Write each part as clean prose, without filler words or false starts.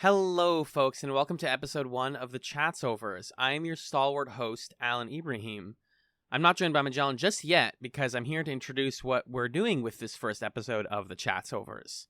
Hello, folks, and welcome to episode 1 of the Chatzovers. I am your stalwart host, Alan Ibrahim. I'm not joined by Magellan just yet because I'm here to introduce what we're doing with this first episode of the Chatzovers.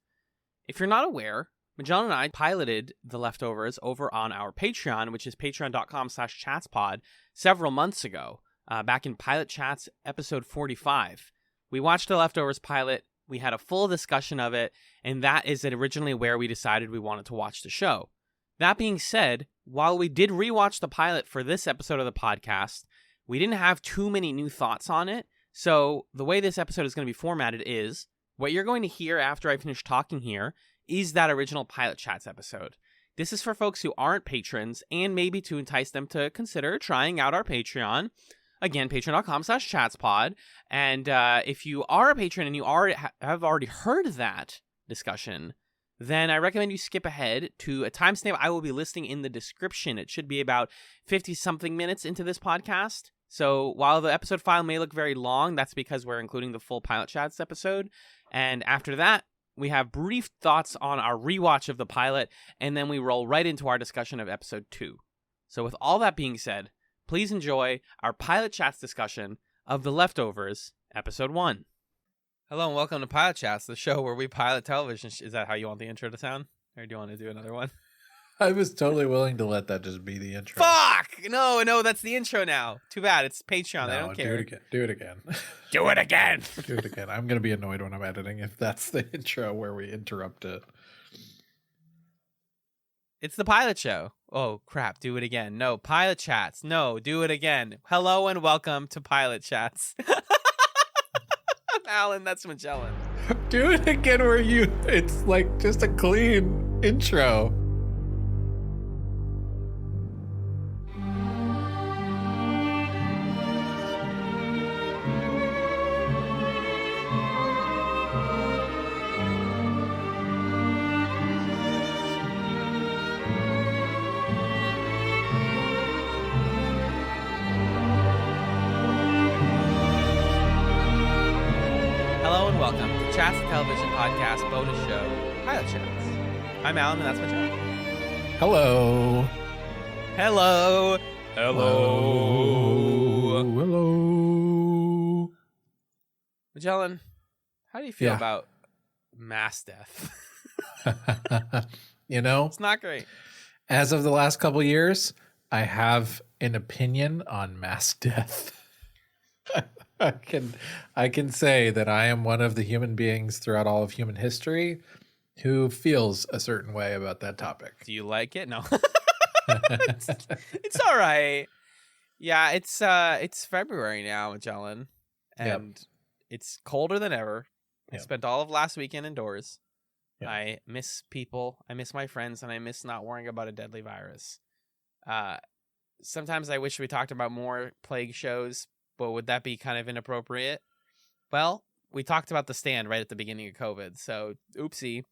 If you're not aware, Magellan and I piloted The Leftovers over on our Patreon, which is patreon.com/chatspod, several months ago, back in PilotChatz episode 45. We watched The Leftovers pilot. We had a full discussion of it, and that is originally where we decided we wanted to watch the show. That being said, while we did rewatch the pilot for this episode of the podcast, we didn't have too many new thoughts on it. So the way this episode is going to be formatted is, what you're going to hear after I finish talking here is that original PilotChatz episode. This is for folks who aren't patrons, and maybe to entice them to consider trying out our Patreon. Again, patreon.com/chatspod. And if you are a patron and you have already heard that discussion, then I recommend you skip ahead to a timestamp I will be listing in the description. It should be about 50-something minutes into this podcast. So while the episode file may look very long, that's because we're including the full PilotChatz episode. And after that, we have brief thoughts on our rewatch of the pilot, and then we roll right into our discussion of episode 2. So with all that being said, please enjoy our PilotChatz discussion of The Leftovers, Episode 1. Hello and welcome to PilotChatz, the show where we pilot television. Is that how you want the intro to sound? Or do you want to do another one? I was totally willing to let that just be the intro. Fuck! No, that's the intro now. Too bad, it's Patreon, they don't care. Do it again. Do it again! Do it again. I'm going to be annoyed when I'm editing if that's the intro where we interrupt it. It's the pilot show. Oh, crap. Do it again. No, PilotChatz. No, do it again. Hello and welcome to PilotChatz. Alan, that's Magellan. Do it again where it's like just a clean intro. Welcome to Chat's Television Podcast bonus show, PilotChatz. I'm Alan, and that's Magellan. Hello. Hello. Hello. Magellan, how do you feel about mass death? It's not great. As of the last couple years, I have an opinion on mass death. I can say that I am one of the human beings throughout all of human history who feels a certain way about that topic. Do you like it? No. It's all right. Yeah, it's February now, Magellan, and It's colder than ever. I spent all of last weekend indoors. Yep. I miss people. I miss my friends, and I miss not worrying about a deadly virus. Sometimes I wish we talked about more plague shows. But would that be kind of inappropriate? Well, we talked about The Stand right at the beginning of COVID, so oopsie.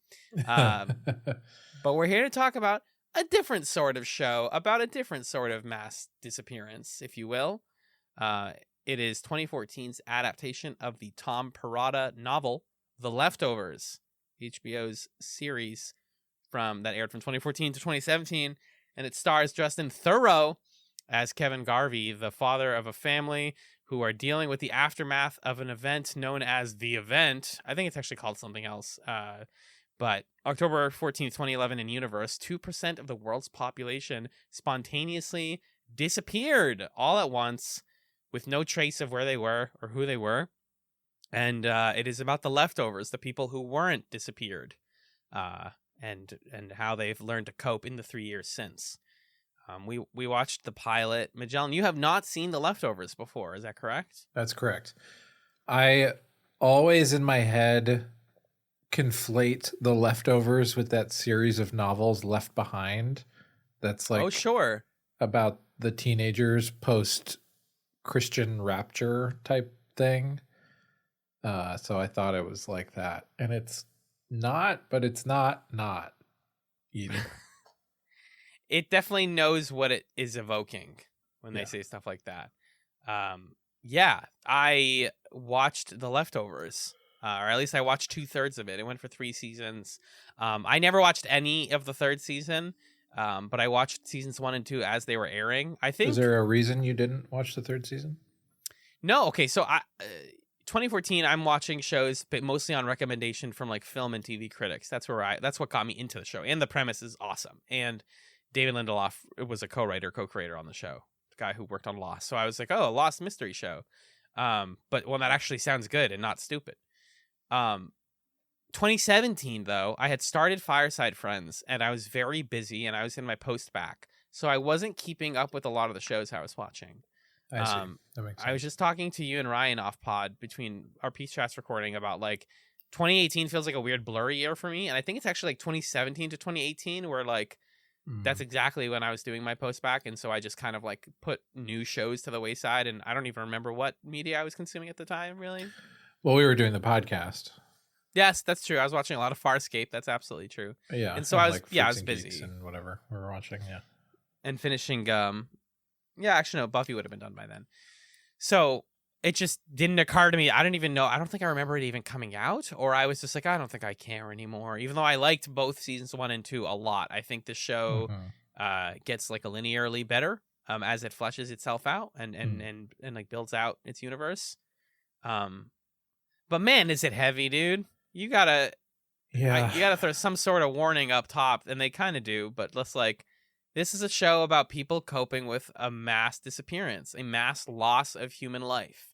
But we're here to talk about a different sort of show, about a different sort of mass disappearance, if you will. It is 2014's adaptation of the Tom Perrotta novel, The Leftovers, HBO's series that aired from 2014 to 2017, and it stars Justin Theroux as Kevin Garvey, the father of a family who are dealing with the aftermath of an event known as The Event. I think it's actually called something else. But October 14th, 2011 in Universe, 2% of the world's population spontaneously disappeared all at once with no trace of where they were or who they were. And it is about the leftovers, the people who weren't disappeared, and how they've learned to cope in the 3 years since. We watched the pilot. Magellan, you have not seen The Leftovers before, is that correct? That's correct. I always in my head conflate The Leftovers with that series of novels Left Behind. That's like about the teenagers post Christian rapture type thing. So I thought it was like that. And it's not, but it's not either. It definitely knows what it is evoking when they say stuff like that. I watched The Leftovers or at least I watched 2/3 of it. It went for 3 seasons. I never watched any of the 3rd season, but I watched seasons 1 and 2 as they were airing. I think. Is there a reason you didn't watch the 3rd season? No. Okay. So 2014, I'm watching shows, but mostly on recommendation from like film and TV critics. That's what got me into the show, and the premise is awesome. And David Lindelof was a co-creator on the show, the guy who worked on Lost. So I was like, oh, a Lost mystery show, but one that actually sounds good and not stupid. 2017 though, I had started Fireside Friends, and I was very busy, and I was in my post back, so I wasn't keeping up with a lot of the shows I was watching. I see. That makes sense. I was just talking to you and Ryan off pod between our PilotChatz recording about like 2018 feels like a weird blurry year for me, and I think it's actually like 2017 to 2018 where like that's exactly when I was doing my post back, and so I just kind of like put new shows to the wayside, and I don't even remember what media I was consuming at the time, really. Well, we were doing the podcast. Yes, that's true. I was watching a lot of Farscape. That's absolutely true. Yeah, and so I was I was busy and whatever we were watching. Yeah, and finishing. Yeah, actually, no, Buffy would have been done by then. So it just didn't occur to me. I don't even know. I don't think I remember it even coming out, or I was just like, I don't think I care anymore. Even though I liked both seasons 1 and 2 a lot, I think the show gets like a linearly better as it fleshes itself out and like builds out its universe. But man, is it heavy, dude? You gotta throw some sort of warning up top, and they kind of do. But let's like. This is a show about people coping with a mass disappearance, a mass loss of human life.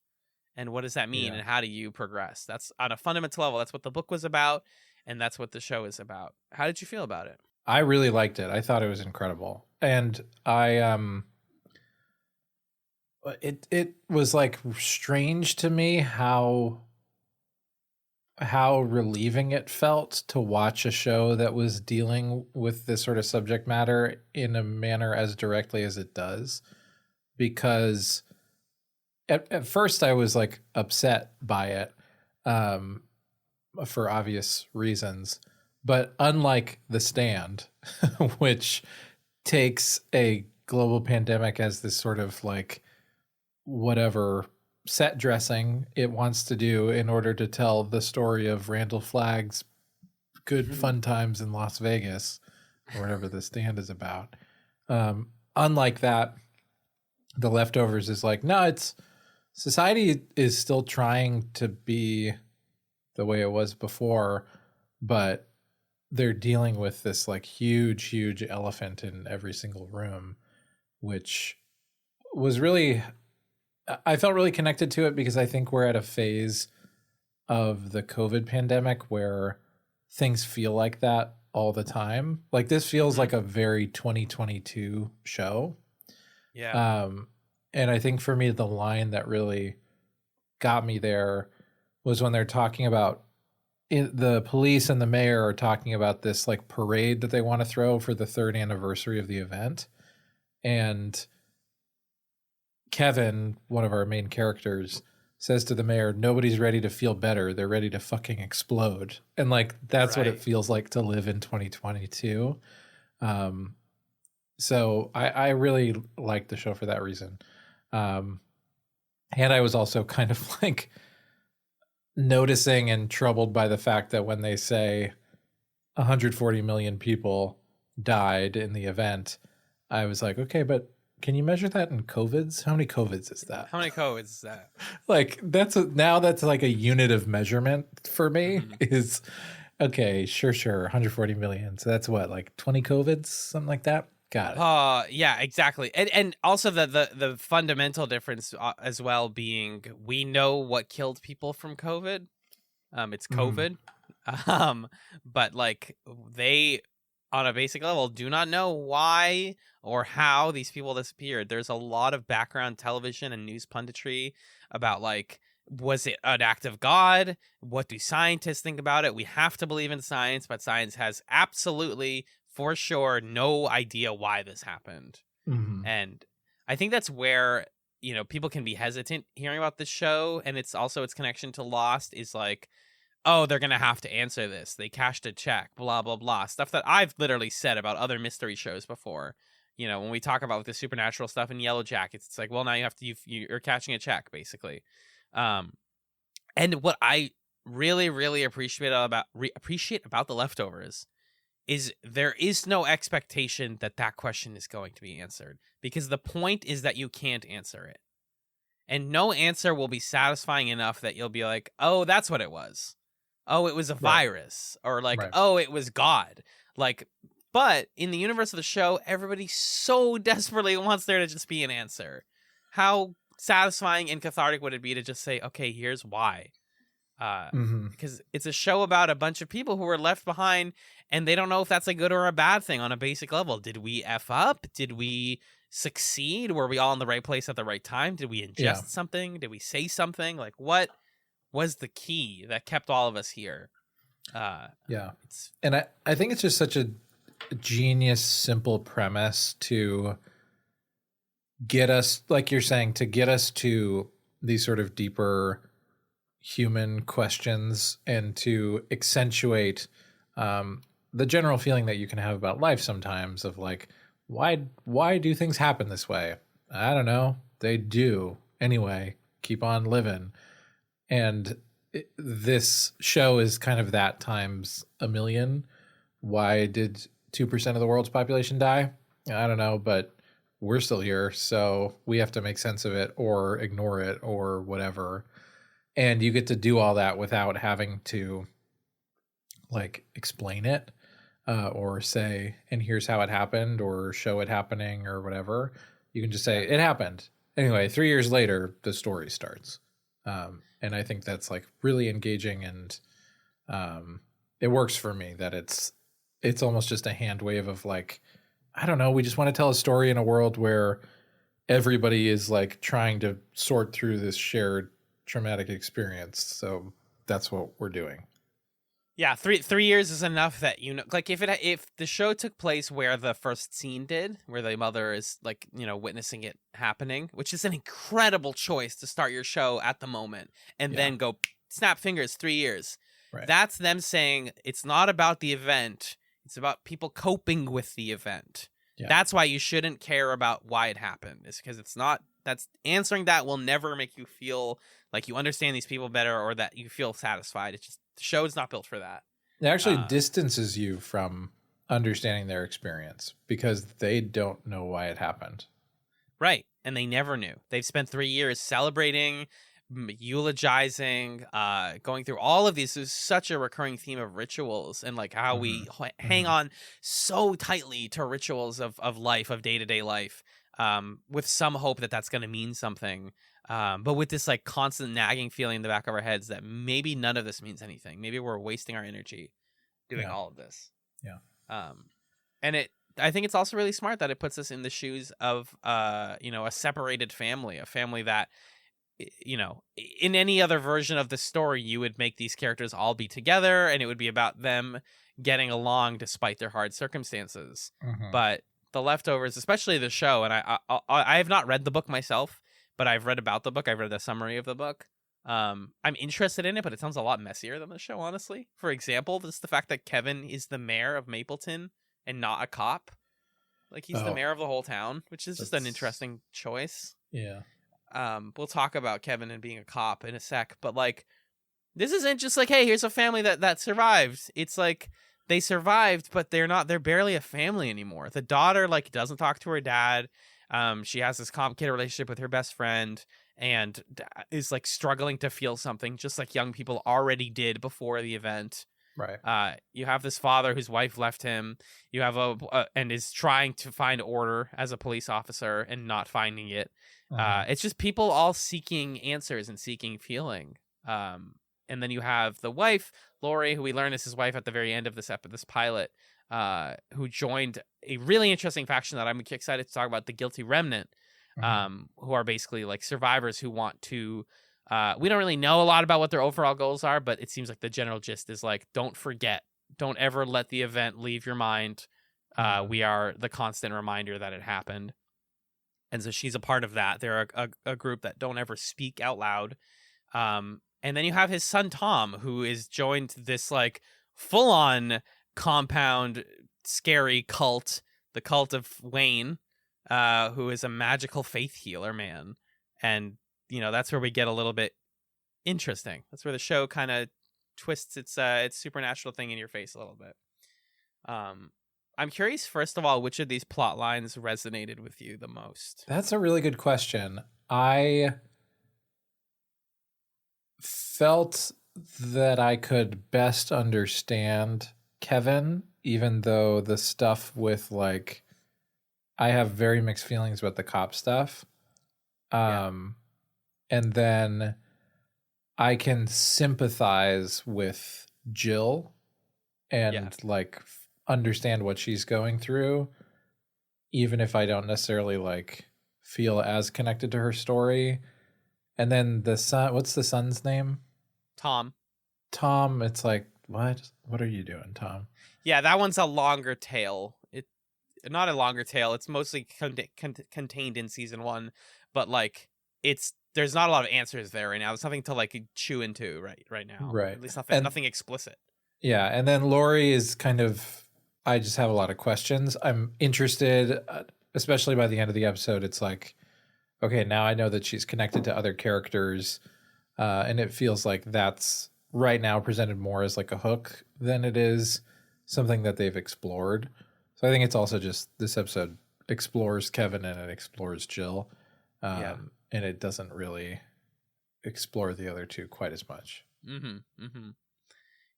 And what does that mean? And how do you progress? That's on a fundamental level. That's what the book was about. And that's what the show is about. How did you feel about it? I really liked it. I thought it was incredible. And it was like strange to me how relieving it felt to watch a show that was dealing with this sort of subject matter in a manner as directly as it does. Because at first I was like upset by it for obvious reasons. But unlike The Stand, which takes a global pandemic as this sort of like whatever set dressing it wants to do in order to tell the story of Randall Flagg's good fun times in Las Vegas, or whatever The Stand is about. Unlike that, The Leftovers is like, no, it's society is still trying to be the way it was before, but they're dealing with this like huge elephant in every single room, which was really, I felt really connected to it because I think we're at a phase of the COVID pandemic where things feel like that all the time. Like this feels like a very 2022 show. Yeah. And I think for me, the line that really got me there was when they're talking about the police and the mayor are talking about this like parade that they want to throw for the 3rd anniversary of the event. And Kevin, one of our main characters, says to the mayor, nobody's ready to feel better. They're ready to fucking explode. And like, that's what it feels like to live in 2022. So I really liked the show for that reason. And I was also kind of like noticing and troubled by the fact that when they say 140 million people died in the event, I was like, okay, but can you measure that in COVIDs? How many COVIDs is that? How many COVIDs is that? Like that's like a unit of measurement for me is okay, sure. 140 million. So that's what, like 20 COVIDs, something like that. Got it. Yeah, exactly. And also the fundamental difference as well being we know what killed people from COVID. It's COVID. But like they on a basic level do not know why or how these people disappeared. There's a lot of background television and news punditry about like, was it an act of God? What do scientists think about it? We have to believe in science, but science has absolutely, for sure, no idea why this happened. And I think that's where, you know, people can be hesitant hearing about this show. And it's also its connection to Lost is like, oh, they're going to have to answer this. They cashed a check, blah, blah, blah. Stuff that I've literally said about other mystery shows before. You know, when we talk about like, the supernatural stuff in Yellow Jackets, it's like, well, now you have to, you're cashing a check, basically. And what I really, really appreciate about The Leftovers is there is no expectation that question is going to be answered, because the point is that you can't answer it. And no answer will be satisfying enough that you'll be like, oh, that's what it was. Oh, it was a virus. Or like, oh, it was God. Like, but in the universe of the show, everybody so desperately wants there to just be an answer. How satisfying and cathartic would it be to just say, okay, here's why? Because it's a show about a bunch of people who were left behind, and they don't know if that's a good or a bad thing on a basic level. Did we F up? Did we succeed? Were we all in the right place at the right time? Did we ingest something? Did we say something? Like, what was the key that kept all of us here? And I think it's just such a genius, simple premise to get us, like you're saying, to get us to these sort of deeper human questions and to accentuate the general feeling that you can have about life sometimes of like, why do things happen this way? I don't know. They do. Anyway, keep on living. And this show is kind of that times a million. Why did 2% of the world's population die? I don't know, but we're still here, so we have to make sense of it or ignore it or whatever. And you get to do all that without having to like explain it or say, and here's how it happened, or show it happening or whatever. You can just say it happened. Anyway, 3 years later, the story starts. And I think that's like really engaging, and it works for me that it's almost just a hand wave of like, I don't know, we just want to tell a story in a world where everybody is like trying to sort through this shared traumatic experience. So that's what we're doing. Yeah, 3 years is enough that, you know, like if the show took place where the first scene did, where the mother is like, you know, witnessing it happening, which is an incredible choice to start your show at the moment, and then go snap fingers, 3 years. Right. That's them saying it's not about the event, it's about people coping with the event. Yeah. That's why you shouldn't care about why it happened. It's because it's not, that's answering that will never make you feel like you understand these people better or that you feel satisfied. It's just, the show is not built for that. It actually distances you from understanding their experience because they don't know why it happened. Right. And they never knew. They've spent 3 years celebrating, eulogizing, going through all of these. There's such a recurring theme of rituals and like how we hang on so tightly to rituals of life, of day-to-day life, with some hope that that's going to mean something. But with this like constant nagging feeling in the back of our heads that maybe none of this means anything. Maybe we're wasting our energy doing all of this. Yeah. And I think it's also really smart that it puts us in the shoes of, you know, a separated family, a family that, you know, in any other version of the story, you would make these characters all be together and it would be about them getting along despite their hard circumstances. But The Leftovers, especially the show, and I have not read the book myself, but I've read about the book. I've read the summary of the book. I'm interested in it, but it sounds a lot messier than the show, honestly. For example, just the fact that Kevin is the mayor of Mapleton and not a cop. Like, he's the mayor of the whole town, which is just an interesting choice. Yeah. We'll talk about Kevin and being a cop in a sec, but like, this isn't just like, hey, here's a family that survived. It's like they survived, but they're barely a family anymore. The daughter like doesn't talk to her dad. She has this complicated relationship with her best friend and is like struggling to feel something, just like young people already did before the event. Right. You have this father whose wife left him. You have and is trying to find order as a police officer and not finding it. It's just people all seeking answers and seeking feeling. And then you have the wife, Lori, who we learn is his wife at the very end of this pilot, who joined a really interesting faction that I'm excited to talk about, the Guilty Remnant, who are basically like survivors who want to, we don't really know a lot about what their overall goals are, but it seems like the general gist is like, don't forget, don't ever let the event leave your mind. We are the constant reminder that it happened. And so she's a part of that. They're a group that don't ever speak out loud. And then you have his son, Tom, who is joined this like full on compound, scary cult, the cult of Wayne, who is a magical faith healer man. And, you know, that's where we get a little bit interesting. That's where the show kind of twists its supernatural thing in your face a little bit. I'm curious, first of all, which of these plot lines resonated with you the most? That's a really good question. I felt that I could best understand Kevin, even though the stuff with like, I have very mixed feelings about the cop stuff. And then I can sympathize with Jill and like understand what she's going through, even if I don't necessarily like feel as connected to her story. And then the son, what's the son's name? Tom. It's like, what are you doing, Tom? Yeah, that one's a longer tale. Not a longer tale. It's mostly contained in season 1, but like there's not a lot of answers there right now. There's nothing to like chew into right now. Right. At least nothing explicit. Yeah, and then Lori is kind of, I just have a lot of questions. I'm interested, especially by the end of the episode. It's like, okay, now I know that she's connected to other characters, and it feels like that's right now presented more as like a hook than it is something that they've explored. So I think it's also just this episode explores Kevin and it explores Jill, and it doesn't really explore the other two quite as much.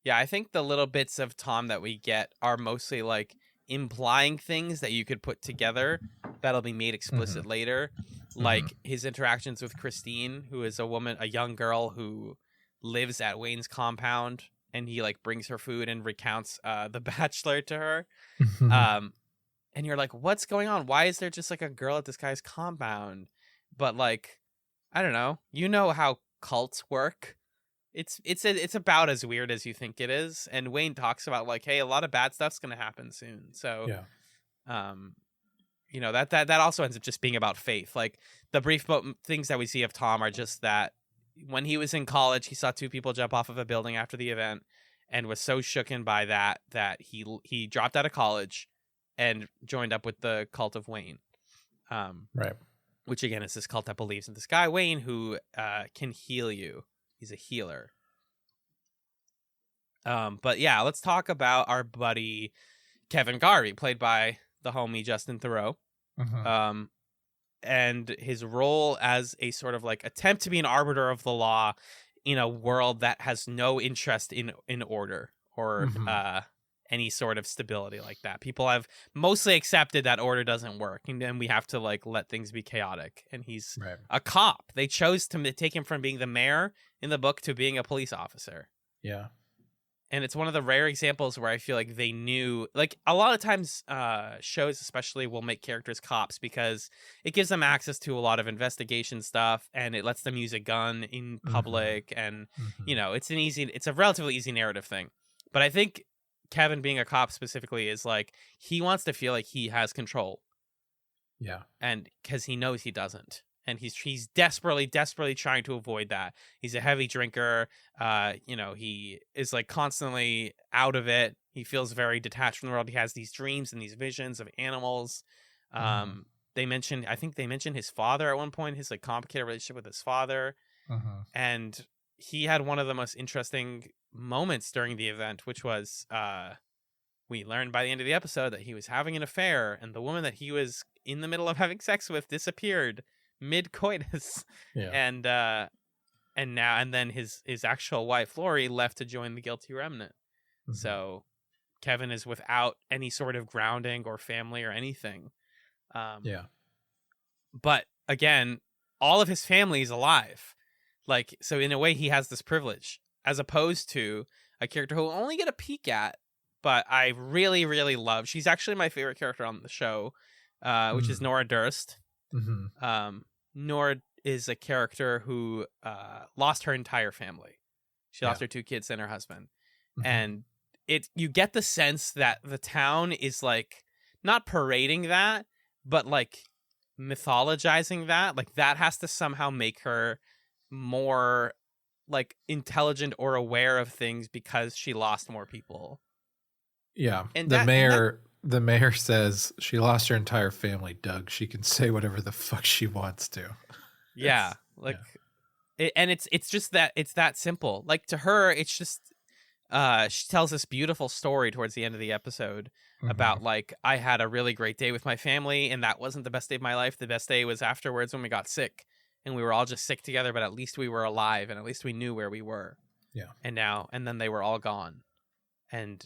Yeah, I think the little bits of Tom that we get are mostly like implying things that you could put together that'll be made explicit later, like his interactions with Christine, who is a young girl who lives at Wayne's compound, and he like brings her food and recounts The Bachelor to her. And you're like, what's going on? Why is there just like a girl at this guy's compound? But like, I don't know. You know how cults work. It's about as weird as you think it is. And Wayne talks about like, hey, a lot of bad stuff's gonna happen soon. So you know, that also ends up just being about faith. Like the brief things that we see of Tom are just that when he was in college, he saw 2 people jump off of a building after the event and was so shooken by that he dropped out of college and joined up with the cult of Wayne. Right. Which again is this cult that believes in this guy, Wayne, who can heal you. He's a healer. But yeah, let's talk about our buddy Kevin Garvey, played by the homie Justin Theroux. And his role as a sort of like attempt to be an arbiter of the law in a world that has no interest in order or any sort of stability like that. People have mostly accepted that order doesn't work, and then we have to like let things be chaotic. And he's a cop. They chose to take him from being the mayor in the book to being a police officer. Yeah. And it's one of the rare examples where I feel like they knew, like a lot of times shows especially will make characters cops because it gives them access to a lot of investigation stuff and it lets them use a gun in public. And, you know, it's a relatively easy narrative thing. But I think Kevin being a cop specifically is like, he wants to feel like he has control. Yeah. And because he knows he doesn't. And he's desperately trying to avoid that. He's a heavy drinker. You know, he is like constantly out of it. He feels very detached from the world. He has these dreams and these visions of animals. I think they mentioned his father at one point, his like complicated relationship with his father. And he had one of the most interesting moments during the event, which was we learned by the end of the episode that he was having an affair, and the woman that he was in the middle of having sex with disappeared mid-coitus. And then his actual wife Lori left to join the guilty remnant. So Kevin is without any sort of grounding or family or anything. But again, all of his family is alive. Like, so in a way he has this privilege as opposed to a character who will only get a peek at, but I really, really love. She's actually my favorite character on the show, which is Nora Durst. Nora is a character who lost her entire family. She lost her 2 kids and her husband. And you get the sense that the town is like not parading that, but like mythologizing that. Like that has to somehow make her more like intelligent or aware of things because she lost more people. Yeah. And the mayor says she lost her entire family, Doug. She can say whatever the fuck she wants to. Yeah. Like, and it's just that it's that simple. Like to her, it's just, she tells this beautiful story towards the end of the episode about like, I had a really great day with my family, and that wasn't the best day of my life. The best day was afterwards when we got sick, and we were all just sick together, but at least we were alive, and at least we knew where we were. Yeah. And then they were all gone. And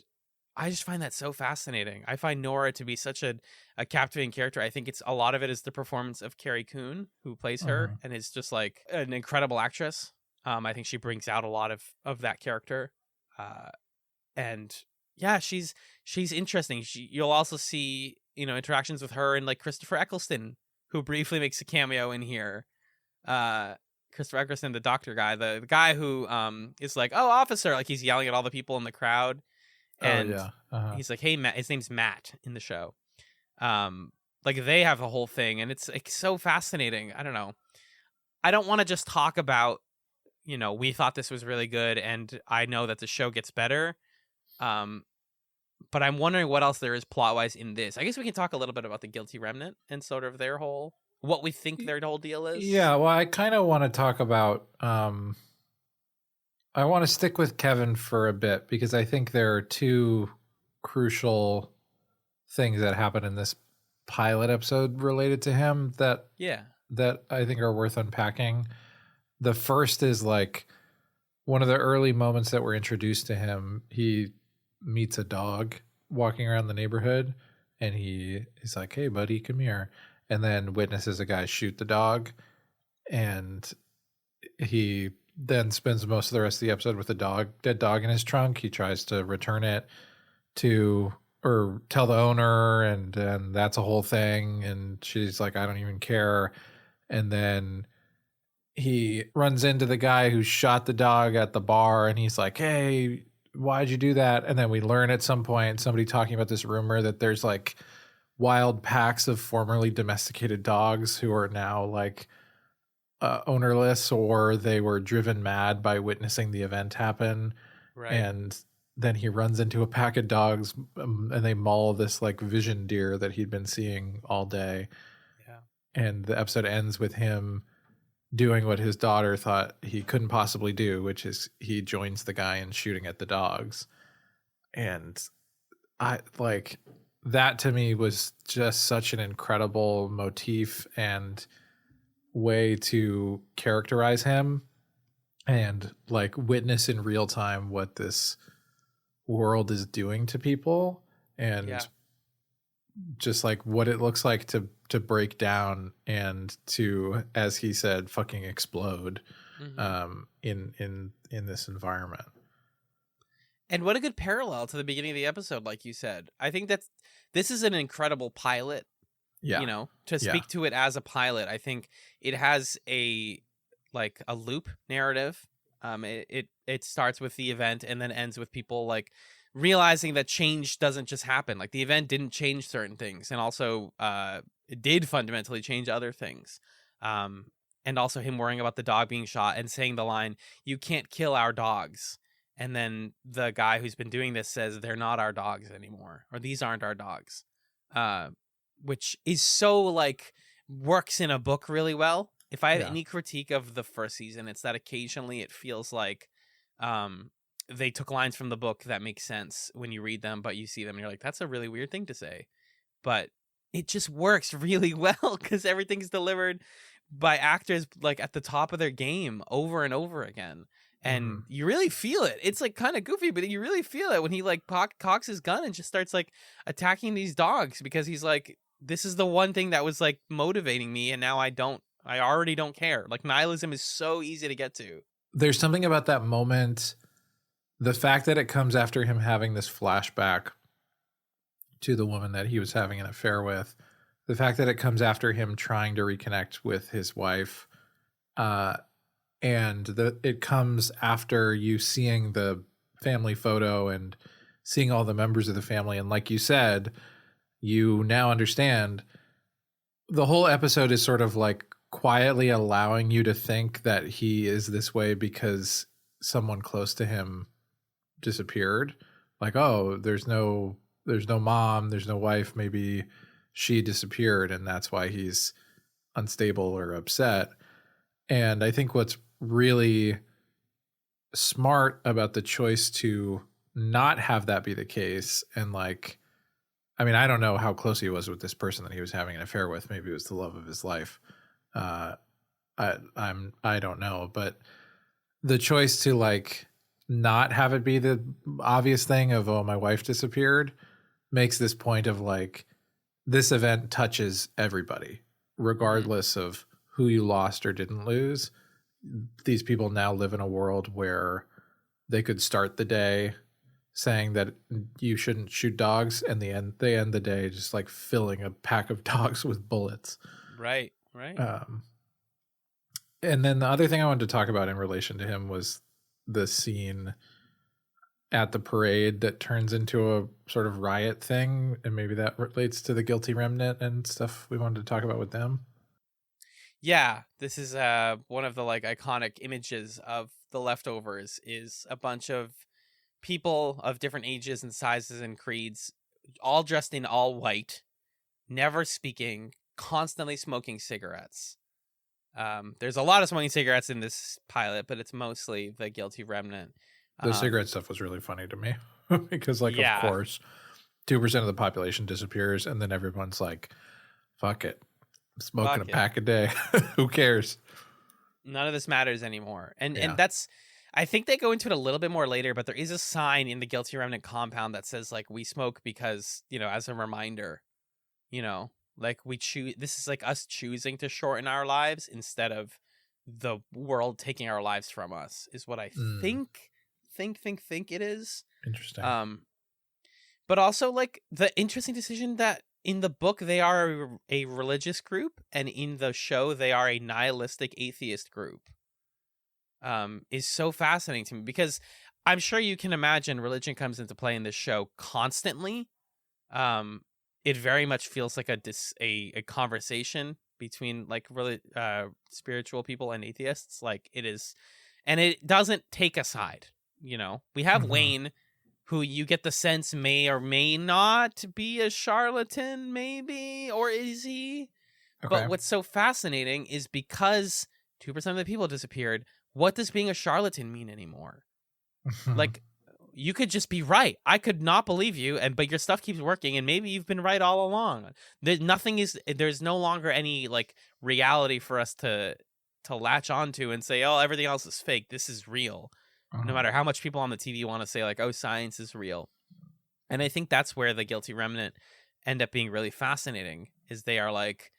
I just find that so fascinating. I find Nora to be such a captivating character. I think it's a lot of it is the performance of Carrie Coon, who plays her, and is just like an incredible actress. I think she brings out a lot of that character. And yeah, she's interesting. You'll also see, interactions with her and like Christopher Eccleston, who briefly makes a cameo in here. Christopher Eccleston, the doctor guy, the guy who is like, "Oh, officer," like he's yelling at all the people in the crowd. And he's like, "Hey, Matt," his name's Matt in the show. Like they have a whole thing, and it's like so fascinating. I don't know. I don't want to just talk about, we thought this was really good, and I know that the show gets better. But I'm wondering what else there is plot-wise in this. I guess we can talk a little bit about the Guilty Remnant and sort of what we think their whole deal is. Yeah, well, I kind of want to talk about, I want to stick with Kevin for a bit, because I think there are two crucial things that happen in this pilot episode related to him that I think are worth unpacking. The first is like one of the early moments that we're introduced to him. He meets a dog walking around the neighborhood, and he's like, "Hey buddy, come here," and then witnesses a guy shoot the dog, and he then spends most of the rest of the episode with the dead dog in his trunk. He tries to return it or tell the owner, and that's a whole thing, and she's like, "I don't even care." And then he runs into the guy who shot the dog at the bar, and he's like, "Hey, why'd you do that?" And then we learn at some point, somebody talking about this rumor that there's like wild packs of formerly domesticated dogs who are now like ownerless, or they were driven mad by witnessing the event happen. Right. And then he runs into a pack of dogs, and they maul this like vision deer that he'd been seeing all day. Yeah. And the episode ends with him doing what his daughter thought he couldn't possibly do, which is he joins the guy in shooting at the dogs. And I like that, to me, was just such an incredible motif and way to characterize him and like witness in real time what this world is doing to people, and just like what it looks like to break down and to, as he said, fucking explode in this environment. And what a good parallel to the beginning of the episode, like you said. I think this is an incredible pilot. Yeah. To speak to it as a pilot, I think it has a loop narrative. It starts with the event and then ends with people like realizing that change doesn't just happen. Like the event didn't change certain things, and also it did fundamentally change other things. And also him worrying about the dog being shot and saying the line, "You can't kill our dogs." And then the guy who's been doing this says, "They're not our dogs anymore," or "These aren't our dogs." Which is so like works in a book really well. If I have any critique of the first season, it's that occasionally it feels like they took lines from the book that make sense when you read them, but you see them and you're like, that's a really weird thing to say. But it just works really well because everything's delivered by actors like at the top of their game over and over again. And you really feel it. It's like kind of goofy, but you really feel it when he like cocks his gun and just starts like attacking these dogs, because he's like, this is the one thing that was like motivating me, and now I already don't care. Like nihilism is so easy to get to. There's something about that moment, the fact that it comes after him having this flashback to the woman that he was having an affair with, the fact that it comes after him trying to reconnect with his wife, and it comes after you seeing the family photo and seeing all the members of the family. And like you said, you now understand the whole episode is sort of like quietly allowing you to think that he is this way because someone close to him disappeared. Like, oh, there's no mom, there's no wife, maybe she disappeared and that's why he's unstable or upset. And I think what's really smart about the choice to not have that be the case. And like, I mean, I don't know how close he was with this person that he was having an affair with. Maybe it was the love of his life. I don't know, but the choice to like not have it be the obvious thing of, oh, my wife disappeared, makes this point of like, this event touches everybody, regardless of who you lost or didn't lose. These people now live in a world where they could start the day saying that you shouldn't shoot dogs, and they end the day just like filling a pack of dogs with bullets. Right. And then the other thing I wanted to talk about in relation to him was the scene at the parade that turns into a sort of riot thing, and maybe that relates to the guilty remnant and stuff we wanted to talk about with them. Yeah, this is one of the like iconic images of the leftovers is a bunch of people of different ages and sizes and creeds, all dressed in all white, never speaking, constantly smoking cigarettes. There's a lot of smoking cigarettes in this pilot, but it's mostly the guilty remnant. The cigarette stuff was really funny to me because, like, of course, 2% of the population disappears, and then everyone's like, fuck it. I'm smoking a pack a day. Who cares? None of this matters anymore. And that's, I think they go into it a little bit more later, but there is a sign in the guilty remnant compound that says, like, we smoke because, you know, as a reminder, you know, like we choose, this is like us choosing to shorten our lives instead of the world taking our lives from us, is what I think it is. Interesting. But also like the interesting decision that in the book they are a religious group and in the show they are a nihilistic atheist group, is so fascinating to me, because I'm sure you can imagine religion comes into play in this show constantly. It very much feels like a conversation between like really spiritual people and atheists. Like it is, and it doesn't take a side. You know, we have Wayne, who you get the sense may or may not be a charlatan, maybe, or is he? Okay. But what's so fascinating is because 2% of the people disappeared, what does being a charlatan mean anymore? Like, you could just be right. I could not believe you, but your stuff keeps working, and maybe you've been right all along. There's no longer any like reality for us to latch onto and say, oh, everything else is fake. This is real. No matter how much people on the TV want to say like, oh, science is real. And I think that's where the guilty remnant end up being really fascinating, is they are like,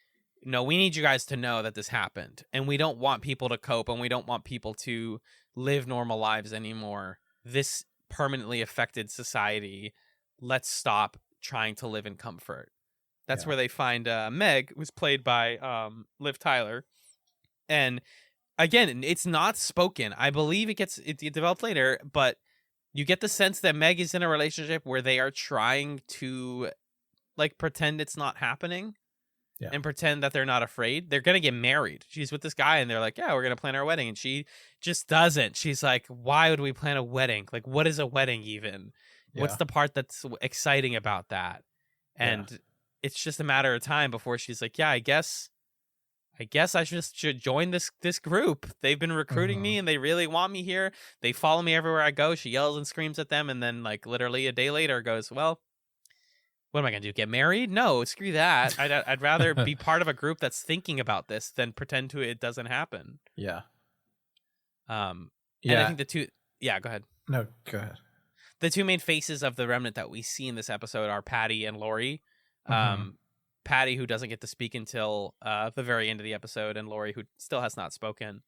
no, we need you guys to know that this happened, and we don't want people to cope, and we don't want people to live normal lives anymore. This permanently affected society. Let's stop trying to live in comfort. That's where they find Meg, who's played by Liv Tyler. And again, it's not spoken. I believe it developed later, but you get the sense that Meg is in a relationship where they are trying to like pretend it's not happening and pretend that they're not afraid. They're going to get married. She's with this guy and they're like, yeah, we're going to plan our wedding. And she just doesn't. She's like, why would we plan a wedding? Like, what is a wedding even? Yeah. What's the part that's exciting about that? And it's just a matter of time before she's like, yeah, I guess I should join this group. They've been recruiting me and they really want me here. They follow me everywhere I go. She yells and screams at them. And then like literally a day later goes, well, what am I going to do? Get married? No, screw that. I'd rather be part of a group that's thinking about this than pretend it doesn't happen. Yeah. And I think go ahead. No, go ahead. The two main faces of the remnant that we see in this episode are Patty and Lori. Patty, who doesn't get to speak until the very end of the episode, and Lori, who still has not spoken,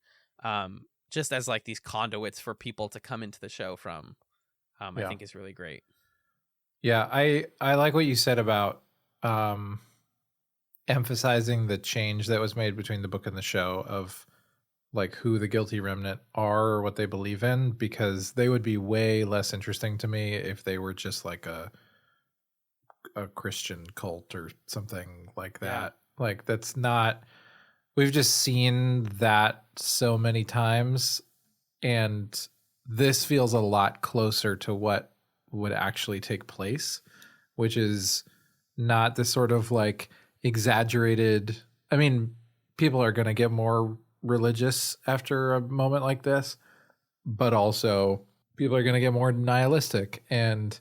just as like these conduits for people to come into the show from, I think is really great. Yeah, I like what you said about emphasizing the change that was made between the book and the show of like who the guilty remnant are or what they believe in, because they would be way less interesting to me if they were just like a Christian cult or something like that. Yeah. Like that's not, we've just seen that so many times, and this feels a lot closer to what would actually take place, which is not this sort of like exaggerated, I mean, people are going to get more religious after a moment like this, but also people are going to get more nihilistic. And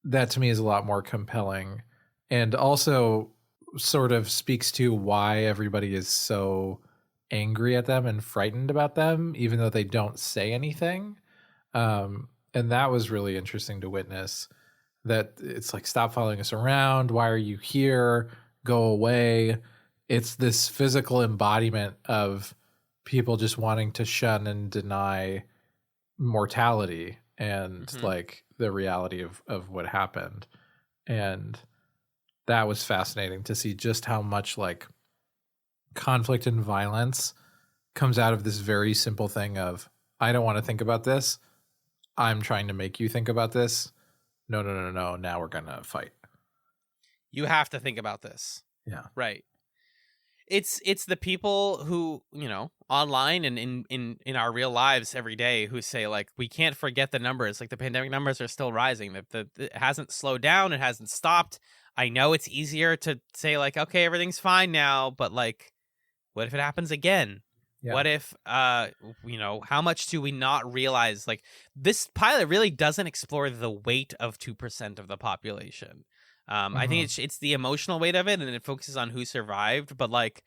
that to me is a lot more compelling, and also sort of speaks to why everybody is so angry at them and frightened about them, even though they don't say anything. And that was really interesting to witness, that it's like, stop following us around. Why are you here? Go away. It's this physical embodiment of people just wanting to shun and deny mortality and like the reality of what happened. And that was fascinating to see just how much like conflict and violence comes out of this very simple thing of, I don't want to think about this. I'm trying to make you think about this. No. Now we're going to fight. You have to think about this. Yeah. Right. It's the people who, online and in our real lives every day who say, like, we can't forget the numbers. Like, the pandemic numbers are still rising. It hasn't slowed down. It hasn't stopped. I know it's easier to say, like, okay, everything's fine now. But, like, what if it happens again? Yeah. What if, how much do we not realize? Like, this pilot really doesn't explore the weight of 2% of the population. I think it's the emotional weight of it, and it focuses on who survived. But, like,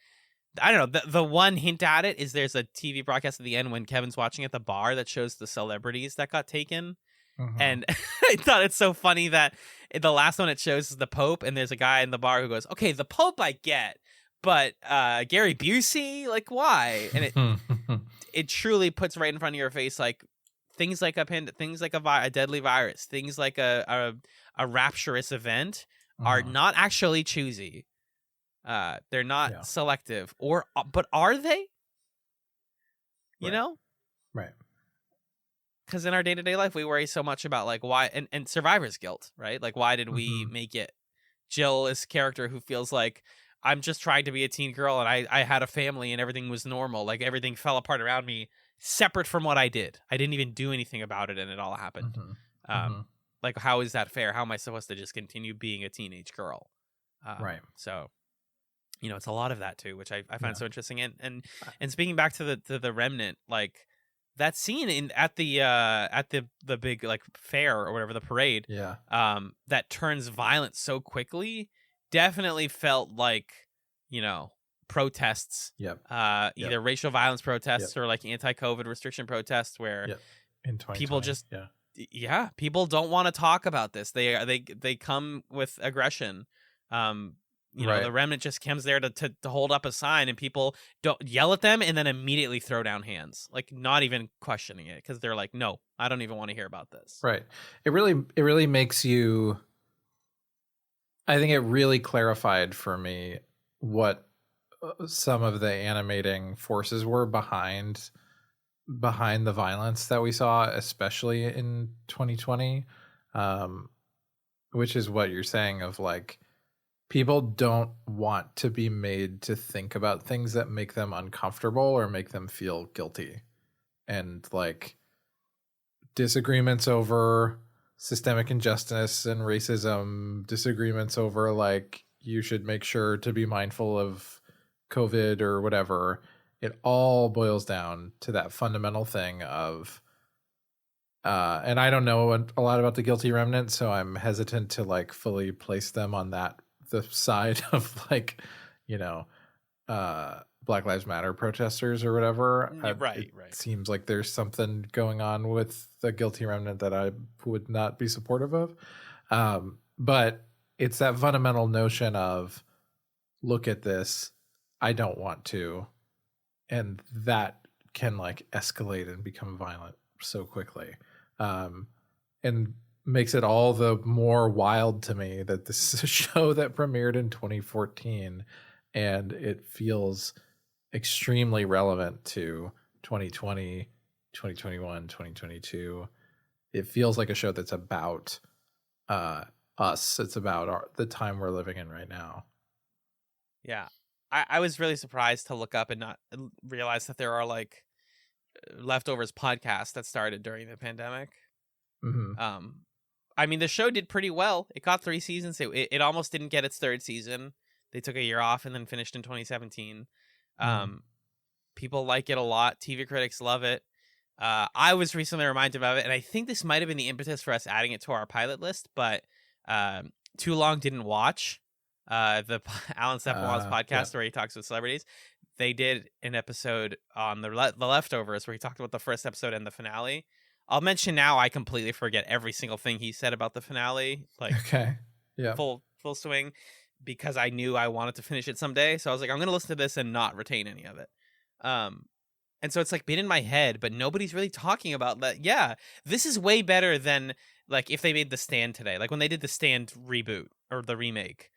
I don't know. The one hint at it is there's a TV broadcast at the end when Kevin's watching at the bar that shows the celebrities that got taken. And I thought it's so funny that the last one it shows is the Pope, and there's a guy in the bar who goes, okay, the Pope I get, but Gary Busey, like, why? And it truly puts right in front of your face, like, things like a deadly virus, things like a rapturous event are not actually choosy. They're not selective, but are they? You know? Right. Because in our day-to-day life, we worry so much about, like, why, and survivor's guilt, right? Like, why did we make it? Jill is a character who feels like, I'm just trying to be a teen girl, and I had a family, and everything was normal. Like, everything fell apart around me, separate from what I did. I didn't even do anything about it, and it all happened. Like, how is that fair? How am I supposed to just continue being a teenage girl? Right. So, it's a lot of that too, which I find so interesting. And speaking back to the Remnant, like, that scene at the big, like, fair or whatever, the parade, that turns violent so quickly, definitely felt like, protests, either racial violence protests or like anti-COVID restriction protests, where people just people don't want to talk about this. They come with aggression. The Remnant just comes there to hold up a sign, and people don't yell at them and then immediately throw down hands, like, not even questioning it, because they're like, no, I don't even want to hear about this. Right. It really makes you, I think it really clarified for me what some of the animating forces were behind the violence that we saw, especially in 2020, which is what you're saying of, like, people don't want to be made to think about things that make them uncomfortable or make them feel guilty. And, like, disagreements over systemic injustice and racism, disagreements over, like, you should make sure to be mindful of COVID or whatever, it all boils down to that fundamental thing of, and I don't know a lot about the Guilty Remnant, so I'm hesitant to, like, fully place them on the side of, like, Black Lives Matter protesters or whatever. Right. It seems like there's something going on with the Guilty Remnant that I would not be supportive of. But it's that fundamental notion of, look at this, I don't want to. And that can, like, escalate and become violent so quickly. And makes it all the more wild to me that this is a show that premiered in 2014 and it feels extremely relevant to 2020, 2021, 2022. It feels like a show that's about us. It's about the time we're living in right now. Yeah. I was really surprised to look up and not realize that there are, like, Leftovers podcasts that started during the pandemic. I mean, the show did pretty well. It got 3 seasons. It almost didn't get its 3rd season. They took a year off and then finished in 2017. People like it a lot. TV critics love it. I was recently reminded of it, and I think this might have been the impetus for us adding it to our pilot list, but Too Long Didn't Watch, the Alan Sepinwall's podcast where he talks with celebrities. They did an episode on the Leftovers where he talked about the first episode and the finale. I'll mention now I completely forget every single thing he said about the finale. Like, okay. Yeah. Full swing, because I knew I wanted to finish it someday. So I was like, I'm going to listen to this and not retain any of it. And so it's like been in my head, but nobody's really talking about that. Yeah, this is way better than like if they made The Stand today, like when they did The Stand reboot or the remake.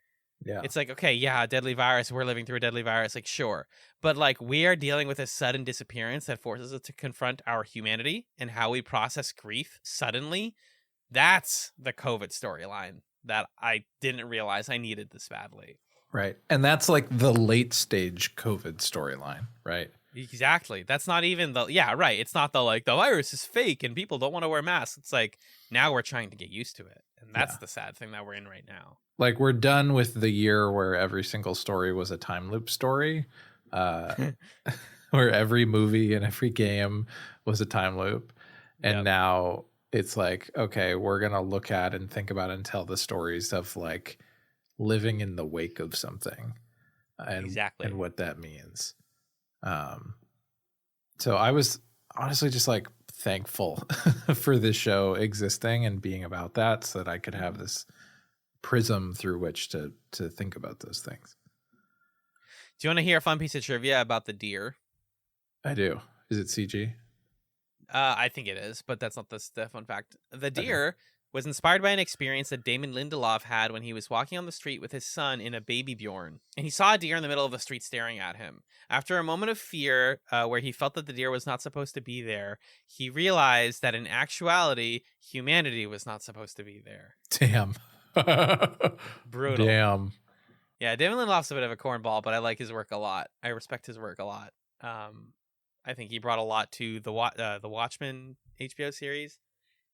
Yeah. It's like, okay, yeah, deadly virus. We're living through a deadly virus. Like, sure. But like we are dealing with a sudden disappearance that forces us to confront our humanity and how we process grief suddenly. That's the COVID storyline that I didn't realize I needed this badly. Right. And that's like the late stage COVID storyline, right? Exactly. That's not even right. It's not the like the virus is fake and people don't want to wear masks. It's like now we're trying to get used to it. And that's the sad thing that we're in right now. Like we're done with the year where every single story was a time loop story, where every movie and every game was a time loop. And now it's like, okay, we're going to look at and think about and tell the stories of like living in the wake of something and what that means. So I was honestly just like thankful for this show existing and being about that so that I could have this prism through which to think about those things. Do you want to hear a fun piece of trivia about the deer? I do. Is it CG? I think it is, but that's not the fun fact. The deer was inspired by an experience that Damon Lindelof had when he was walking on the street with his son in a baby Bjorn, and he saw a deer in the middle of the street staring at him. After a moment of fear, where he felt that the deer was not supposed to be there, he realized that in actuality, humanity was not supposed to be there. Damn. Brutal. Damn. Yeah, Damon Lindelof's a bit of a cornball, but I like his work a lot. I respect his work a lot. I think he brought a lot to the Watchmen HBO series.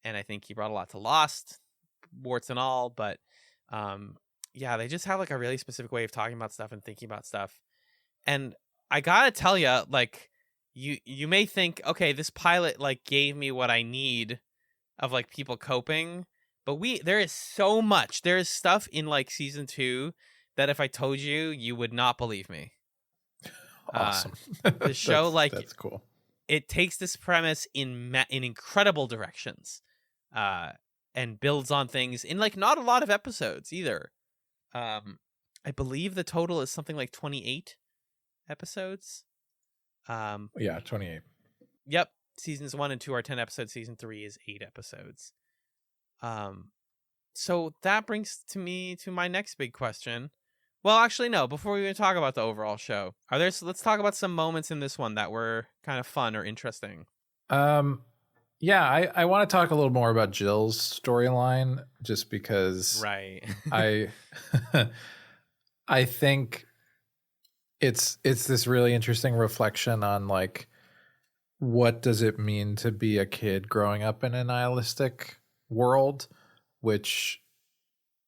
And I think he brought a lot to Lost, warts and all. But they just have like a really specific way of talking about stuff and thinking about stuff. And I gotta tell you, like, you may think, okay, this pilot like gave me what I need of like people coping. But there is so much. There is stuff in like season 2 that if I told you, you would not believe me. Awesome. The show, that's cool. It takes this premise in incredible directions, and builds on things in like not a lot of episodes either. I believe the total is something like 28 episodes. 28. Yep. Seasons 1 and 2 are 10 episodes. Season 3 is 8 episodes. So that brings me to my next big question. Well, actually, no. Before we even talk about the overall show, let's talk about some moments in this one that were kind of fun or interesting. I want to talk a little more about Jill's storyline, just because, right? I think it's this really interesting reflection on like what does it mean to be a kid growing up in a nihilistic world, which.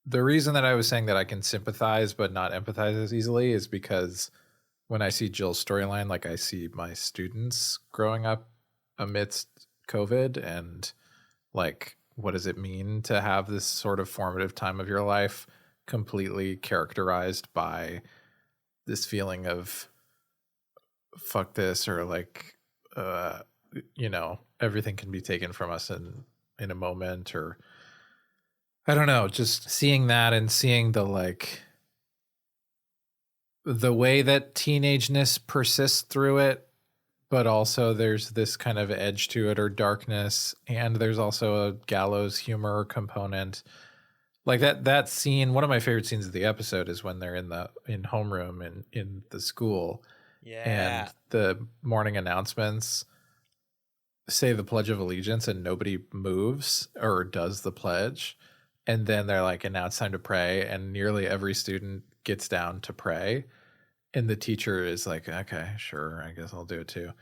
The reason that I was saying that I can sympathize but not empathize as easily is because when I see Jill's storyline, like I see my students growing up amidst COVID and like, what does it mean to have this sort of formative time of your life completely characterized by this feeling of fuck this, or like, everything can be taken from us in a moment, or I don't know, just seeing that and seeing the way that teenageness persists through it, but also there's this kind of edge to it or darkness, and there's also a gallows humor component. Like that scene, one of my favorite scenes of the episode is when they're in homeroom in the school. Yeah. And the morning announcements say the Pledge of Allegiance and nobody moves or does the pledge. And then they're like, and now it's time to pray. And nearly every student gets down to pray. And the teacher is like, okay, sure, I guess I'll do it too.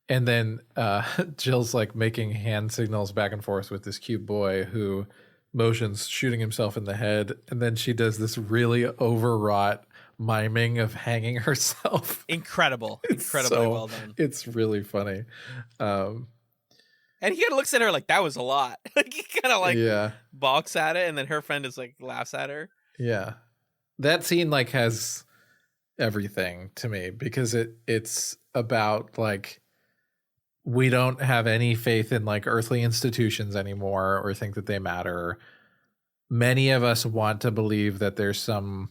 And then Jill's like making hand signals back and forth with this cute boy who motions shooting himself in the head. And then she does this really overwrought miming of hanging herself. Incredibly well done. It's really funny. And he kind of looks at her like, that was a lot. Like, he kind of like balks at it, and then her friend is like, laughs at her. Yeah. That scene like has everything to me, because it's about like, we don't have any faith in like earthly institutions anymore or think that they matter. Many of us want to believe that there's some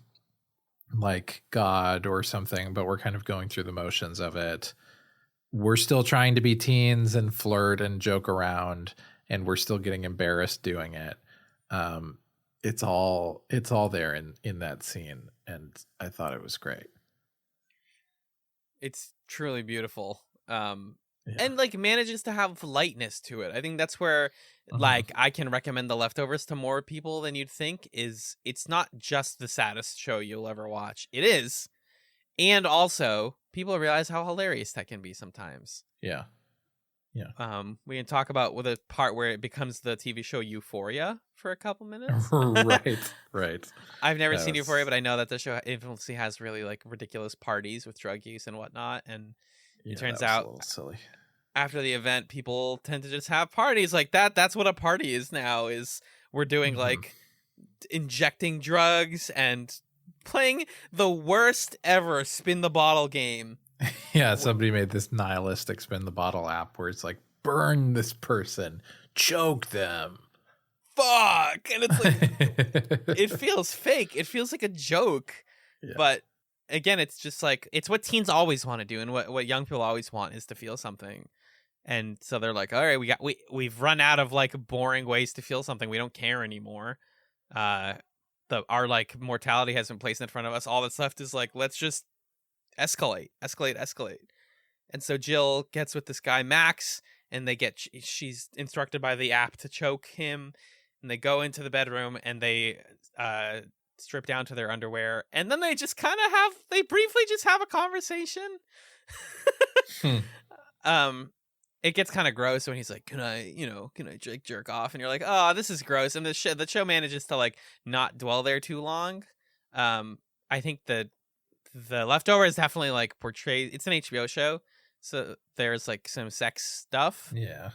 like God or something, but we're kind of going through the motions of it. We're still trying to be teens and flirt and joke around, and we're still getting embarrassed doing it. It's all there in that scene, and I thought it was great. It's truly beautiful. And like manages to have lightness to it. I think that's where like I can recommend The Leftovers to more people than you'd think. Is it's not just the saddest show you'll ever watch. It is. And also people realize how hilarious that can be sometimes. Yeah. We can talk about with a part where it becomes the TV show Euphoria for a couple minutes. Right. I've never seen Euphoria, but I know that the show infamously has really like ridiculous parties with drug use and whatnot. And it turns out a little silly. After the event, people tend to just have parties like that. That's what a party is now, is we're doing like injecting drugs and playing the worst ever spin the bottle game. Yeah, somebody made this nihilistic spin the bottle app where it's like, burn this person, choke them. Fuck. And it's like, it feels fake. It feels like a joke. Yeah. But again, it's just like, it's what teens always want to do, and what young people always want is to feel something. And so they're like, all right, we've run out of like boring ways to feel something. We don't care anymore. Our like mortality has been placed in front of us. All that's left is like, let's just escalate. And so Jill gets with this guy Max, and she's instructed by the app to choke him, and they go into the bedroom and they strip down to their underwear, and then they just kind of briefly just have a conversation. It gets kind of gross when he's like, can I jerk off? And you're like, oh, this is gross. And the show manages to like not dwell there too long. I think the Leftovers definitely like portrays, it's an HBO show, so there's like some sex stuff. Yeah.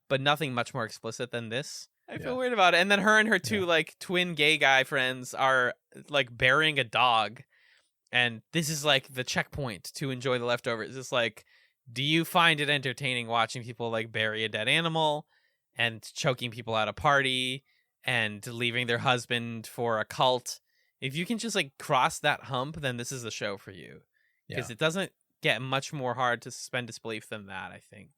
But nothing much more explicit than this. I feel weird about it. And then her and her two like twin gay guy friends are like burying a dog. And this is like the checkpoint to enjoy The Leftovers. It's like, do you find it entertaining watching people like bury a dead animal and choking people at a party and leaving their husband for a cult? If you can just like cross that hump, then this is the show for you. Because it doesn't get much more hard to suspend disbelief than that, I think.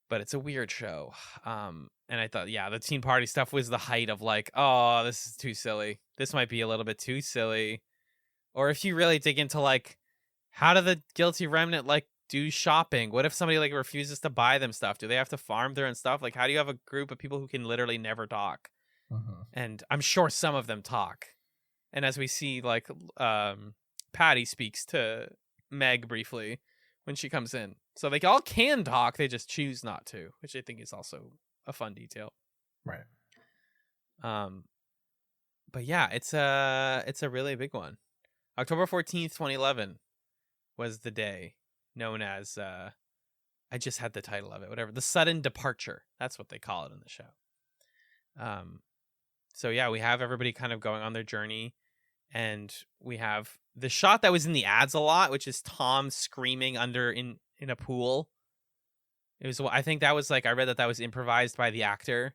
But it's a weird show. And I thought, the teen party stuff was the height of like, oh, this is too silly. This might be a little bit too silly. Or if you really dig into like, how do the guilty remnant like do shopping? What if somebody like refuses to buy them stuff? Do they have to farm their own stuff? Like, how do you have a group of people who can literally never talk? And I'm sure some of them talk. And as we see, like, Patty speaks to Meg briefly when she comes in. So they all can talk, they just choose not to, which I think is also a fun detail. Right. But yeah, it's a really big one. October 14th, 2011 was the day known as, I just had the title of it, whatever. The Sudden Departure. That's what they call it in the show. So yeah, we have everybody kind of going on their journey, and we have the shot that was in the ads a lot, which is Tom screaming in a pool. It was, I think that was like, I read that was improvised by the actor,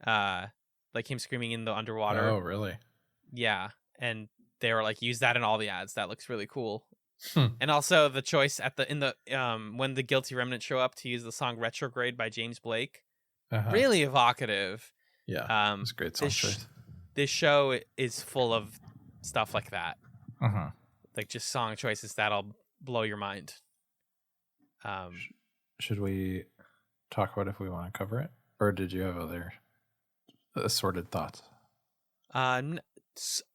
like him screaming in the underwater. Oh, really? Yeah. And they were like, use that in all the ads. That looks really cool. And also the choice when the guilty remnant show up to use the song Retrograde by James Blake. Really evocative. Yeah. It's a great song choice. This show is full of stuff like that. Like just song choices that'll blow your mind. Should we talk about if we want to cover it? Or did you have other assorted thoughts?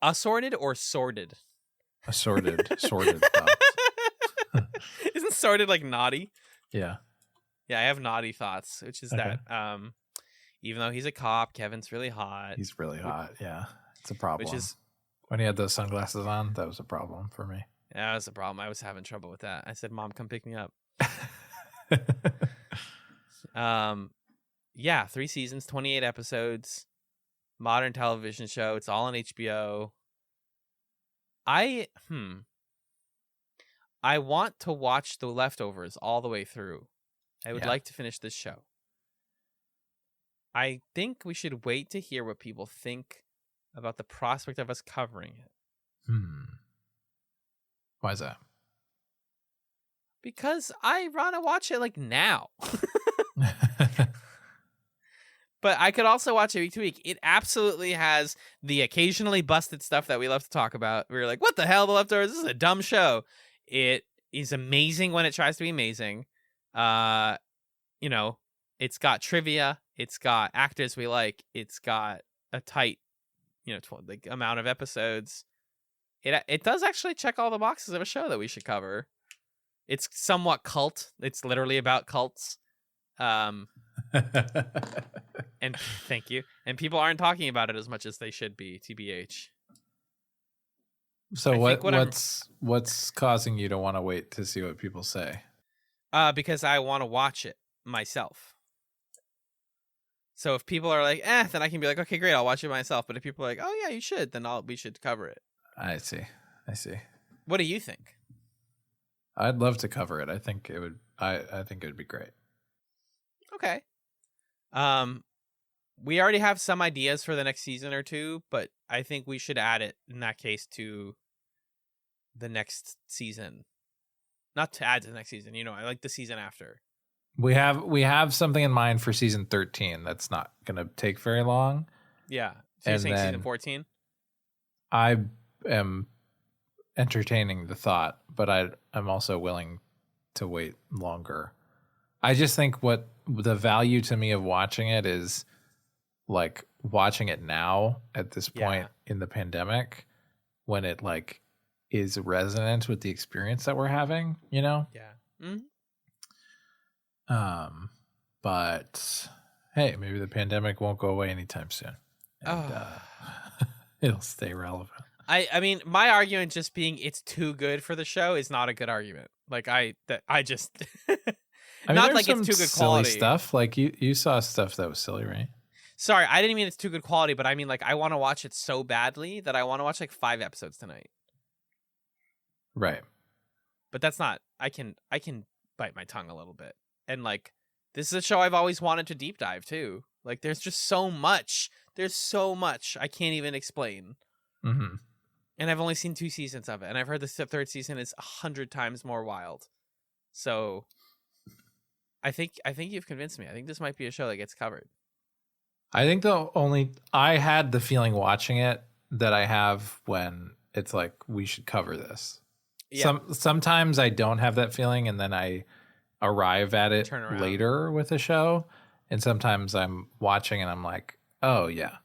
Assorted or sordid? Assorted thoughts. Isn't sordid like naughty? Yeah. Yeah, I have naughty thoughts, which is that even though he's a cop, Kevin's really hot. He's really hot, yeah. It's a problem. Which is, when he had those sunglasses on, that was a problem for me. Yeah, that was a problem. I was having trouble with that. I said, Mom, come pick me up. Yeah, 3 seasons, 28 episodes, modern television show. It's all on HBO. I want to watch The Leftovers all the way through. I would like to finish this show. I think we should wait to hear what people think about the prospect of us covering it. Why is that? Because I want to watch it like now. But I could also watch it week to week. It absolutely has the occasionally busted stuff that we love to talk about. We're like, what the hell, The Leftovers? This is a dumb show. It is amazing when it tries to be amazing. You know, it's got trivia. It's got actors we like. It's got a tight, like amount of episodes. It does actually check all the boxes of a show that we should cover. It's somewhat cult. It's literally about cults. And thank you. And people aren't talking about it as much as they should be, TBH. So what's causing you to want to wait to see what people say? Because I want to watch it myself. So if people are like, then I can be like, okay, great, I'll watch it myself. But if people are like, oh yeah, you should, then we should cover it. I see. What do you think? I'd love to cover it. I think it would. I think it would be great. Okay. We already have some ideas for the next season or two, but I think we should add it in that case to the next season. Not to add to the next season, I like the season after. We have something in mind for season 13 that's not going to take very long. Yeah. So you're saying season 14? I am entertaining the thought, but I'm also willing to wait longer. I just think what the value to me of watching it is like watching it now at this point in the pandemic when it like is resonant with the experience that we're having, Yeah. Mm-hmm. But hey, maybe the pandemic won't go away anytime soon. And, it'll stay relevant. I mean, my argument just being it's too good for the show is not a good argument. Like I just I mean, not like it's too good quality stuff. Like you saw stuff that was silly, right? Sorry, I didn't mean it's too good quality, but I mean like I want to watch it so badly that I want to watch like 5 episodes tonight. Right. But that's not. I can bite my tongue a little bit. And like this is a show I've always wanted to deep dive too. Like there's just so much. There's so much I can't even explain. Mm-hmm. And I've only seen 2 seasons of it, and I've heard the 3rd season is 100 times more wild. So I think you've convinced me. I think this might be a show that gets covered. I think I had the feeling watching it that I have when it's like we should cover this. Yeah. Sometimes I don't have that feeling, and then I arrive at it later with a show. And sometimes I'm watching and I'm like, oh yeah,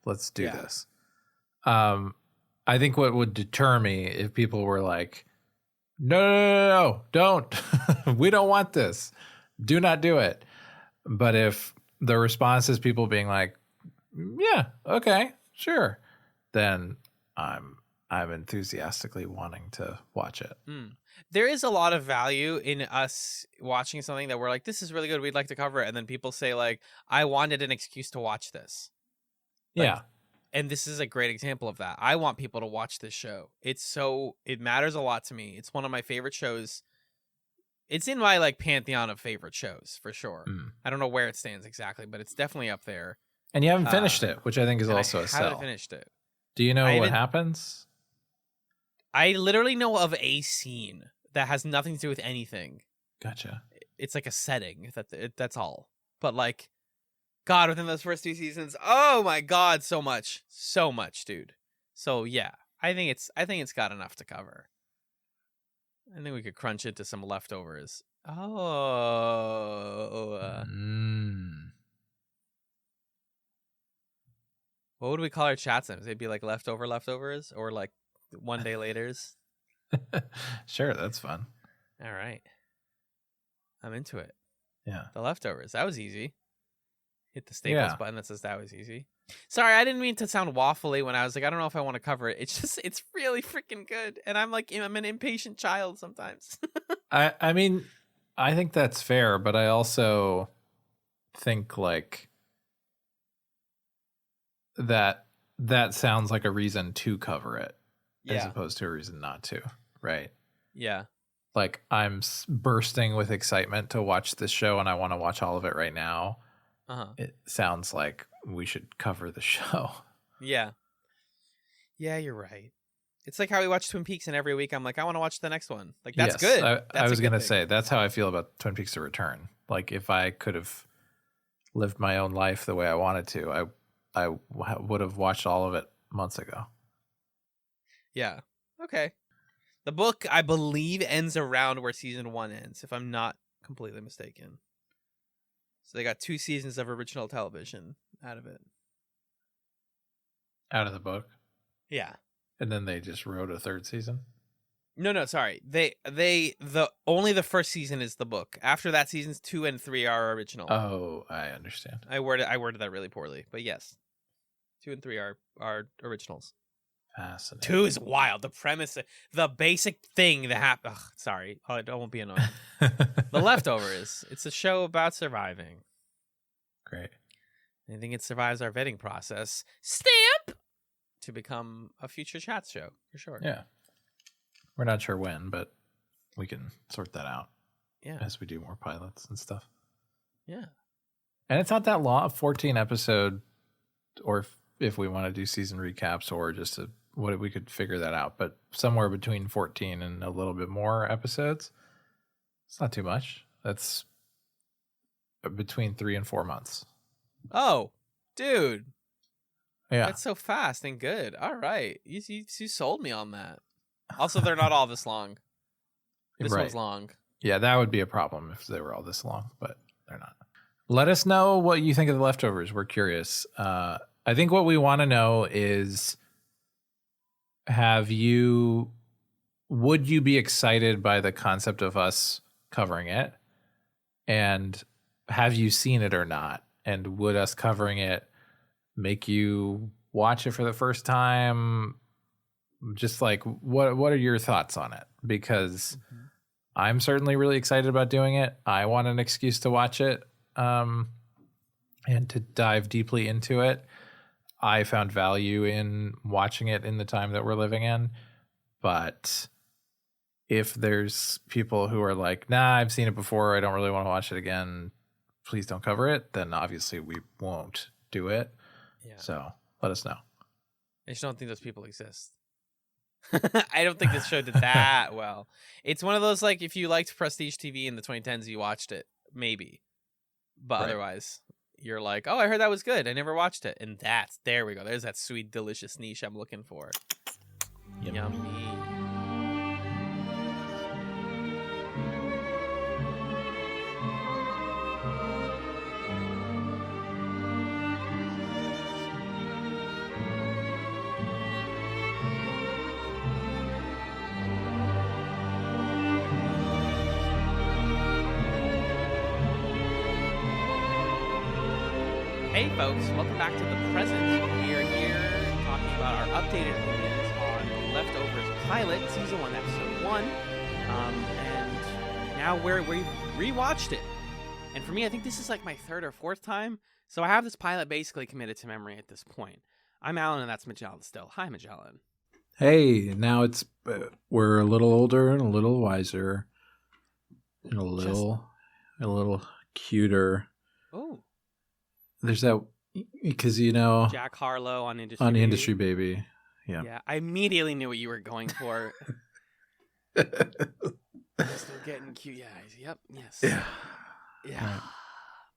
let's do this. I think what would deter me if people were like, no, don't. We don't want this. Do not do it. But if the response is people being like, yeah, okay, sure, then I'm enthusiastically wanting to watch it. There is a lot of value in us watching something that we're like, this is really good, we'd like to cover it. And then people say like, I wanted an excuse to watch this. Like, yeah. And this is a great example of that. I want people to watch this show. It matters a lot to me. It's one of my favorite shows. It's in my like pantheon of favorite shows for sure. I don't know where it stands exactly, but it's definitely up there. And you haven't finished it, which I think is also a sell. I haven't finished it. Do you know what happens? I literally know of a scene that has nothing to do with anything. Gotcha. It's like a setting. That's all. But like, God, within those first 2 seasons, oh my God, so much, dude. So yeah, I think it's got enough to cover. I think we could crunch into some leftovers. What would we call our chat sims? They'd be like leftovers, or like one day laters. Sure, that's fun. All right, I'm into it. Yeah, the leftovers. That was easy. Hit the staples button that says that was easy. Sorry, I didn't mean to sound waffly when I was like, I don't know if I want to cover it. It's really freaking good. And I'm an impatient child sometimes. I mean, I think that's fair, but I also think like that sounds like a reason to cover it as opposed to a reason not to, right? Yeah. Like I'm bursting with excitement to watch this show and I want to watch all of it right now. It sounds like we should cover the show. Yeah. Yeah, you're right. It's like how we watch Twin Peaks and every week I'm like, I want to watch the next one. Like, that's good. I was going to say, that's how I feel about Twin Peaks: The Return. Like, if I could have lived my own life the way I wanted to, I would have watched all of it months ago. Yeah. Okay. The book, I believe, ends around where season 1 ends, if I'm not completely mistaken. So they got 2 seasons of original television out of it. Out of the book? Yeah. And then they just wrote a 3rd season? No, sorry. Only the first season is the book. After that, seasons 2 and 3 are original. Oh, I understand. I worded that really poorly, but yes. 2 and 3 are originals. Fascinating. 2 is wild. The premise, the basic thing that happened. Sorry, I won't be annoying. The Leftovers. It's a show about surviving. Great. I think it survives our vetting process. Stamp to become a future chat show for sure. Yeah. We're not sure when, but we can sort that out. Yeah. As we do more pilots and stuff. Yeah. And it's not that long, 14 episode, or if we want to do season recaps or just what we could figure that out, but somewhere between 14 and a little bit more episodes. It's not too much. That's between 3 and 4 months. Oh, dude. Yeah. That's so fast and good. All right. You sold me on that. Also, they're not all this long. This one's long. Yeah, that would be a problem if they were all this long, but they're not. Let us know what you think of The Leftovers. We're curious. I think what we want to know is, would you be excited by the concept of us covering it? And have you seen it or not? And would us covering it make you watch it for the first time? Just like, what are your thoughts on it? Because I'm certainly really excited about doing it. I want an excuse to watch it and to dive deeply into it. I found value in watching it in the time that we're living in. But if there's people who are like, nah, I've seen it before, I don't really want to watch it again, please don't cover it, then obviously we won't do it. Yeah. So let us know. I just don't think those people exist. I don't think this show did that well. It's one of those, like, if you liked Prestige TV in the 2010s, you watched it, maybe. But otherwise, you're like, oh, I heard that was good. I never watched it. And there we go. There's that sweet, delicious niche I'm looking for. Yummy. Hey folks, welcome back to the present. We are here talking about our updated opinions on The Leftovers pilot, season 1, episode 1. And now we've rewatched it. And for me, I think this is like my 3rd or 4th time. So I have this pilot basically committed to memory at this point. I'm Alan and that's Magellan still. Hi, Magellan. Hey, now we're a little older and a little wiser and a little cuter. Oh. There's that, because Jack Harlow on Industry Baby. Yeah. Yeah, I immediately knew what you were going for. Still getting cute. Yeah. Yep. Yes. Yeah. Right.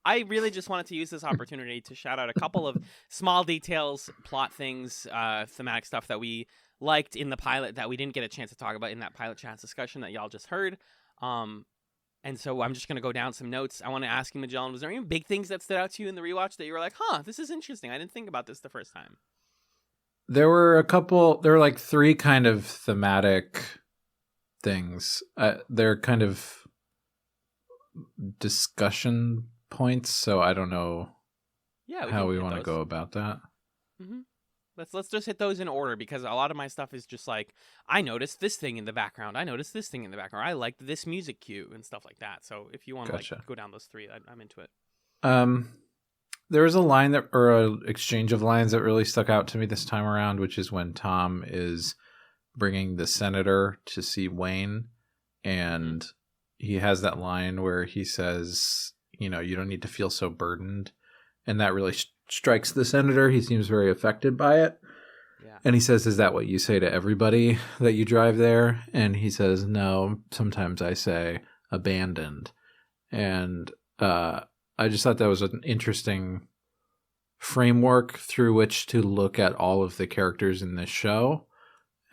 I really just wanted to use this opportunity to shout out a couple of small details, plot things, thematic stuff that we liked in the pilot that we didn't get a chance to talk about in that PilotChatz discussion that y'all just heard. And so I'm just going to go down some notes. I want to ask you, Magellan, was there any big things that stood out to you in the rewatch that you were like, this is interesting. I didn't think about this the first time. There were like 3 kind of thematic things. They're kind of discussion points, so I don't know how we want to go about that. Mm-hmm. Let's just hit those in order, because a lot of my stuff is just like, I noticed this thing in the background. I noticed this thing in the background. I liked this music cue and stuff like that. So if you want to like go down those three, I'm into it. There was a line or an exchange of lines that really stuck out to me this time around, which is when Tom is bringing the senator to see Wayne, and he has that line where he says, you don't need to feel so burdened. And that really strikes the senator. He seems very affected by it. Yeah. And he says, is that what you say to everybody that you drive there? And he says, no, sometimes I say abandoned. And I just thought that was an interesting framework through which to look at all of the characters in this show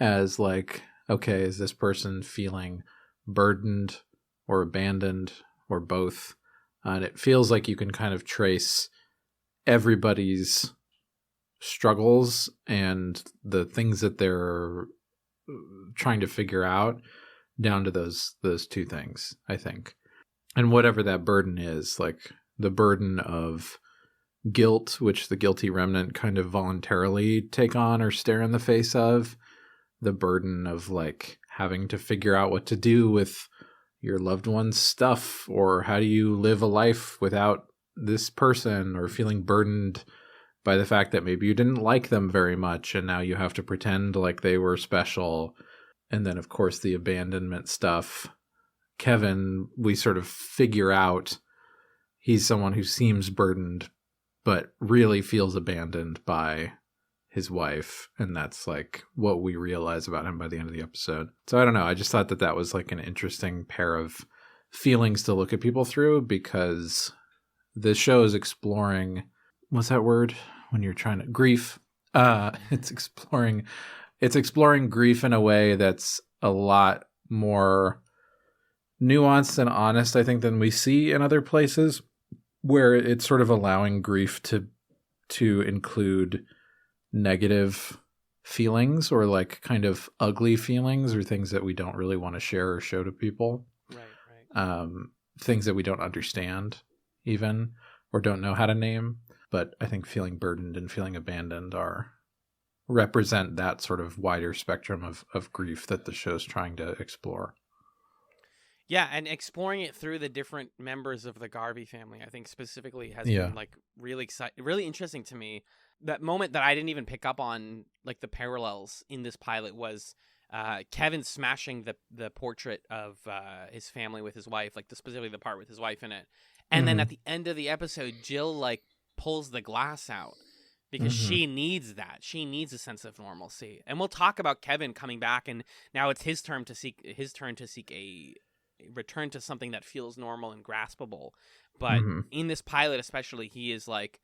as like, okay, is this person feeling burdened or abandoned or both? And it feels like you can kind of trace everybody's struggles and the things that they're trying to figure out down to those two things, I think. And whatever that burden is, like the burden of guilt, which the guilty remnant kind of voluntarily take on or stare in the face of, the burden of like having to figure out what to do with your loved one's stuff, or how do you live a life without this person, or feeling burdened by the fact that maybe you didn't like them very much and now you have to pretend like they were special. And then of course the abandonment stuff. Kevin, we sort of figure out he's someone who seems burdened but really feels abandoned by his wife, and that's like what we realize about him by the end of the episode. So I don't know, I just thought that was like an interesting pair of feelings to look at people through, because the show is exploring, what's that word when you're trying to, grief. It's exploring grief in a way that's a lot more nuanced and honest, I think, than we see in other places, where it's sort of allowing grief to include negative feelings, or like kind of ugly feelings, or things that we don't really want to share or show to people. Right. Things that we don't understand even, or don't know how to name. But I think feeling burdened and feeling abandoned represent that sort of wider spectrum of grief that the show's trying to explore. Yeah, and exploring it through the different members of the Garvey family, I think specifically has been like really interesting to me. That moment that I didn't even pick up on, like the parallels in this pilot, was Kevin smashing the portrait of his family with his wife, like specifically the part with his wife in it. And then at the end of the episode, Jill like pulls the glass out because she needs that. She needs a sense of normalcy. And we'll talk about Kevin coming back, and now it's his turn to seek a return to something that feels normal and graspable. But in this pilot especially, he is like,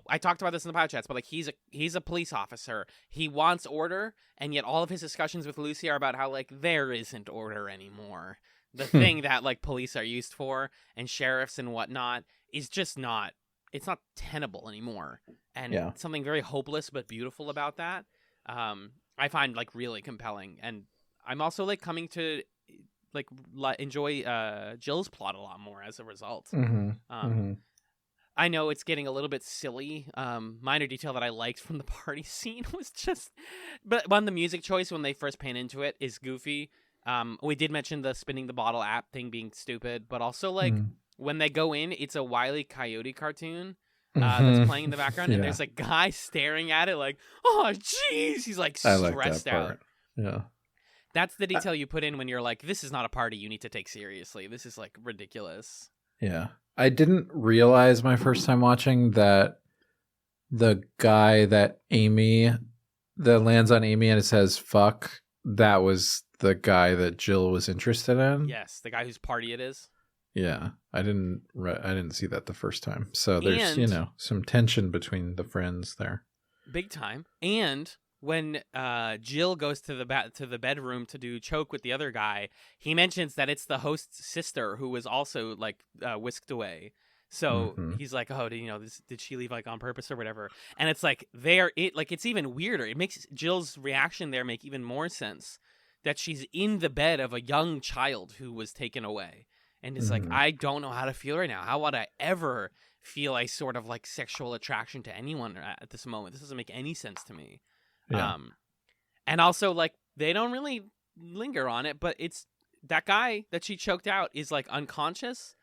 I talked about this in the PilotChatz, but like he's a police officer. He wants order, and yet all of his discussions with Lucy are about how like there isn't order anymore. The thing that like police are used for and sheriffs and whatnot is just not tenable anymore. And something very hopeless but beautiful about that, I find like really compelling. And I'm also like coming to like enjoy Jill's plot a lot more as a result. I know it's getting a little bit silly. Minor detail that I liked from the party scene was just, but the music choice when they first pan into it is goofy. We did mention the spinning the bottle app thing being stupid, but also like when they go in, it's a Wile E. Coyote cartoon that's playing in the background, and there's a guy staring at it like, oh jeez, he's like stressed out. Yeah. That's the detail you put in when you're like, this is not a party you need to take seriously. This is like ridiculous. Yeah. I didn't realize my first time watching that the guy that lands on Amy and it says fuck, that was the guy that Jill was interested in. Yes, the guy whose party it is. Yeah. I didn't see that the first time. So there's, some tension between the friends there. Big time. And when Jill goes to the bedroom to do choke with the other guy, he mentions that it's the host's sister who was also like whisked away. So he's like, oh, did she leave like on purpose or whatever? And it's like it's even weirder. It makes Jill's reaction there make even more sense, that she's in the bed of a young child who was taken away. And it's like, I don't know how to feel right now. How would I ever feel a sort of like sexual attraction to anyone at this moment? This doesn't make any sense to me. Yeah. And also, like, they don't really linger on it, but it's that guy that she choked out is like unconscious.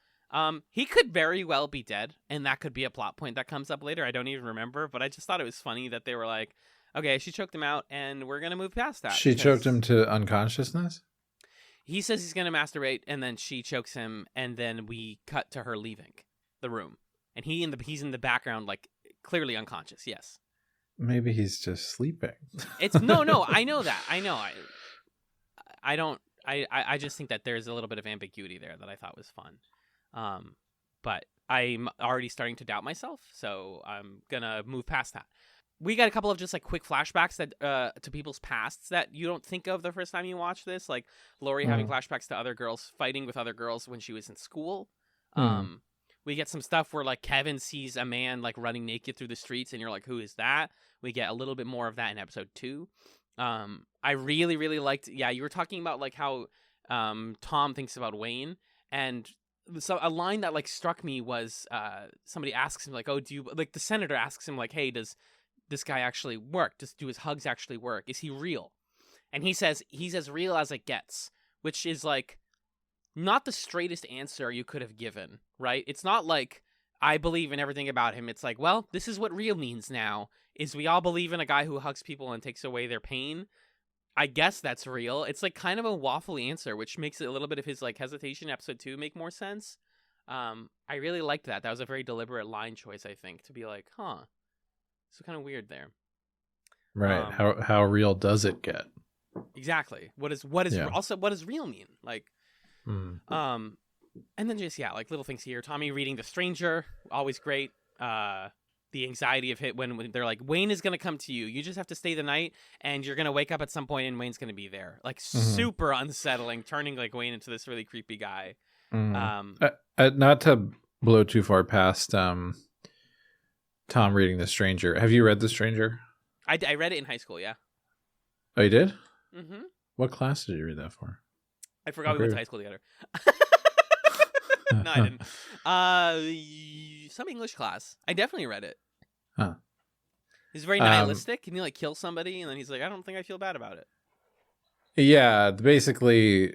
He could very well be dead, and that could be a plot point that comes up later. I don't even remember, but I just thought it was funny that they were like, okay, she choked him out, and we're gonna move past that. She choked him to unconsciousness? He says he's gonna masturbate, and then she chokes him, and then we cut to her leaving the room, and he's in the background, like, clearly unconscious. Yes. Maybe he's just sleeping. It's no. I know that. I know. I just think that there's a little bit of ambiguity there that I thought was fun. But I'm already starting to doubt myself, so I'm gonna move past that. We got a couple of just like quick flashbacks that to people's pasts that you don't think of the first time you watch this, like Lori having flashbacks to other girls fighting with other girls when she was in school. We get some stuff where like Kevin sees a man like running naked through the streets, and you're like, who is that? We get a little bit more of that in episode 2. I really, really liked. Yeah, you were talking about like how Tom thinks about Wayne, and so a line that like struck me was somebody asks him like, oh, do you like the senator asks him like, hey, does this guy actually work? Do his hugs actually work? Is he real? And he says he's as real as it gets, which is like not the straightest answer you could have given, right? It's not like I believe in everything about him. It's like, well, this is what real means now, is we all believe in a guy who hugs people and takes away their pain. I guess that's real. It's like kind of a waffly answer, which makes it a little bit of his like hesitation in episode 2 make more sense. I really liked that. That was a very deliberate line choice, I think, to be like, so kind of weird there. Right. How real does it get? Exactly. What does real mean? Like, and then just, like little things here. Tommy reading The Stranger, always great. The anxiety of it when they're like, Wayne is going to come to you. You just have to stay the night, and you're going to wake up at some point, and Wayne's going to be there. Like, super unsettling, turning like Wayne into this really creepy guy. Not to blow too far past Tom reading The Stranger. Have you read The Stranger? I read it in high school, yeah. Oh, you did? Mm-hmm. What class did you read that for? I forgot we went to high school together. No, I didn't. Some English class. I definitely read it. Huh. He's very nihilistic. Can you like kill somebody? And then he's like, I don't think I feel bad about it. Yeah, basically,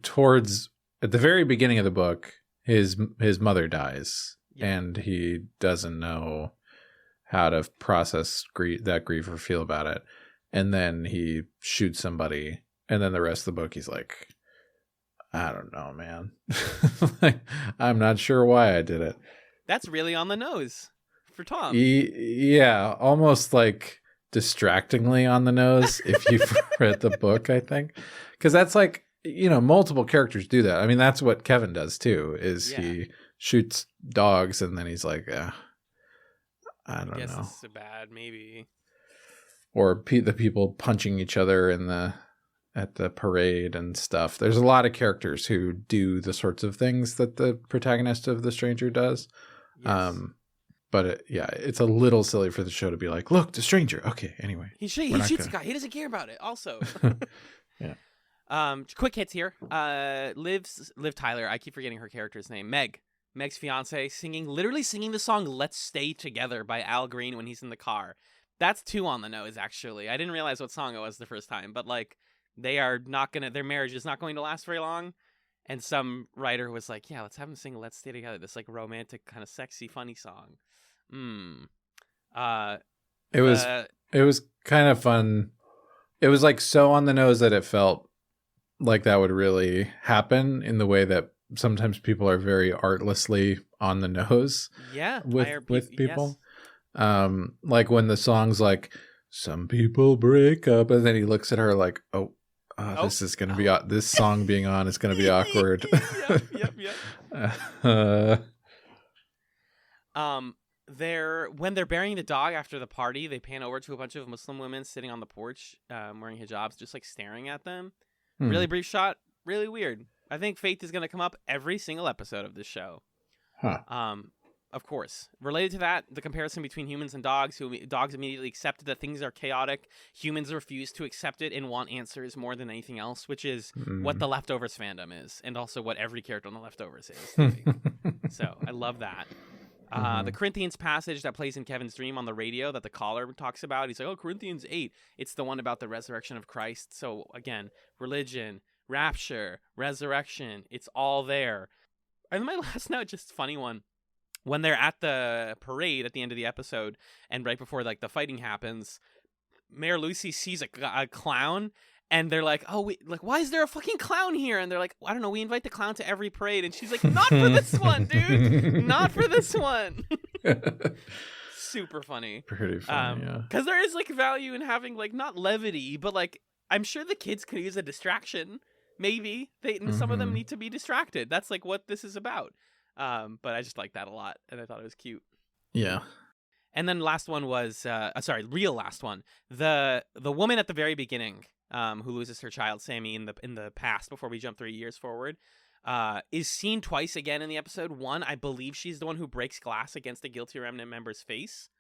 towards at the very beginning of the book, his mother dies, and he doesn't know how to process that grief or feel about it. And then he shoots somebody, and then the rest of the book, he's like, I don't know, man. Like, I'm not sure why I did it. That's really on the nose for Tom. Yeah, almost like distractingly on the nose if you've read the book, I think. Because that's like, multiple characters do that. I mean, that's what Kevin does too, is he shoots dogs and then he's like, I don't know. This is bad, maybe. Or the people punching each other at the parade and stuff. There's a lot of characters who do the sorts of things that the protagonist of The Stranger does. Yes. But it's a little silly for the show to be like, look, The Stranger. Okay, anyway. He shoots a guy. He doesn't care about it also. Yeah. Quick hits here. Liv Tyler, I keep forgetting her character's name. Meg's fiance, literally singing the song Let's Stay Together by Al Green when he's in the car. That's 2 on the nose, actually. I didn't realize what song it was the first time, but like, their marriage is not going to last very long. And some writer was like, yeah, let's have them sing Let's Stay Together, this like romantic, kind of sexy, funny song. It was kind of fun. It was like so on the nose that it felt like that would really happen, in the way that sometimes people are very artlessly on the nose with people. Yes. Like when the song's like, some people break up, and then he looks at her like, this is going to be, this song being on is going to be awkward. Yep. When they're burying the dog after the party, they pan over to a bunch of Muslim women sitting on the porch, wearing hijabs, just like staring at them. Really brief shot, really weird. I think Faith is going to come up every single episode of this show. Huh. of course. Related to that, the comparison between humans and dogs, dogs immediately accepted that things are chaotic. Humans refuse to accept it and want answers more than anything else, which is what the Leftovers fandom is, and also what every character on the Leftovers is. So I love that. The Corinthians passage that plays in Kevin's dream on the radio that the caller talks about, he's like, oh, Corinthians 8. It's the one about the resurrection of Christ. So again, religion, rapture, resurrection, it's all there. And my last note, just a funny one. When they're at the parade at the end of the episode, and right before like the fighting happens, Mayor Lucy sees a clown, and they're like, "Oh, why is there a fucking clown here?" And they're like, I don't know. We invite the clown to every parade, and she's like, "Not for this one, dude. Not for this one." Super funny. Pretty funny, yeah. Because there is like value in having like not levity, but like I'm sure the kids could use a distraction. Maybe some of them need to be distracted. That's like what this is about. But I just like that a lot, and I thought it was cute. Yeah. And then last one was real last one. The woman at the very beginning, who loses her child Sammy in the past before we jump 3 years forward, is seen twice again in the episode. One, I believe she's the one who breaks glass against a guilty remnant member's face.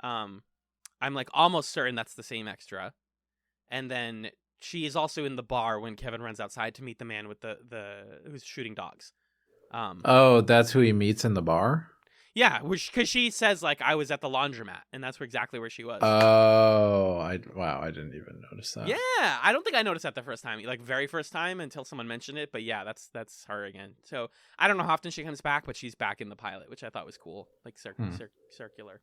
I'm like almost certain that's the same extra. And then she is also in the bar when Kevin runs outside to meet the man with the who's shooting dogs. That's who he meets in the bar? Yeah, because she says like I was at the laundromat, and that's exactly where she was. Oh, I didn't even notice that. Yeah, I don't think I noticed that the first time, like very first time until someone mentioned it. But yeah, that's her again. So I don't know how often she comes back, but she's back in the pilot, which I thought was cool, like circular.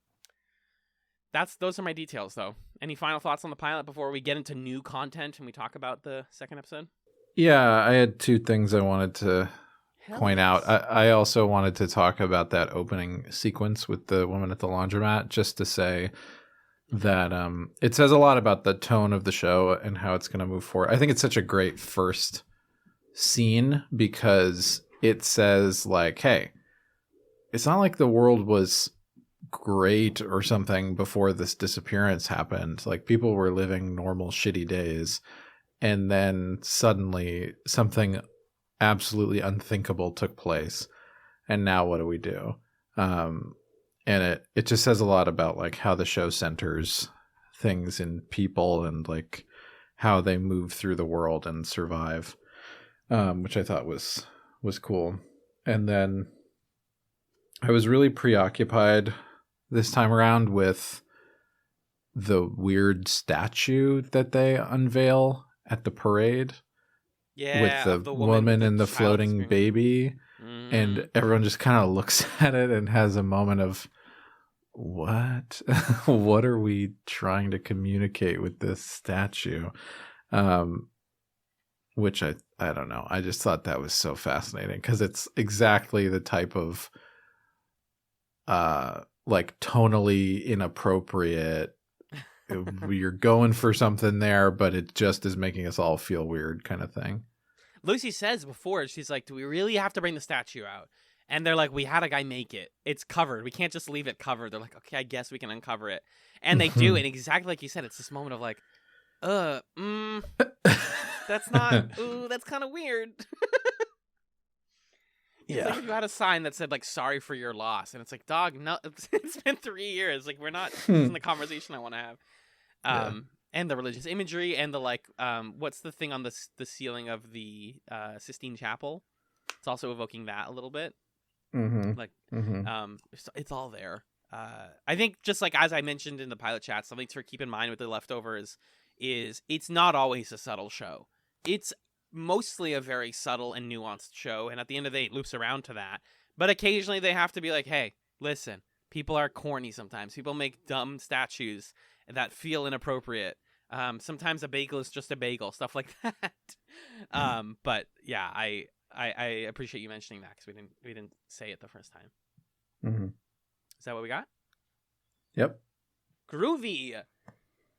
Those are my details, though. Any final thoughts on the pilot before we get into new content and we talk about the second episode? Yeah, I had two things I wanted to point out. I also wanted to talk about that opening sequence with the woman at the laundromat, just to say that it says a lot about the tone of the show and how it's going to move forward. I think it's such a great first scene because it says like, hey, it's not like the world was great or something before this disappearance happened. Like people were living normal shitty days, and then suddenly something absolutely unthinkable took place, and now what do we do? And it just says a lot about like how the show centers things in people and like how they move through the world and survive, which I thought was cool. And then I was really preoccupied this time around with the weird statue that they unveil at the parade. Yeah, with the woman and the floating baby. And everyone just kind of looks at it and has a moment of, what? What are we trying to communicate with this statue? Which I don't know. I just thought that was so fascinating because it's exactly the type of like tonally inappropriate, you're going for something there, but it just is making us all feel weird kind of thing. Lucy says before, she's like, do we really have to bring the statue out? And they're like, we had a guy make it. It's covered. We can't just leave it covered. They're like, okay, I guess we can uncover it. And they do. And exactly like you said, it's this moment of like, that's not, that's kind of weird. It's like if you had a sign that said like, sorry for your loss. And it's like, dog, no, it's been 3 years. Like we're not, this isn't the conversation I want to have. And the religious imagery and the like, what's the thing on the ceiling of the Sistine Chapel? It's also evoking that a little bit. It's all there. I think just like as I mentioned in the pilot chat, something to keep in mind with the Leftovers is it's not always a subtle show. It's mostly a very subtle and nuanced show, and at the end of the day, it loops around to that. But occasionally they have to be like, hey, listen, people are corny sometimes. People make dumb statues that feel inappropriate. Sometimes a bagel is just a bagel, stuff like that. But yeah, I appreciate you mentioning that because we didn't say it the first time. Is that what we got? Yep. Groovy.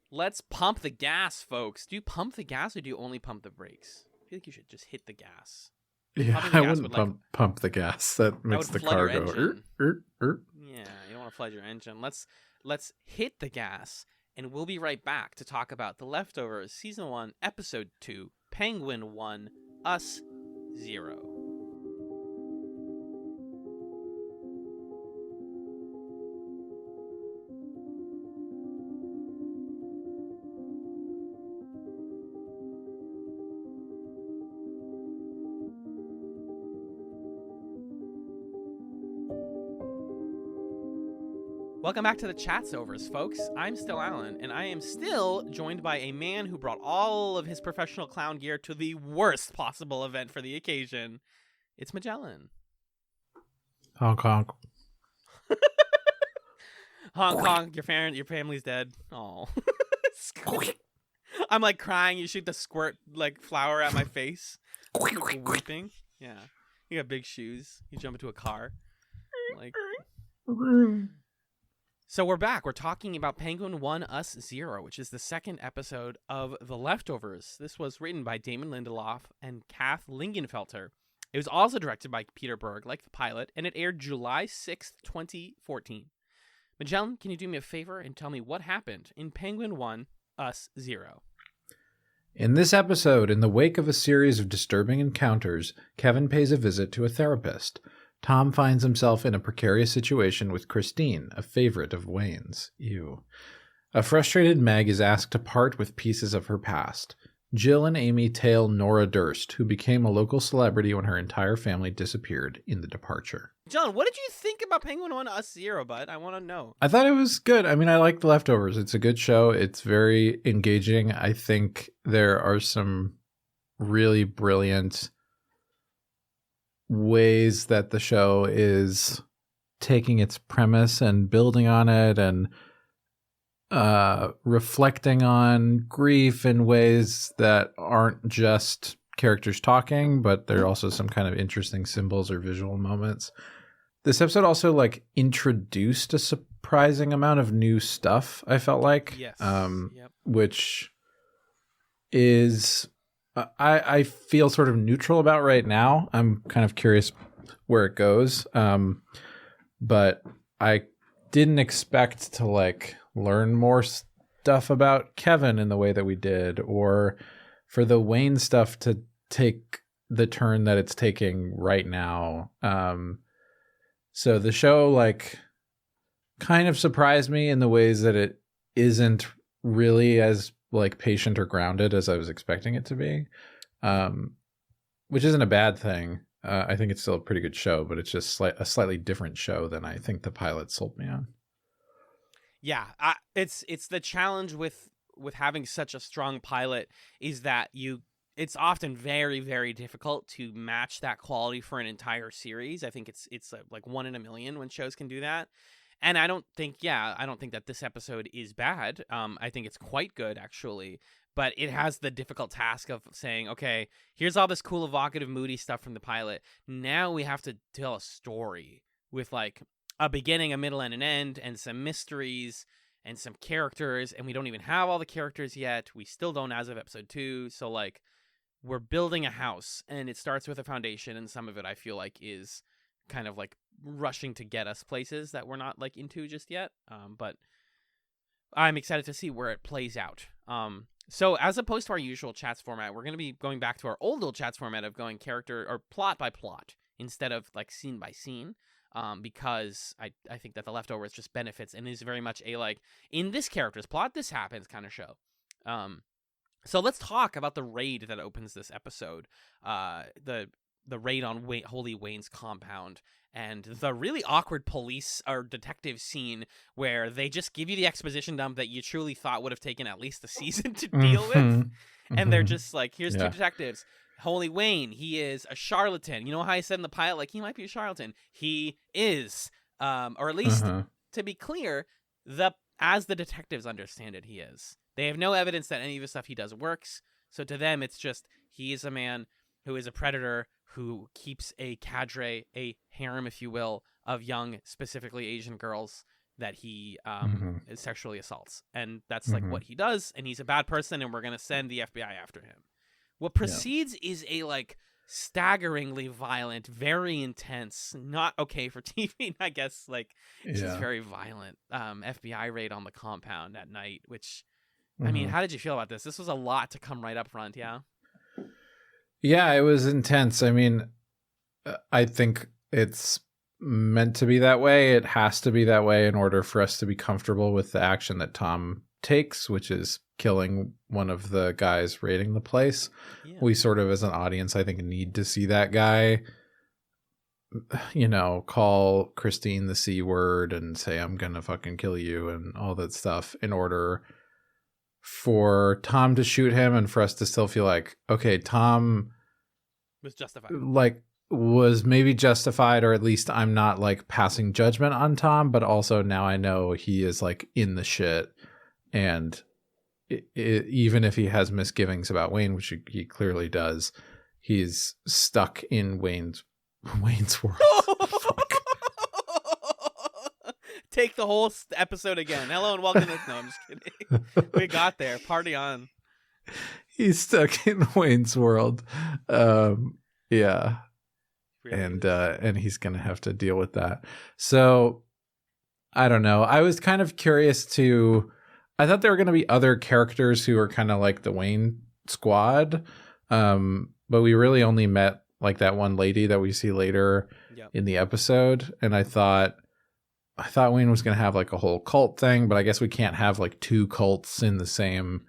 Let's pump the gas, folks. Do you pump the gas or do you only pump the brakes? I feel like you should just hit the gas. Yeah, I wouldn't pump the gas. That makes the car go. Yeah, you don't want to flood your engine. Let's hit the gas, and we'll be right back to talk about The Leftovers, Season 1, Episode 2, Penguin 1, Us 0. Welcome back to the Chatzovers, folks. I'm still Alan, and I am still joined by a man who brought all of his professional clown gear to the worst possible event for the occasion. It's Magellan. Honk honk. Honk honk, your family's dead. Oh. I'm like crying, you shoot the squirt like flower at my face. Like, weeping. Yeah. You got big shoes. You jump into a car. Like So we're back. We're talking about Penguin 1 Us 0, which is the second episode of The Leftovers. This was written by Damon Lindelof and Kath Lingenfelter. It was also directed by Peter Berg, like the pilot, and it aired July 6th, 2014. Magellan, can you do me a favor and tell me what happened in Penguin 1 Us 0? In this episode, in the wake of a series of disturbing encounters, Kevin pays a visit to a therapist. Tom finds himself in a precarious situation with Christine, a favorite of Wayne's. Ew. A frustrated Meg is asked to part with pieces of her past. Jill and Amy tale Nora Durst, who became a local celebrity when her entire family disappeared in the departure. John, what did you think about Penguin 1 Us 0, bud? I want to know. I thought it was good. I mean, I like The Leftovers. It's a good show. It's very engaging. I think there are some really brilliant ways that the show is taking its premise and building on it and reflecting on grief in ways that aren't just characters talking, but there are also some kind of interesting symbols or visual moments. This episode also like introduced a surprising amount of new stuff, I felt like. Yes. Which is I feel sort of neutral about right now. I'm kind of curious where it goes. But I didn't expect to like learn more stuff about Kevin in the way that we did, or for the Wayne stuff to take the turn that it's taking right now. So the show like kind of surprised me in the ways that it isn't really as like patient or grounded as I was expecting it to be, which isn't a bad thing. I think it's still a pretty good show, but it's just a slightly different show than I think the pilot sold me on. Yeah, it's the challenge with having such a strong pilot is that it's often very, very difficult to match that quality for an entire series. I think it's like 1 in a million when shows can do that. And I don't think that this episode is bad. I think it's quite good, actually. But it has the difficult task of saying, okay, here's all this cool, evocative, moody stuff from the pilot. Now we have to tell a story with like a beginning, a middle, and an end, and some mysteries and some characters. And we don't even have all the characters yet. We still don't as of episode 2. So like we're building a house, and it starts with a foundation, and some of it I feel like is kind of like rushing to get us places that we're not like into just yet. But I'm excited to see where it plays out. So as opposed to our usual chats format, we're going to be going back to our old chats format of going character or plot by plot instead of like scene by scene. Because I think that The Leftovers just benefits and is very much a like, in this character's plot, this happens kind of show. So let's talk about the raid that opens this episode. The raid on Holy Wayne's compound, and the really awkward police or detective scene where they just give you the exposition dump that you truly thought would have taken at least a season to deal with. And they're just like, here's 2 detectives. Holy Wayne, he is a charlatan. You know how I said in the pilot, like, he might be a charlatan. He is, or at least, to be clear, as the detectives understand it, he is. They have no evidence that any of the stuff he does works. So to them, it's just, he is a man who is a predator who keeps a cadre, a harem, if you will, of young, specifically Asian girls that he sexually assaults. And that's like what he does. And he's a bad person, and we're going to send the FBI after him. What precedes is a like staggeringly violent, very intense, not okay for TV, I guess, like it's just very violent FBI raid on the compound at night, which, I mean, how did you feel about this? This was a lot to come right up front, yeah? Yeah, it was intense. I mean, I think it's meant to be that way. It has to be that way in order for us to be comfortable with the action that Tom takes, which is killing one of the guys raiding the place. Yeah. We sort of, as an audience, I think, need to see that guy call Christine the C word and say, I'm going to fucking kill you and all that stuff in order for Tom to shoot him and for us to still feel like, okay, Tom was justified. Like, was maybe justified, or at least I'm not like passing judgment on Tom, but also now I know he is like in the shit. And even if he has misgivings about Wayne, which he clearly does, he's stuck in Wayne's world. Fuck. Take the whole episode again. Hello and welcome to... No, I'm just kidding. We got there. Party on. He's stuck in Wayne's world. Yeah. Really and he's going to have to deal with that. So, I don't know. I was kind of curious I thought there were going to be other characters who are kind of like the Wayne squad. But we really only met like that one lady that we see later in the episode. And I thought Wayne was going to have like a whole cult thing, but I guess we can't have like two cults in the same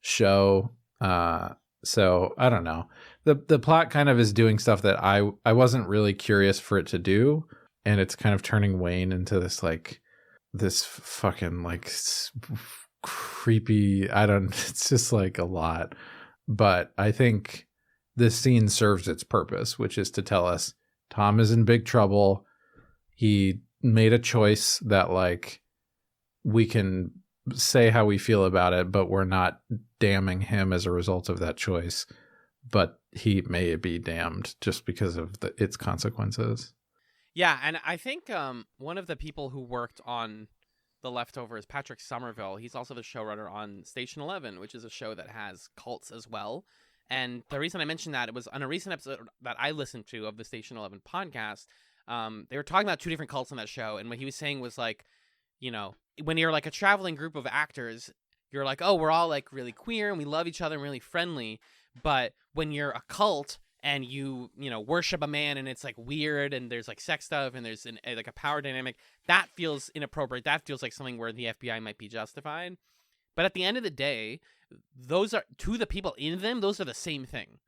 show. So I don't know. The plot kind of is doing stuff that I wasn't really curious for it to do. And it's kind of turning Wayne into this fucking like creepy, it's just like a lot. But I think this scene serves its purpose, which is to tell us Tom is in big trouble. He made a choice that like we can say how we feel about it, but we're not damning him as a result of that choice. But he may be damned just because of its consequences. Yeah, and I think one of the people who worked on The Leftovers, Patrick Somerville, he's also the showrunner on Station 11, which is a show that has cults as well. And the reason I mentioned that, it was on a recent episode that I listened to of the Station 11 podcast. They were talking about two different cults on that show, and what he was saying was like, when you're like a traveling group of actors, you're like, oh, we're all like really queer and we love each other and really friendly. But when you're a cult and you worship a man and it's like weird and there's like sex stuff and there's like a power dynamic, that feels inappropriate. That feels like something where the FBI might be justified. But at the end of the day, those are, to the people in them, those are the same thing.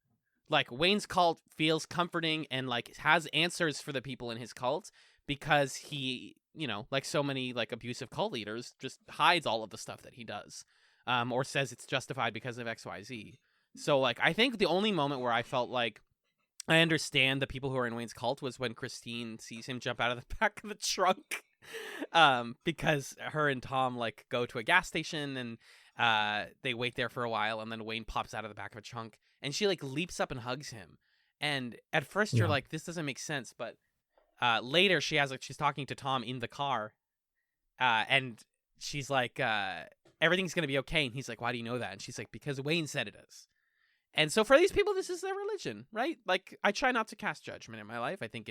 Like Wayne's cult feels comforting and like has answers for the people in his cult because he, like so many like abusive cult leaders, just hides all of the stuff that he does, or says it's justified because of XYZ. So like I think the only moment where I felt like I understand the people who are in Wayne's cult was when Christine sees him jump out of the back of the trunk, because her and Tom like go to a gas station and they wait there for a while, and then Wayne pops out of the back of a trunk and she like leaps up and hugs him. And at first you're like, this doesn't make sense, but later she's talking to Tom in the car, and she's like, everything's gonna be okay. And he's like, why do you know that? And she's like, because Wayne said it is. And so for these people, this is their religion, right? Like, I try not to cast judgment in my life. I think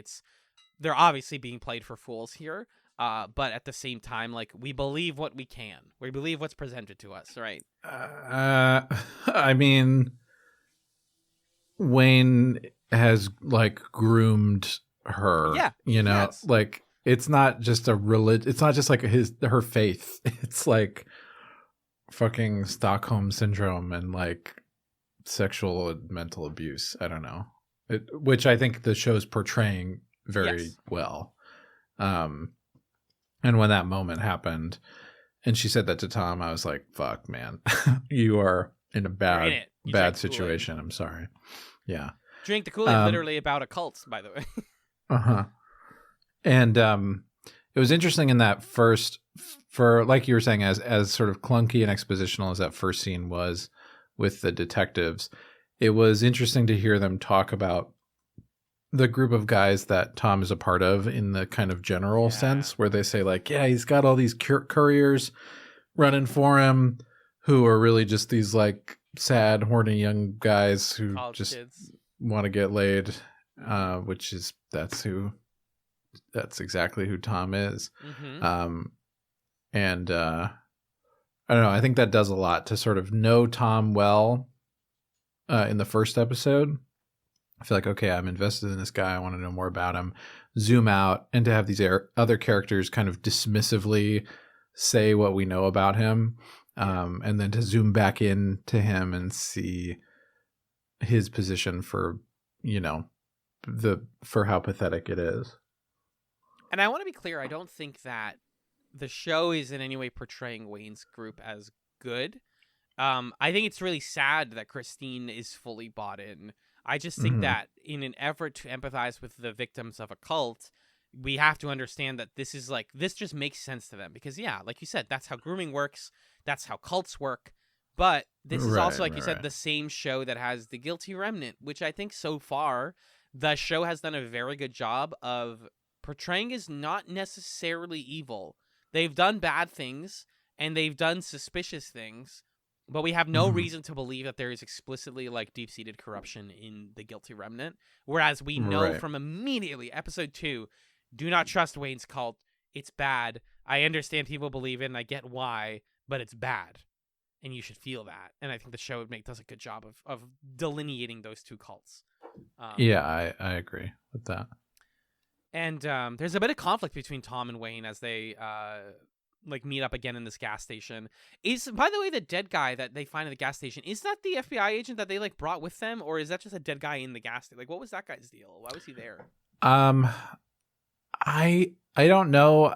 they're obviously being played for fools here. But at the same time, like, we believe what we can. We believe what's presented to us, right? I mean, Wayne has, like, groomed her. Yeah. Yes. Like, it's not just a religion. It's not just, like, her faith. It's, like, fucking Stockholm Syndrome and, like, sexual and mental abuse. I don't know, which I think the show's portraying very well. And when that moment happened and she said that to Tom, I was like, fuck, man, you are in a bad situation. I'm sorry. Yeah. Drink the Kool-Aid, literally about a cult, by the way. Uh-huh. And it was interesting in that for like you were saying, as sort of clunky and expositional as that first scene was with the detectives, it was interesting to hear them talk about the group of guys that Tom is a part of in the kind of general sense, where they say like, yeah, he's got all these couriers running for him who are really just these like sad, horny young guys who college just want to get laid, that's exactly who Tom is. Mm-hmm. And I don't know. I think that does a lot to sort of know Tom well in the first episode. I feel like, okay, I'm invested in this guy. I want to know more about him. Zoom out, and to have these other characters kind of dismissively say what we know about him, and then to zoom back in to him and see his position for, for how pathetic it is. And I want to be clear, I don't think that the show is in any way portraying Wayne's group as good. I think it's really sad that Christine is fully bought in. I just think that in an effort to empathize with the victims of a cult, we have to understand that this just makes sense to them. Because, yeah, like you said, that's how grooming works. That's how cults work. But this is also, like you said, the same show that has The Guilty Remnant, which I think so far the show has done a very good job of portraying as not necessarily evil. They've done bad things and they've done suspicious things, but we have no reason to believe that there is explicitly like deep-seated corruption in The Guilty Remnant. Whereas we know from immediately episode 2, do not trust Wayne's cult. It's bad. I understand people believe it and I get why, but it's bad. And you should feel that. And I think the show does a good job of delineating those two cults. I agree with that. And there's a bit of conflict between Tom and Wayne as they meet up again in this gas station. By the way, the dead guy that they find at the gas station, is that the FBI agent that they brought with them, or is that just a dead guy in the gas station? What was that guy's deal? Why was he there? I don't know.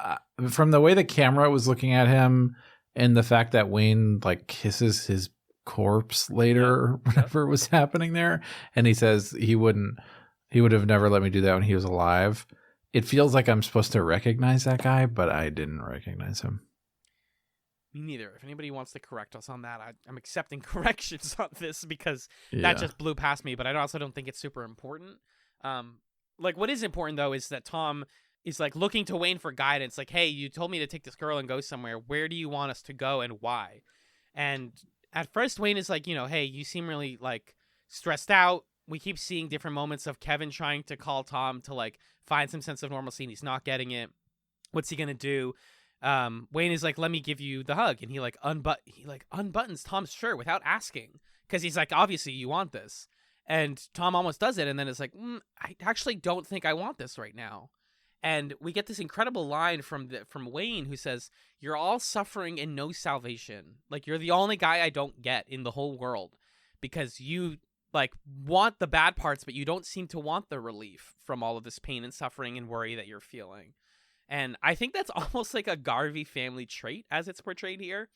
From the way the camera was looking at him and the fact that Wayne kisses his corpse later or whatever was happening there, and he says he would have never let me do that when he was alive. It feels like I'm supposed to recognize that guy, but I didn't recognize him. Me neither. If anybody wants to correct us on that, I'm accepting corrections on this because that just blew past me, but I also don't think it's super important. What is important, though, is that Tom is looking to Wayne for guidance. Hey, you told me to take this girl and go somewhere. Where do you want us to go and why? And at first, Wayne is hey, you seem really stressed out. We keep seeing different moments of Kevin trying to call Tom to find some sense of normalcy, and he's not getting it. What's he gonna do? Wayne is let me give you the hug, and he unbuttons Tom's shirt without asking because he's obviously you want this, and Tom almost does it, and then it's I actually don't think I want this right now. And we get this incredible line from Wayne who says, "You're all suffering and no salvation. You're the only guy I don't get in the whole world because you." Want the bad parts, but you don't seem to want the relief from all of this pain and suffering and worry that you're feeling. And I think that's almost like a Garvey family trait as it's portrayed here,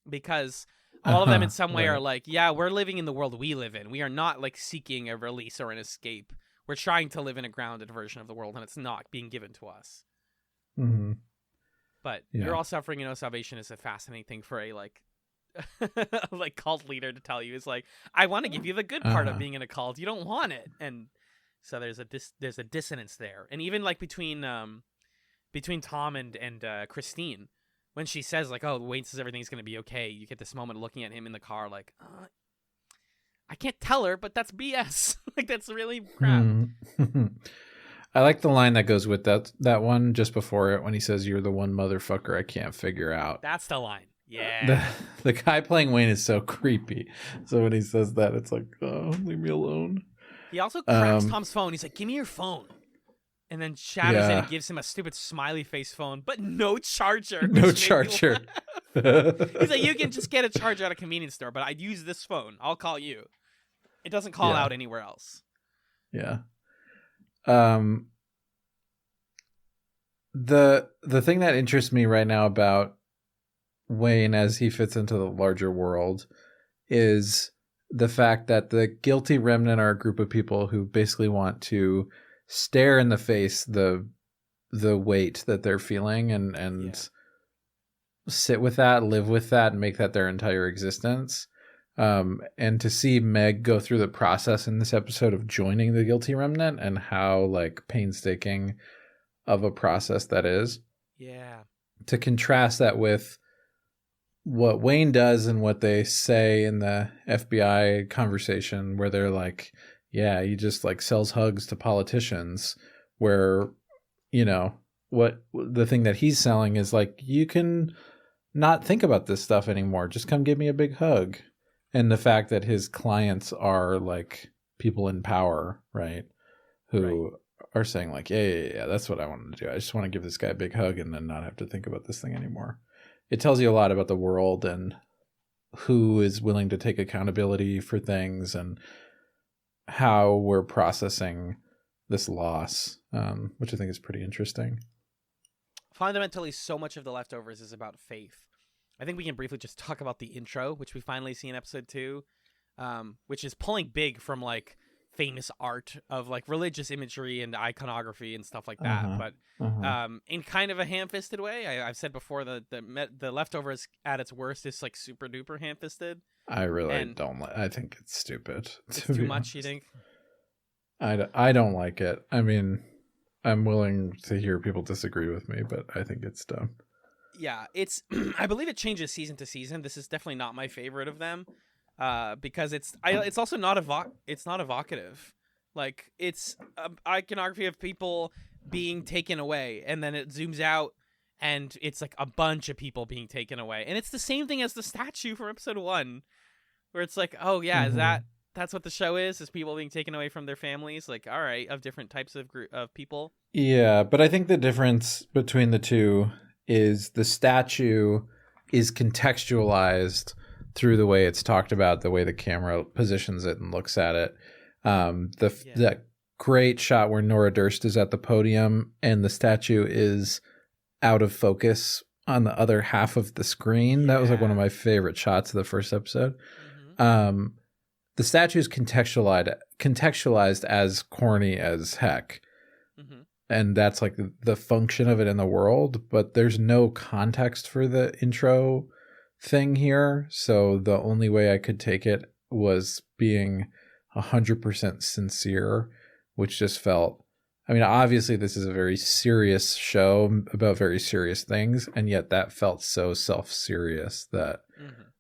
because all of them in some way are yeah, we're living in the world we live in. We are not seeking a release or an escape. We're trying to live in a grounded version of the world, and it's not being given to us. Mm-hmm. But you're all suffering and no salvation is a fascinating thing for a cult leader to tell you. Is I want to give you the good part of being in a cult. You don't want it, and so there's a dissonance there. And even between Tom and Christine, when she says oh, Wayne says everything's gonna be okay, you get this moment looking at him in the car I can't tell her, but that's BS. That's really crap. I like the line that goes with that one just before it when he says, "You're the one motherfucker I can't figure out." That's the line. Yeah. The guy playing Wayne is so creepy. So when he says that, it's oh, leave me alone. He also cracks Tom's phone. He's "Give me your phone." And then shatters it and gives him a stupid smiley face phone, but no charger. No charger. He's "You can just get a charger at a convenience store, but I'd use this phone. I'll call you." It doesn't call out anywhere else. Yeah. The thing that interests me right now about Wayne as he fits into the larger world is the fact that the Guilty Remnant are a group of people who basically want to stare in the face the weight that they're feeling and sit with that, live with that, and make that their entire existence. And to see Meg go through the process in this episode of joining the Guilty Remnant and how painstaking of a process that is. Yeah. To contrast that with what Wayne does and what they say in the FBI conversation where they're yeah, he just sells hugs to politicians, where, what the thing that he's selling is you can not think about this stuff anymore. Just come give me a big hug. And the fact that his clients are people in power, right? Who are saying yeah, that's what I want to do. I just want to give this guy a big hug and then not have to think about this thing anymore. It tells you a lot about the world and who is willing to take accountability for things and how we're processing loss, which I think is pretty interesting. Fundamentally, so much of The Leftovers is about faith. I think we can briefly just talk about the intro, which we finally see in episode 2, which is pulling big from like famous art of like religious imagery and iconography and stuff like that, but in kind of a ham-fisted way. I've said before the Leftovers at its worst is like super duper ham-fisted. I really don't like. I think it's stupid. It's too much. You think? I don't like it. I mean, I'm willing to hear people disagree with me, but I think it's dumb. Yeah, it's. I believe it changes season to season. This is definitely not my favorite of them, because it's also not it's not evocative. Like, it's iconography of people being taken away, and then it zooms out, and it's like a bunch of people being taken away, and it's the same thing as the statue from episode 1, where it's like, oh yeah, is that's what the show is people being taken away from their families, like, all right, of different types of people. Yeah, but I think the difference between the two is the statue is contextualized through the way it's talked about, the way the camera positions it and looks at it. That great shot where Nora Durst is at the podium and the statue is out of focus on the other half of the screen. That was like one of my favorite shots of the first episode. The statue is contextualized as corny as heck. And that's like the function of it in the world, but there's no context for the intro thing here. So the only way I could take it was being 100% sincere, which just felt, I mean, obviously this is a very serious show about very serious things, and yet that felt so self-serious that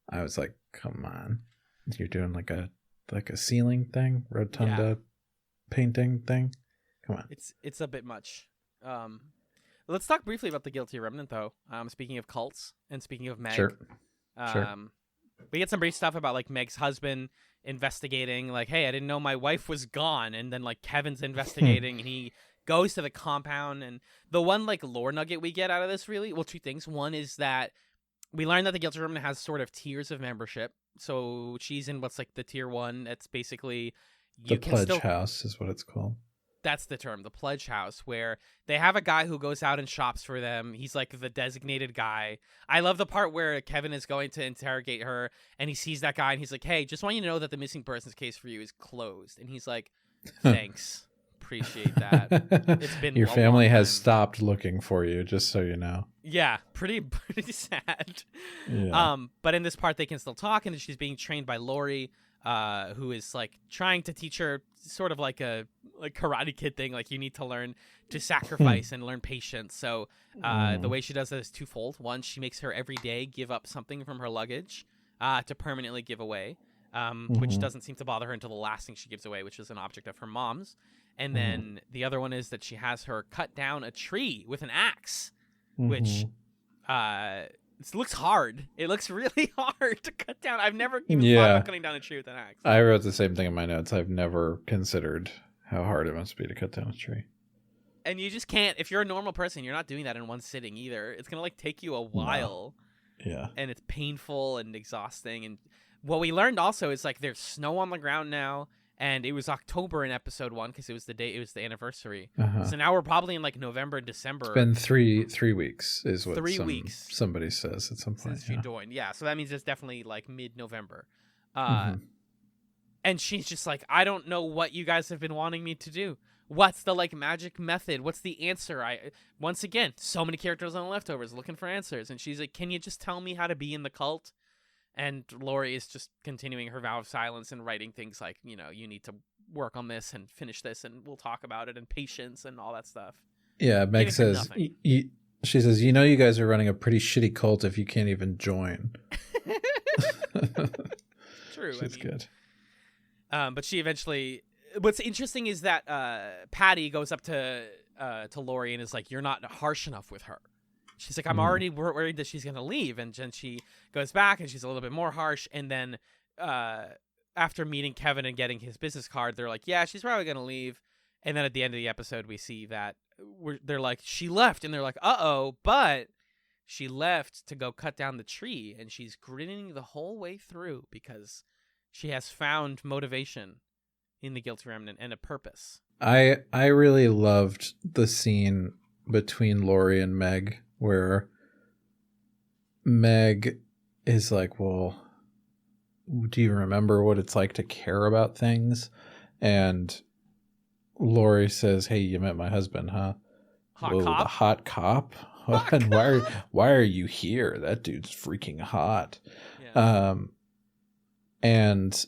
I was like, come on, you're doing like a ceiling thing, rotunda painting thing. Come on. It's a bit much. Let's talk briefly about the Guilty Remnant, though. Speaking of cults and speaking of Meg. Sure. We get some brief stuff about like Meg's husband investigating, like, hey, I didn't know my wife was gone, and then like Kevin's investigating and he goes to the compound, and the one like lore nugget we get out of this, really, well, two things. One is that we learned that the Guilty Remnant has sort of tiers of membership. So she's in what's like the tier 1. It's basically the pledge house is what it's called. That's the term, the pledge house, where they have a guy who goes out and shops for them. He's like the designated guy. I love the part where Kevin is going to interrogate her, and he sees that guy, and he's like, hey, just want you to know that the missing persons case for you is closed. And he's like, thanks. Appreciate that. It's been your family has stopped looking for you, just so you know. Yeah, pretty sad. Yeah. But in this part, they can still talk, and she's being trained by Lori, who is like trying to teach her sort of like a Karate Kid thing, like you need to learn to sacrifice and learn patience. So the way she does that is twofold. One, she makes her every day give up something from her luggage to permanently give away, which doesn't seem to bother her until the last thing she gives away, which is an object of her mom's. And then the other one is that she has her cut down a tree with an axe, which it looks hard. It looks really hard to cut down. I've never even thought about cutting down a tree with an axe. I wrote the same thing in my notes. I've never considered how hard it must be to cut down a tree. And you just can't. If you're a normal person, you're not doing that in one sitting either. It's gonna like take you a while. No. Yeah. And it's painful and exhausting. And what we learned also is like there's snow on the ground now. And it was October in episode 1 because it was the anniversary. So now we're probably in like November and December. It's been three weeks is what 3 weeks somebody says at some point. Since she joined. Yeah, so that means it's definitely like mid-November. And she's just like, I don't know what you guys have been wanting me to do. What's the like magic method? What's the answer? Once again, so many characters on the Leftovers looking for answers. And she's like, can you just tell me how to be in the cult? And Lori is just continuing her vow of silence and writing things like, you know, you need to work on this and finish this and we'll talk about it, and patience and all that stuff. Yeah, Meg says, she says, you know, you guys are running a pretty shitty cult if you can't even join. True. She's good. But she eventually, what's interesting is that Patty goes up to Lori and is like, you're not harsh enough with her. She's like, I'm already worried that she's going to leave. And then she goes back and she's a little bit more harsh. And then after meeting Kevin and getting his business card, they're like, yeah, she's probably going to leave. And then at the end of the episode, we see that they're like, she left. And they're like, uh-oh, but she left to go cut down the tree. And she's grinning the whole way through because she has found motivation in the Guilty Remnant and a purpose. I really loved the scene between Lori and Meg where Meg is like, well, do you remember what it's like to care about things? And Lori says, hey, you met my husband, huh? Hot cop? The hot cop? Hot and cop? why are you here? That dude's freaking hot. Yeah. And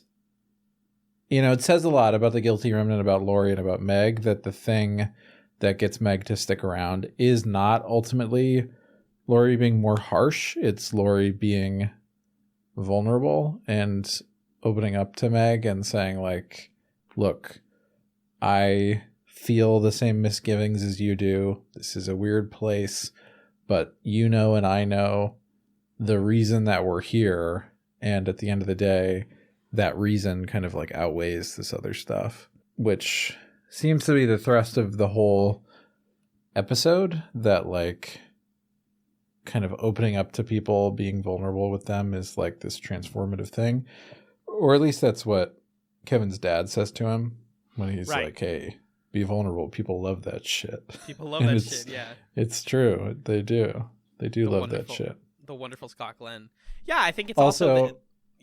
it says a lot about the guilty remnant, about Lori and about Meg, that the thing that gets Meg to stick around is not ultimately Lori being more harsh. It's Lori being vulnerable and opening up to Meg and saying, like, look, I feel the same misgivings as you do. This is a weird place, but and I know the reason that we're here. And at the end of the day, that reason kind of like outweighs this other stuff, which seems to be the thrust of the whole episode, that like kind of opening up to people, being vulnerable with them is like this transformative thing. Or at least that's what Kevin's dad says to him when he's like, hey, be vulnerable. People love that shit. People love that shit, yeah. It's true. They do. They do love that shit. The wonderful Scott Glenn. Yeah, I think it's also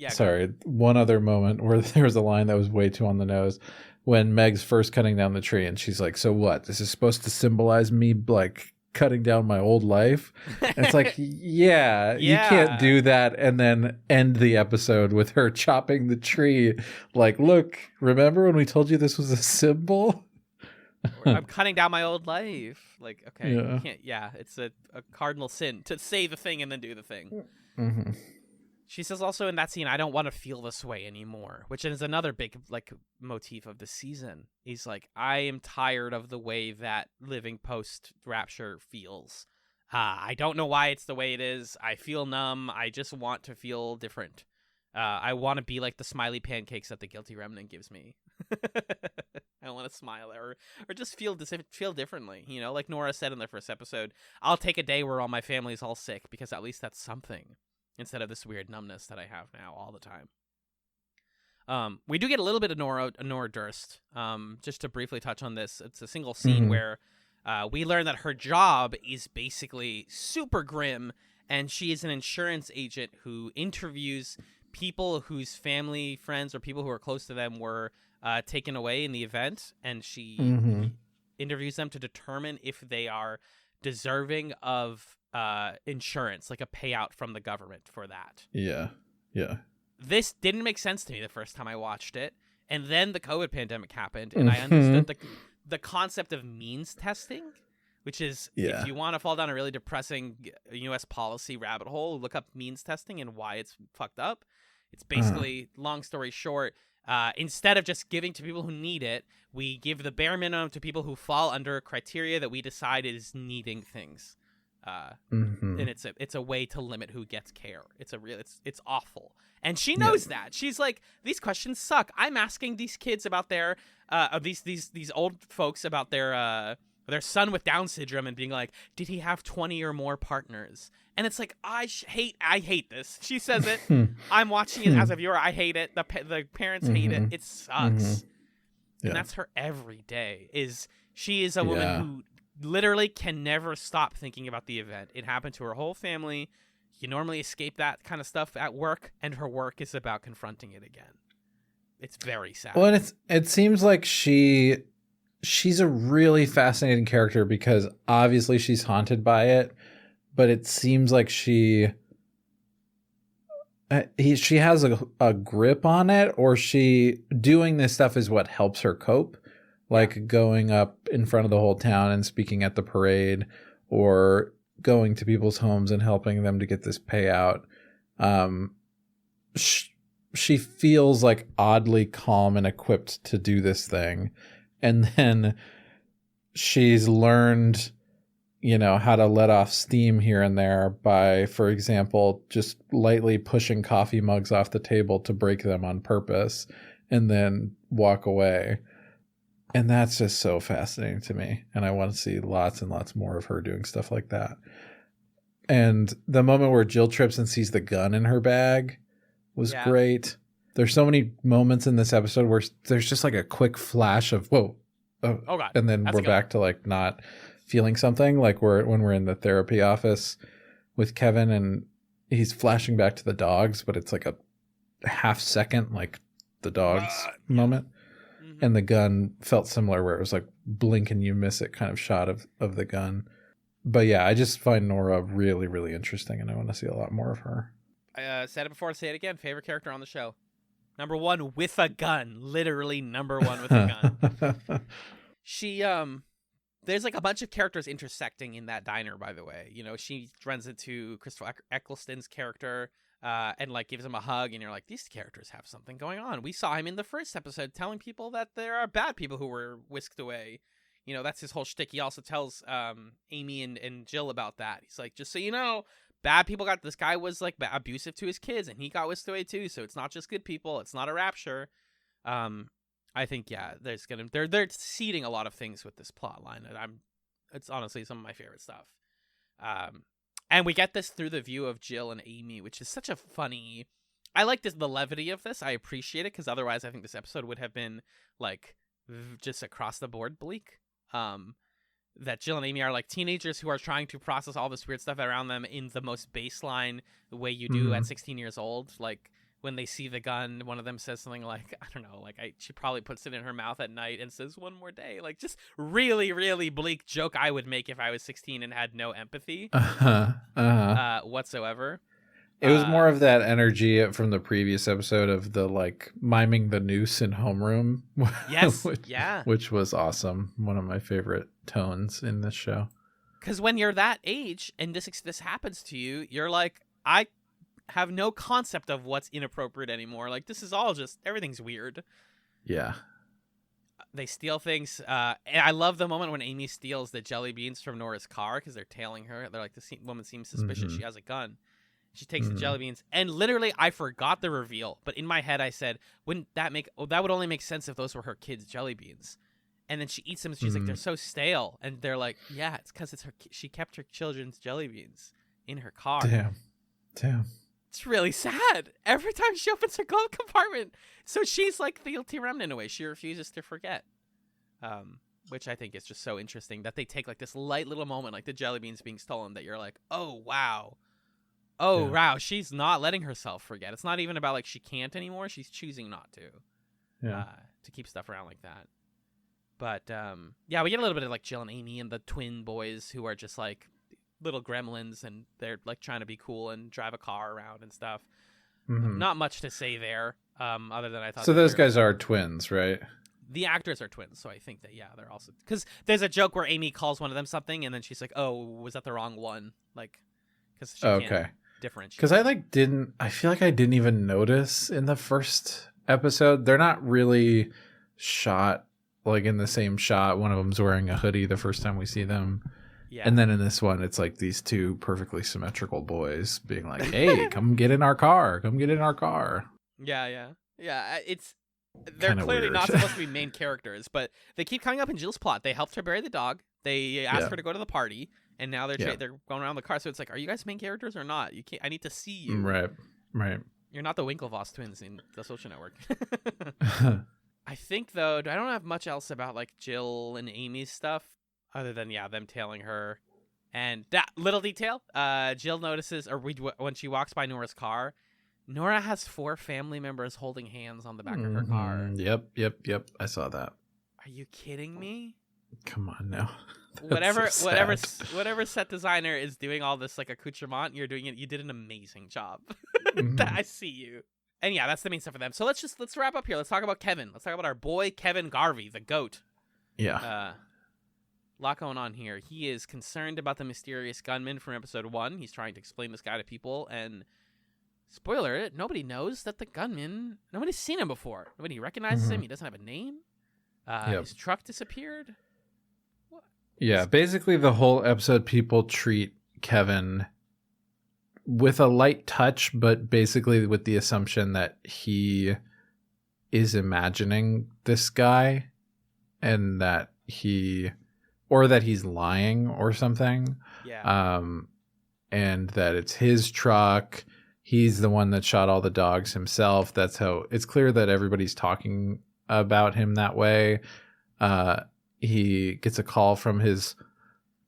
sorry, one other moment where there was a line that was way too on the nose when Meg's first cutting down the tree and she's like, so what? This is supposed to symbolize me like cutting down my old life? And it's like, yeah, you can't do that and then end the episode with her chopping the tree. Like, look, remember when we told you this was a symbol? I'm cutting down my old life. Like, okay, you can't, it's a cardinal sin to say the thing and then do the thing. Mm-hmm. She says also in that scene, I don't want to feel this way anymore, which is another big like motif of the season. He's like, I am tired of the way that living post-rapture feels. I don't know why it's the way it is. I feel numb. I just want to feel different. I want to be like the smiley pancakes that the guilty remnant gives me. I want to smile or just feel differently. Like Nora said in the first episode, I'll take a day where all my family's all sick because at least that's something, instead of this weird numbness that I have now all the time. We do get a little bit of Nora Durst. Just to briefly touch on this, it's a single scene where we learn that her job is basically super grim, and she is an insurance agent who interviews people whose family, friends, or people who are close to them were taken away in the event, and she interviews them to determine if they are deserving of insurance, like a payout from the government for that. Yeah. This didn't make sense to me the first time I watched it, and then the COVID pandemic happened, and I understood the concept of means testing, which is if you want to fall down a really depressing U.S. policy rabbit hole, look up means testing and why it's fucked up. It's basically, long story short, instead of just giving to people who need it, we give the bare minimum to people who fall under criteria that we decide is needing things. And it's a way to limit who gets care. It's awful, and she knows that. She's like, these questions suck. I'm asking these kids about their these old folks about their son with Down syndrome and being like, did he have 20 or more partners? And it's like, I hate this. She says it. I'm watching it as a viewer. I hate it. The parents hate it. It sucks. And that's her every day. She is a woman who literally can never stop thinking about the event. It happened to her whole family. You normally escape that kind of stuff at work, and her work is about confronting it again. It's very sad. Well, and it seems like she's a really fascinating character because obviously she's haunted by it, but it seems like she has a grip on it, or she doing this stuff is what helps her cope. Like going up in front of the whole town and speaking at the parade, or going to people's homes and helping them to get this payout. She feels like oddly calm and equipped to do this thing. And then she's learned, how to let off steam here and there by, for example, just lightly pushing coffee mugs off the table to break them on purpose and then walk away. And that's just so fascinating to me. And I want to see lots and lots more of her doing stuff like that. And the moment where Jill trips and sees the gun in her bag was great. There's so many moments in this episode where there's just like a quick flash of, whoa, Oh God. And then we're back to like not feeling something, like when we're in the therapy office with Kevin and he's flashing back to the dogs, but it's like a half second, like the dogs moment. Mm-hmm. And the gun felt similar, where it was like blink and you miss it kind of shot of the gun. But yeah, I just find Nora really, really interesting, and I want to see a lot more of her. I said it before, I'll say it again. Favorite character on the show. Number one with a gun. Literally number one with a gun. She, there's like a bunch of characters intersecting in that diner, by the way. You know, she runs into Christopher Eccleston's character and like gives him a hug, and you're like, these characters have something going on. We saw him in the first episode telling people that there are bad people who were whisked away. You know, that's his whole shtick. He also tells Amy and Jill about that. He's like, just so you know, bad people this guy was like abusive to his kids, and he got whisked away too. So it's not just good people. It's not a rapture. I think they're seeding a lot of things with this plot line, and it's honestly some of my favorite stuff. And we get this through the view of Jill and Amy, which is such a funny. I like the levity of this. I appreciate it, because otherwise I think this episode would have been like just across the board bleak. That Jill and Amy are like teenagers who are trying to process all this weird stuff around them in the most baseline way you do at 16 years old. Like when they see the gun, one of them says something like, I don't know, like she probably puts it in her mouth at night and says one more day. Like just really, really bleak joke I would make if I was 16 and had no empathy whatsoever. It was more of that energy from the previous episode of the like miming the noose in homeroom. Yes, which was awesome. One of my favorite tones in this show. Because when you're that age and this happens to you, you're like, I have no concept of what's inappropriate anymore. Like this is all just everything's weird. Yeah. They steal things. And I love the moment when Amy steals the jelly beans from Nora's car because they're tailing her. They're like, this woman seems suspicious. She has a gun. She takes the jelly beans, and literally, I forgot the reveal. But in my head, I said, "Wouldn't that make? Oh, that would only make sense if those were her kids' jelly beans." And then she eats them. And she's like, "They're so stale," and they're like, "Yeah, it's because it's her. She kept her children's jelly beans in her car." Damn. It's really sad. Every time she opens her glove compartment, so she's like the guilty remnant in a way. She refuses to forget, which I think is just so interesting that they take like this light little moment, like the jelly beans being stolen, that you're like, "Oh wow." Oh, wow, she's not letting herself forget. It's not even about, like, she can't anymore. She's choosing not to keep stuff around like that. But, yeah, we get a little bit of, like, Jill and Amy and the twin boys who are just, like, little gremlins, and they're, like, trying to be cool and drive a car around and stuff. Not much to say there, other than I thought. So those guys are twins, right? The actors are twins, so I think that, yeah, they're also... Because there's a joke where Amy calls one of them something, and then she's like, oh, was that the wrong one? Like, because she can't... different because I feel like I didn't even notice in the first episode. They're not really shot like in the same shot. One of them's wearing a hoodie the first time we see them, and then in this one it's like these two perfectly symmetrical boys being like, hey, come get in our car, yeah it's they're Kinda clearly weird. not supposed to be main characters, but they keep coming up in Jill's plot. They helped her bury the dog, they asked her to go to the party, and now they're going around the car. So it's like, are you guys main characters or not? You can't. I need to see you. Right. You're not the Winklevoss twins in the Social Network. I think though, I don't have much else about like Jill and Amy's stuff other than them tailing her. And that little detail, Jill notices, when she walks by Nora's car, Nora has 4 family members holding hands on the back of her car. Yep. I saw that. Are you kidding me? Come on now. Whatever set designer is doing all this like accoutrement, you're doing it. You did an amazing job. I see you. And yeah, that's the main stuff for them. So let's wrap up here. Let's talk about Kevin. Let's talk about our boy Kevin Garvey, the goat. Yeah. Lot going on here. He is concerned about the mysterious gunman from episode 1. He's trying to explain this guy to people, and spoiler alert, nobody knows that the gunman. Nobody's seen him before. Nobody recognizes him. He doesn't have a name. His truck disappeared. Yeah, basically the whole episode, people treat Kevin with a light touch, but basically with the assumption that he is imagining this guy and that he's lying or something. Yeah. And that it's his truck. He's the one that shot all the dogs himself. That's how it's clear that everybody's talking about him that way. he gets a call from his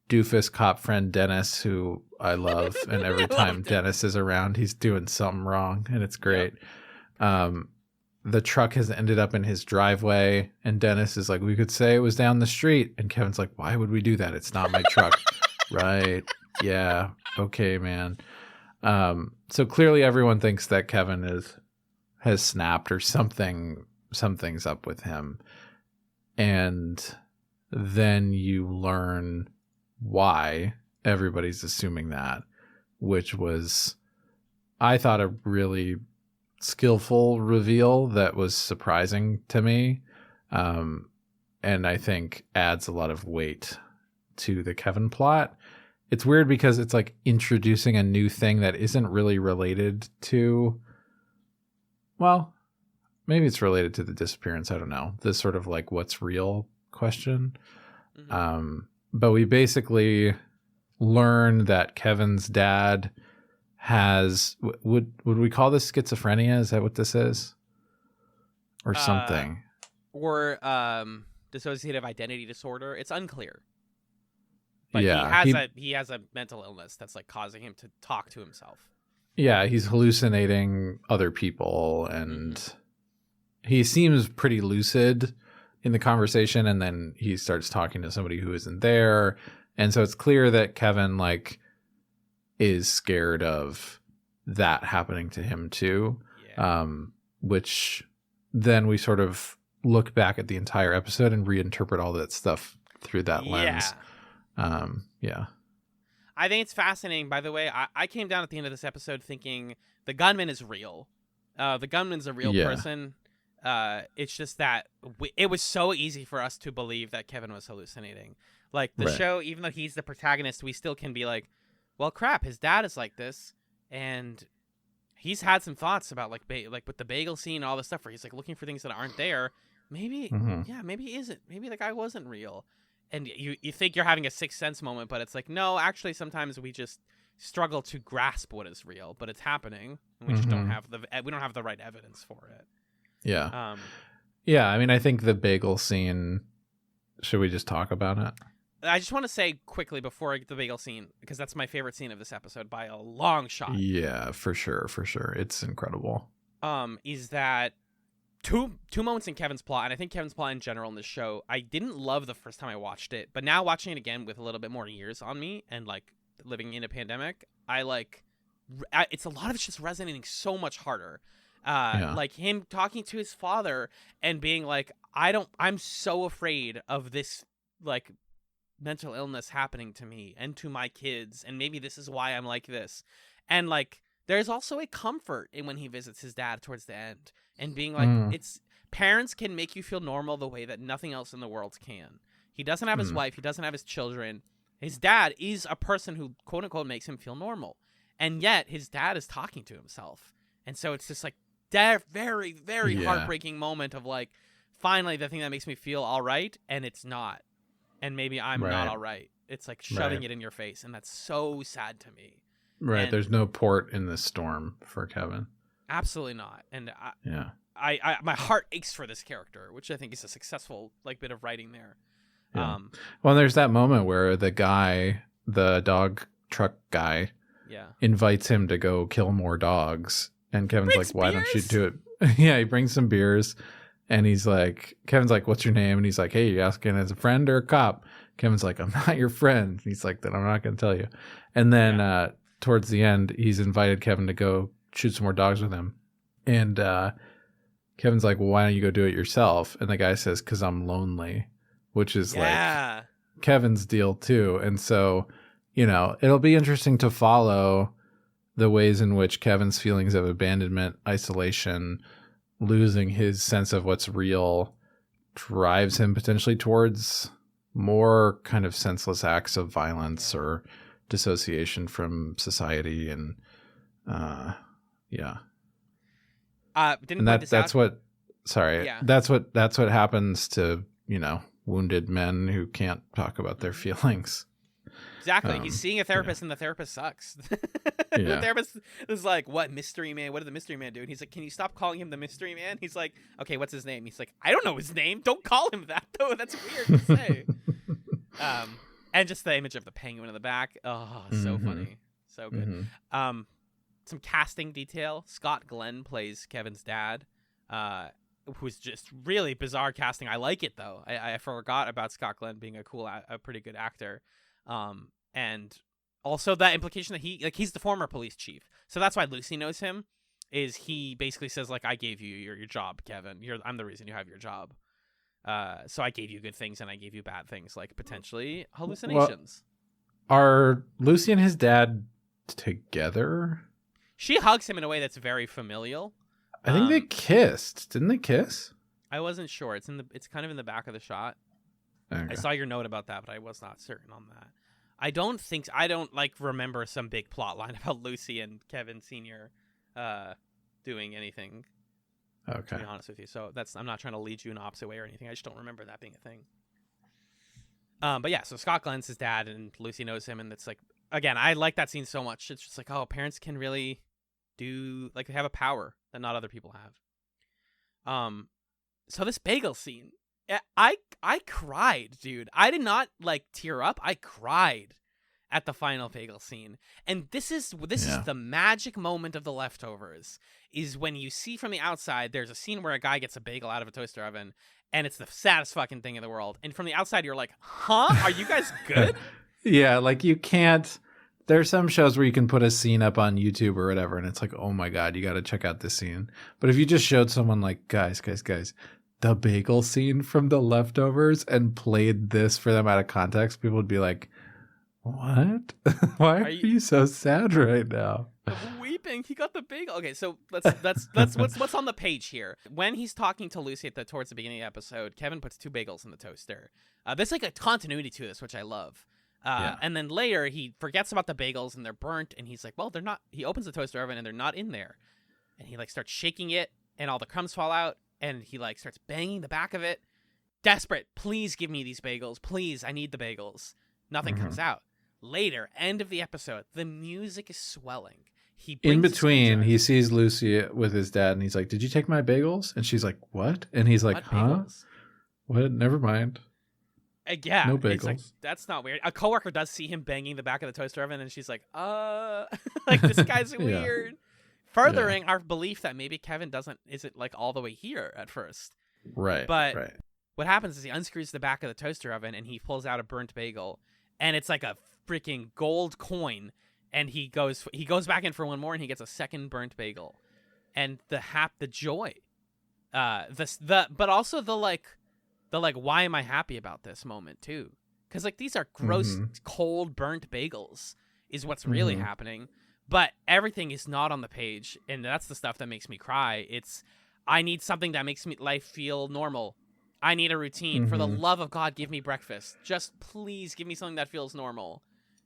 doofus cop friend Dennis, who I love, and every time Dennis is around, he's doing something wrong, and it's great. Yep. The truck has ended up in his driveway, and Dennis is like, we could say it was down the street, and Kevin's like, why would we do that? It's not my truck. Right. Yeah. Okay, man. So clearly everyone thinks that Kevin has snapped or something's up with him. And then you learn why everybody's assuming that, which was, I thought, a really skillful reveal that was surprising to me. And I think adds a lot of weight to the Kevin plot. It's weird because it's like introducing a new thing that isn't really related to, well, maybe it's related to the disappearance. I don't know. This sort of like what's real question. Mm-hmm. But we basically learn that Kevin's dad has, would we call this schizophrenia? Is that what this is? Or something? Or dissociative identity disorder. It's unclear. But yeah, he has a mental illness that's like causing him to talk to himself. Yeah, he's hallucinating other people, and he seems pretty lucid in the conversation, and then he starts talking to somebody who isn't there. And so it's clear that Kevin like is scared of that happening to him too. Yeah. Which then we sort of look back at the entire episode and reinterpret all that stuff through that lens. Yeah. I think it's fascinating. By the way, I came down at the end of this episode thinking the gunman is real. The gunman's a real person. It's just that it was so easy for us to believe that Kevin was hallucinating. Like the show, even though he's the protagonist, we still can be like, well, crap, his dad is like this, and he's had some thoughts about like with the bagel scene and all this stuff where he's like looking for things that aren't there. Maybe, maybe he isn't. Maybe the guy wasn't real. And you think you're having a sixth sense moment, but it's like, no, actually, sometimes we just struggle to grasp what is real, but it's happening, and we just don't have the right evidence for it. Yeah. Yeah. I mean, I think the bagel scene. Should we just talk about it? I just want to say quickly before the bagel scene, because that's my favorite scene of this episode by a long shot. Yeah, for sure. It's incredible. Is that two moments in Kevin's plot, and I think Kevin's plot in general in this show, I didn't love the first time I watched it, but now watching it again with a little bit more years on me and like living in a pandemic, it's a lot of it's just resonating so much harder. Like him talking to his father and being like, I'm so afraid of this like mental illness happening to me and to my kids, and maybe this is why I'm like this. And like there's also a comfort in when he visits his dad towards the end and being like, it's parents can make you feel normal the way that nothing else in the world can. He doesn't have his wife, he doesn't have his children. His dad is a person who quote unquote makes him feel normal, and yet his dad is talking to himself. And so it's just like very, very heartbreaking moment of like, finally the thing that makes me feel all right, and it's not. And maybe I'm not all right. It's like shoving it in your face, and that's so sad to me. Right. And there's no port in the storm for Kevin. Absolutely not. And I my heart aches for this character, which I think is a successful like bit of writing there. Yeah. Well, there's that moment where the dog truck guy, invites him to go kill more dogs, and Kevin's like, "Why don't you do it?" Yeah, he brings some beers. And he's like, Kevin's like, "What's your name?" And he's like, "Hey, you asking as a friend or a cop?" Kevin's like, "I'm not your friend." He's like, "Then I'm not going to tell you." And then towards the end, he's invited Kevin to go shoot some more dogs with him. And Kevin's like, "Well, why don't you go do it yourself?" And the guy says, "'Cause I'm lonely," which is like Kevin's deal too. And so, it'll be interesting to follow the ways in which Kevin's feelings of abandonment, isolation, losing his sense of what's real drives him potentially towards more kind of senseless acts of violence or dissociation from society. And that's what happens to, wounded men who can't talk about their feelings. Exactly. He's seeing a therapist and the therapist sucks. The therapist is like, what, mystery man? What did the mystery man do? And he's like, can you stop calling him the mystery man? He's like, okay, what's his name? He's like, I don't know his name. Don't call him that, though. That's weird to say. And just the image of the penguin in the back. Oh, so funny. So good. Some casting detail. Scott Glenn plays Kevin's dad, who's just really bizarre casting. I like it, though. I forgot about Scott Glenn being a pretty good actor. And also that implication that he's the former police chief. So that's why Lucy knows him, is he basically says, like, I gave you your job, Kevin. I'm the reason you have your job. So I gave you good things and I gave you bad things, like potentially hallucinations. Well, are Lucy and his dad together? She hugs him in a way that's very familial. I think they kissed. Didn't they kiss? I wasn't sure. It's kind of in the back of the shot. Okay. I saw your note about that, but I was not certain on that. I don't remember some big plot line about Lucy and Kevin Sr. Doing anything. Okay. To be honest with you. So I'm not trying to lead you in the opposite way or anything. I just don't remember that being a thing. But yeah, so Scott Glenn's his dad and Lucy knows him, and it's like, again, I like that scene so much. It's just like, oh, parents can really they have a power that not other people have. So this bagel scene, I cried, dude. I did not tear up. I cried at the final bagel scene. And this is the magic moment of The Leftovers, is when you see from the outside, there's a scene where a guy gets a bagel out of a toaster oven, and it's the saddest fucking thing in the world. And from the outside, you're like, huh? Are you guys good? Yeah, you can't. There's some shows where you can put a scene up on YouTube or whatever, and it's like, oh my God, you got to check out this scene. But if you just showed someone like, guys, the bagel scene from The Leftovers, and played this for them out of context, people would be like, what? Why are you so sad right now? I'm weeping. He got the bagel. Okay, so that's what's on the page here. When he's talking to Lucy towards the beginning of the episode, Kevin puts 2 bagels in the toaster. There's a continuity to this, which I love. And then later he forgets about the bagels and they're burnt, and he's like, well, they're not. He opens the toaster oven and they're not in there, and he starts shaking it, and all the crumbs fall out, and he starts banging the back of it, desperate. Please give me these bagels. Please, I need the bagels. Nothing comes out. Later, end of the episode, the music is swelling. In between, he sees Lucy with his dad, and he's like, did you take my bagels? And she's like, what? And he's like, huh? Bagels? What? Never mind. Yeah. No bagels. That's not weird. A coworker does see him banging the back of the toaster oven, and she's like, this guy's weird. Furthering our belief that maybe Kevin isn't all the way here at first. Right. But what happens is he unscrews the back of the toaster oven, and he pulls out a burnt bagel, and it's like a freaking gold coin, and he goes back in for one more, and he gets a second burnt bagel, and the joy, but also the why am I happy about this moment too? Because these are gross, cold, burnt bagels is what's really happening, but everything is not on the page, and that's the stuff that makes me cry. I need something that makes life feel normal. I need a routine. For the love of God, give me breakfast. Just please give me something that feels normal.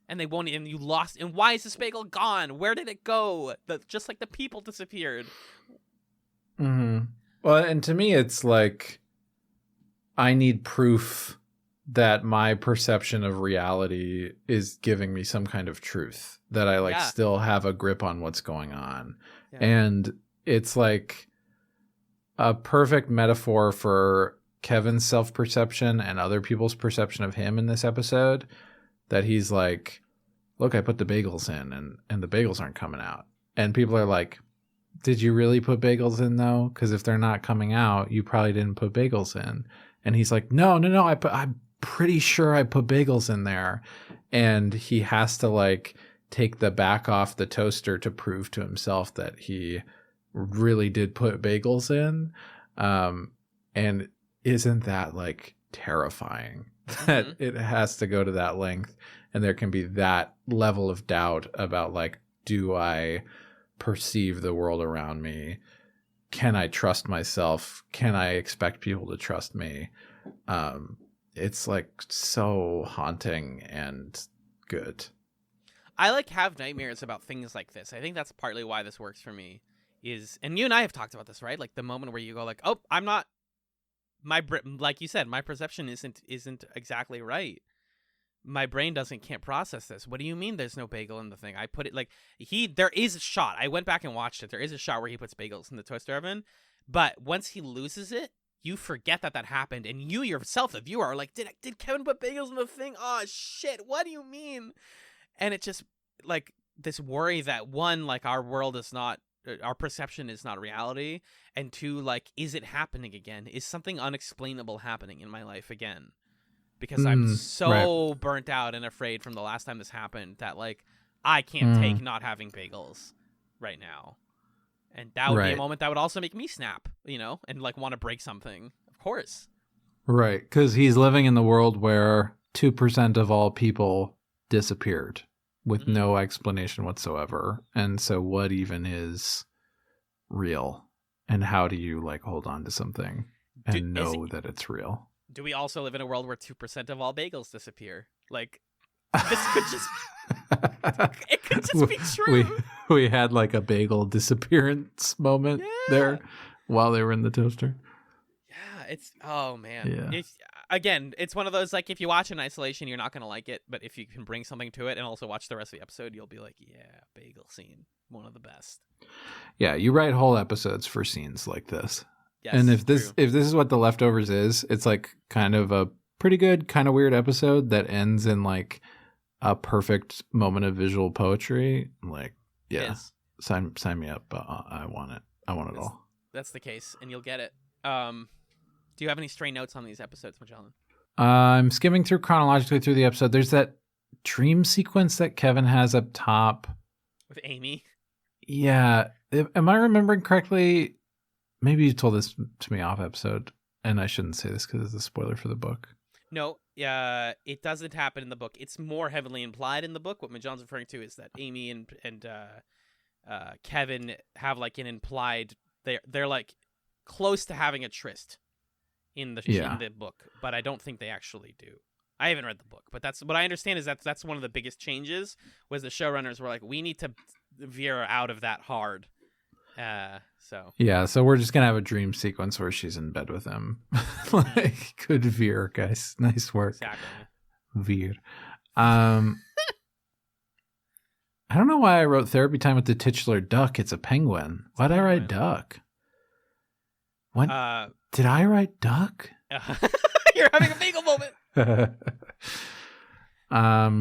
And they won't. And you lost. And why is this bagel gone? Where did it go? Just the people disappeared. Well, and to me, it's I need proof that my perception of reality is giving me some kind of truth, that I still have a grip on what's going on. Yeah. And it's a perfect metaphor for Kevin's self-perception and other people's perception of him in this episode, that he's like, look, I put the bagels in and the bagels aren't coming out. And people are like, did you really put bagels in though? Because if they're not coming out, you probably didn't put bagels in. And he's like, no, I'm pretty sure I put bagels in there. And he has to take the back off the toaster to prove to himself that he really did put bagels in. And isn't that terrifying that it has to go to that length, and there can be that level of doubt about do I perceive the world around me? Can I trust myself? Can I expect people to trust me? It's so haunting and good. I have nightmares about things like this. I think that's partly why this works for me. And you and I have talked about this, right? The moment where you go oh, I'm not, like you said, my perception isn't exactly right. my brain can't process this. What do you mean there's no bagel in the thing? I put it like there is a shot. I went back and watched it. There is a shot where he puts bagels in the toaster oven, but once he loses it, you forget that happened, and you yourself, the viewer, are like, did Kevin put bagels in the thing? Oh shit! What do you mean? And it just like this worry that one, like our world is not, our perception is not reality, and two, like, is it happening again? Is something unexplainable happening in my life again? Because I'm so burnt out and afraid from the last time this happened that, like, I can't take not having bagels right now. And that would be a moment that would also make me snap, and, like, want to break something. Of course. Right, because he's living in the world where 2% of all people disappeared with no explanation whatsoever. And so what even is real? And how do you, like, hold on to something and know that it's real? Do we also live in a world where 2% of all bagels disappear? Like, this could just... it could just be true. We had, like, a bagel disappearance moment there while they were in the toaster. Yeah, it's... Oh, man. Yeah. It's one of those, like, if you watch in isolation, you're not going to like it. But if you can bring something to it and also watch the rest of the episode, you'll be like, yeah, bagel scene. One of the best. Yeah, you write whole episodes for scenes like this. Yes, and if this is what The Leftovers is, it's like kind of a pretty good, kind of weird episode that ends in like a perfect moment of visual poetry. Like, yeah, sign me up. I want it. I want it all. That's the case, and you'll get it. Do you have any stray notes on these episodes, Magellan? I'm skimming through chronologically through the episode. There's that dream sequence that Kevin has up top with Amy. Yeah, am I remembering correctly? Maybe you told this to me off episode, and I shouldn't say this because it's a spoiler for the book. No, it doesn't happen in the book. It's more heavily implied in the book. What Magellan's referring to is that Amy and Kevin have like an implied. They're like close to having a tryst in the book, but I don't think they actually do. I haven't read the book, but that's what I understand is that's one of the biggest changes was the showrunners were like, we need to veer out of that hard. So we're just gonna have a dream sequence where she's in bed with him. Like, good veer, guys. Nice work. Exactly. Veer. I don't know why I wrote therapy time with the titular duck. It's a penguin. Why'd I write duck? When did I write duck? You're having a bagel moment.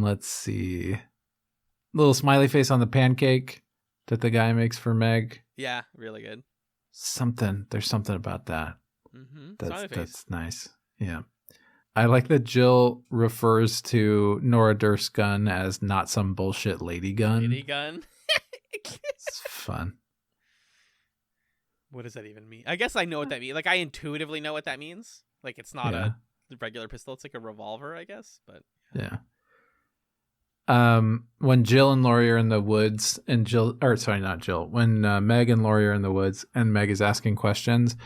Let's see. Little smiley face on the pancake that the guy makes for Meg. Yeah, really good. There's something about that. Mm-hmm. That's nice. Yeah. I like that Jill refers to Nora Durst's gun as not some bullshit lady gun. Lady gun. It's fun. What does that even mean? I guess I know what that means. Like, I intuitively know what that means. Like, it's not a regular pistol. It's like a revolver, I guess. But yeah. When Jill and Laurie are in the woods, when Meg and Laurie are in the woods, and Meg is asking questions,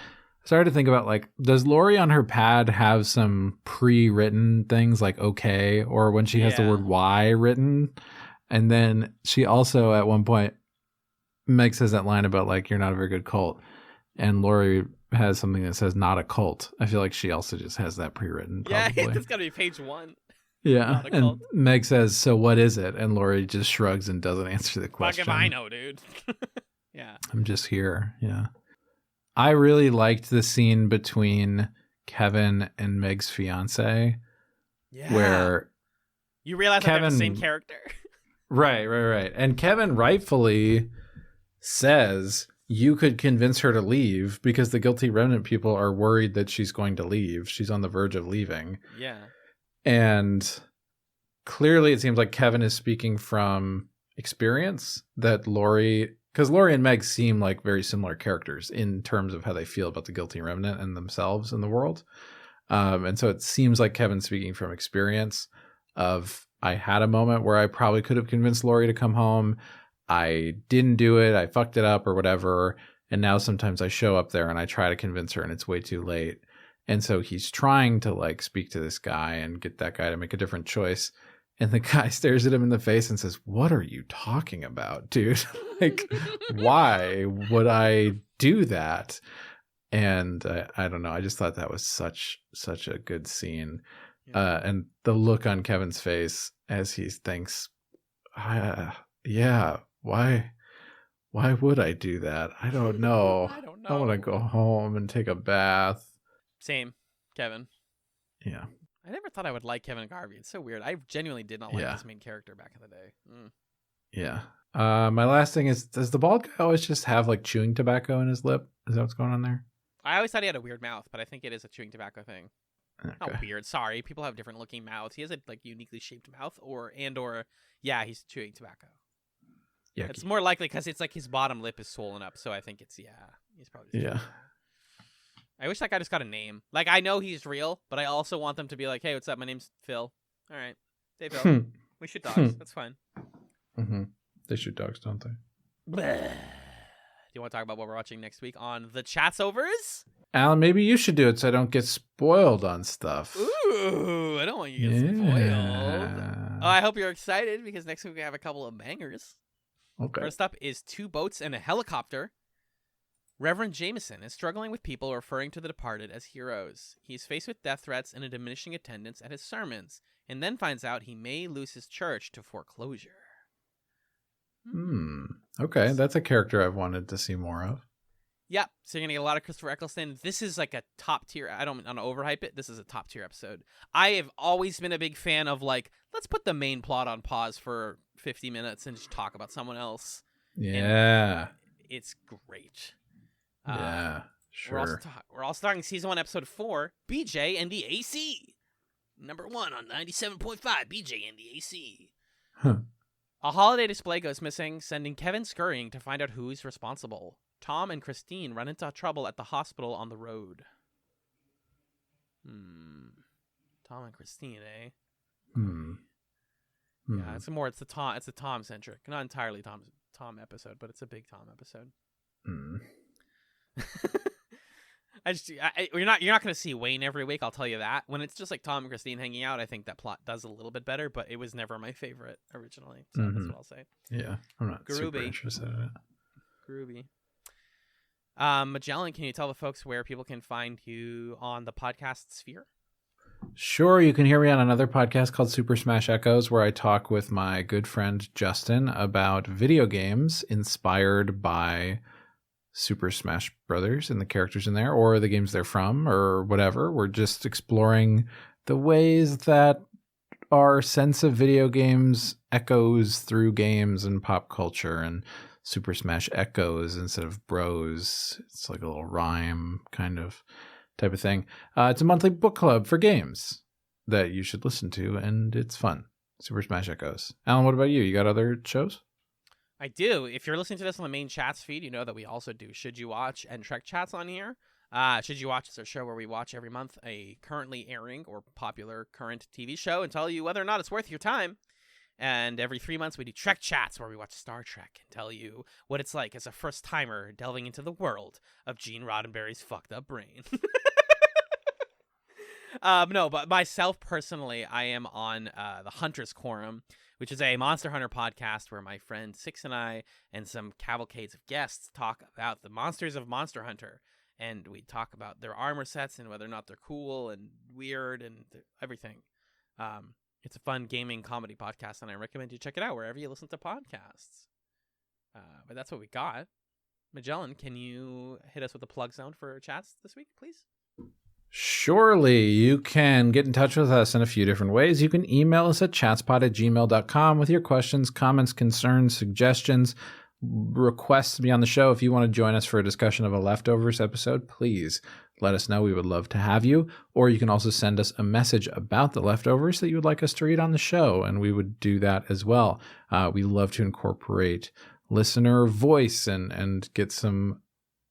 I started to think about, like, does Laurie on her pad have some pre-written things like okay, or when she has the word why written, and then she also at one point, Meg says that line about like you're not a very good cult, and Laurie has something that says not a cult. I feel like she also just has that pre-written. Probably. Yeah, it's got to be page 1. Yeah, and Meg says, so what is it? And Laurie just shrugs and doesn't answer the question. Fuck if I know, dude. Yeah. I'm just here, yeah. I really liked the scene between Kevin and Meg's fiance. Yeah. Where you realize that they're the same character. Right. And Kevin rightfully says you could convince her to leave because the Guilty Remnant people are worried that she's going to leave. She's on the verge of leaving. Yeah. And clearly it seems like Kevin is speaking from experience that because Laurie and Meg seem like very similar characters in terms of how they feel about the Guilty Remnant and themselves in the world. And so it seems like Kevin's speaking from experience of, I had a moment where I probably could have convinced Laurie to come home. I didn't do it. I fucked it up or whatever. And now sometimes I show up there and I try to convince her and it's way too late. And so he's trying to like speak to this guy and get that guy to make a different choice. And the guy stares at him in the face and says, what are you talking about, dude? Like, why would I do that? And I don't know. I just thought that was such a good scene. And the look on Kevin's face as he thinks, yeah, why would I do that? I don't know. I want to go home and take a bath. Same, Kevin. Yeah. I never thought I would like Kevin Garvey. It's so weird. I genuinely did not like this main character back in the day. Yeah. My last thing is, does the bald guy always just have like chewing tobacco in his lip? Is that what's going on there? I always thought he had a weird mouth, but I think it is a chewing tobacco thing. Okay. Not weird. Sorry, people have different looking mouths. He has a like uniquely shaped mouth, or he's chewing tobacco. Yucky. It's more likely because it's like his bottom lip is swollen up, so I think it's he's probably I wish that guy just got a name. Like, I know he's real, but I also want them to be like, hey, what's up? My name's Phil. All right. Hey, Phil. We shoot dogs. That's fine. Mm-hmm. They shoot dogs, don't they? Do you want to talk about what we're watching next week on the Chatzovers? Alan, maybe you should do it so I don't get spoiled on stuff. Ooh, I don't want you to get spoiled. Oh, I hope you're excited because next week we have a couple of bangers. Okay. First up is 2 boats and a helicopter. Reverend Jameson is struggling with people referring to the departed as heroes. He's faced with death threats and a diminishing attendance at his sermons, and then finds out he may lose his church to foreclosure. Okay, that's a character I've wanted to see more of. Yep, so you're going to get a lot of Christopher Eccleston. This is like a top tier. I don't want to overhype it. This is a top tier episode. I have always been a big fan of like, let's put the main plot on pause for 50 minutes and just talk about someone else. Yeah. And it's great. Yeah, sure. We're also talking season 1, episode 4, BJ and the AC. Number 1 on 97.5, BJ and the AC. Huh. A holiday display goes missing, sending Kevin scurrying to find out who's responsible. Tom and Christine run into trouble at the hospital on the road. Tom and Christine, eh? Yeah, it's the Tom centric, not entirely Tom episode, but it's a big Tom episode. You're not going to see Wayne every week, I'll tell you that. When it's just like Tom and Christine hanging out, I think that plot does a little bit better, but it was never my favorite originally. So that's what I'll say. Yeah, I'm not super interested in it. Groovy. Magellan, can you tell the folks where people can find you on the podcast sphere? Sure, you can hear me on another podcast called Super Smash Echoes, where I talk with my good friend Justin about video games inspired by Super Smash Brothers and the characters in there, or the games they're from, or whatever. We're just exploring the ways that our sense of video games echoes through games and pop culture, and Super Smash Echoes instead of Bros. It's like a little rhyme kind of type of thing. It's a monthly book club for games that you should listen to, and it's fun. Super Smash Echoes. Alan, what about you? You got other shows? I do. If you're listening to this on the main chats feed, you know that we also do Should You Watch and Trek Chats on here. Should You Watch is our show where we watch every month a currently airing or popular current TV show and tell you whether or not it's worth your time. And every 3 months we do Trek Chats where we watch Star Trek and tell you what it's like as a first-timer delving into the world of Gene Roddenberry's fucked up brain. No, but myself personally, I am on the Hunter's Quorum, which is a Monster Hunter podcast where my friend Six and I and some cavalcades of guests talk about the monsters of Monster Hunter. And we talk about their armor sets and whether or not they're cool and weird and everything. It's a fun gaming comedy podcast, and I recommend you check it out wherever you listen to podcasts. But that's what we got. Magellan, can you hit us with a plug zone for chats this week, please? Surely. You can get in touch with us in a few different ways. You can email us at chatspod@gmail.com with your questions, comments, concerns, suggestions, requests to be on the show. If you want to join us for a discussion of a Leftovers episode, please let us know. We would love to have you. Or you can also send us a message about the Leftovers that you would like us to read on the show, and we would do that as well. We love to incorporate listener voice and get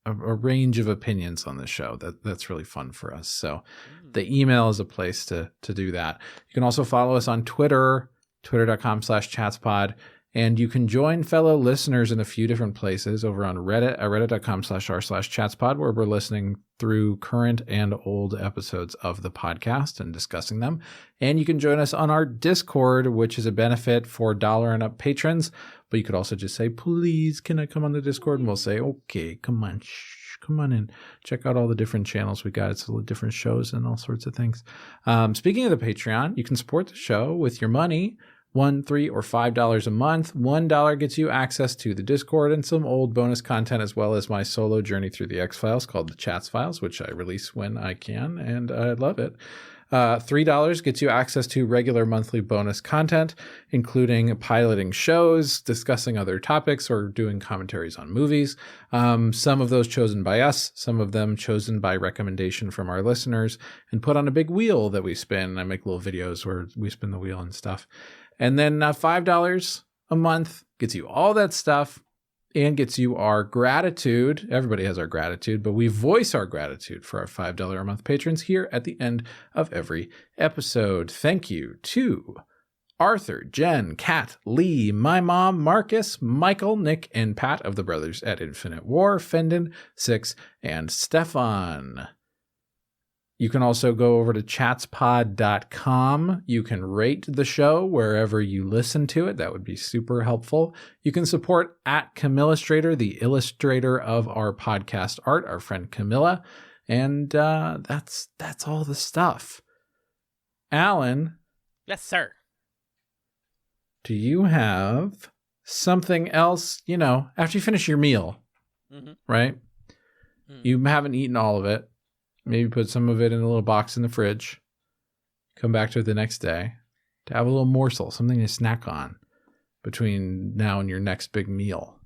a range of opinions on the show. That's really fun for us. So the email is a place to do that. You can also follow us on Twitter, twitter.com/chatspod. And you can join fellow listeners in a few different places over on Reddit at reddit.com/r/chatspod, where we're listening through current and old episodes of the podcast and discussing them. And you can join us on our Discord, which is a benefit for $1 and up patrons. But you could also just say, please, can I come on the Discord? And we'll say, okay, come on, come on in. Check out all the different channels we got. It's all the different shows and all sorts of things. Speaking of the Patreon, you can support the show with your money. $1, $3, or $5 a month. $1 gets you access to the Discord and some old bonus content, as well as my solo journey through the X-Files called the Chats Files, which I release when I can, and I love it. $3 gets you access to regular monthly bonus content, including piloting shows, discussing other topics, or doing commentaries on movies. Some of those chosen by us, some of them chosen by recommendation from our listeners, and put on a big wheel that we spin. I make little videos where we spin the wheel and stuff. And then $5 a month gets you all that stuff and gets you our gratitude. Everybody has our gratitude, but we voice our gratitude for our $5 a month patrons here at the end of every episode. Thank you to Arthur, Jen, Kat, Lee, my mom, Marcus, Michael, Nick, and Pat of the Brothers at Infinite War, Fendon, Six, and Stefan. You can also go over to chatspod.com. You can rate the show wherever you listen to it. That would be super helpful. You can support at Camillastrator, the illustrator of our podcast art, our friend Camilla. And that's all the stuff. Alan. Yes, sir. Do you have something else, after you finish your meal, right? You haven't eaten all of it. Maybe put some of it in a little box in the fridge. Come back to it the next day to have a little morsel, something to snack on between now and your next big meal.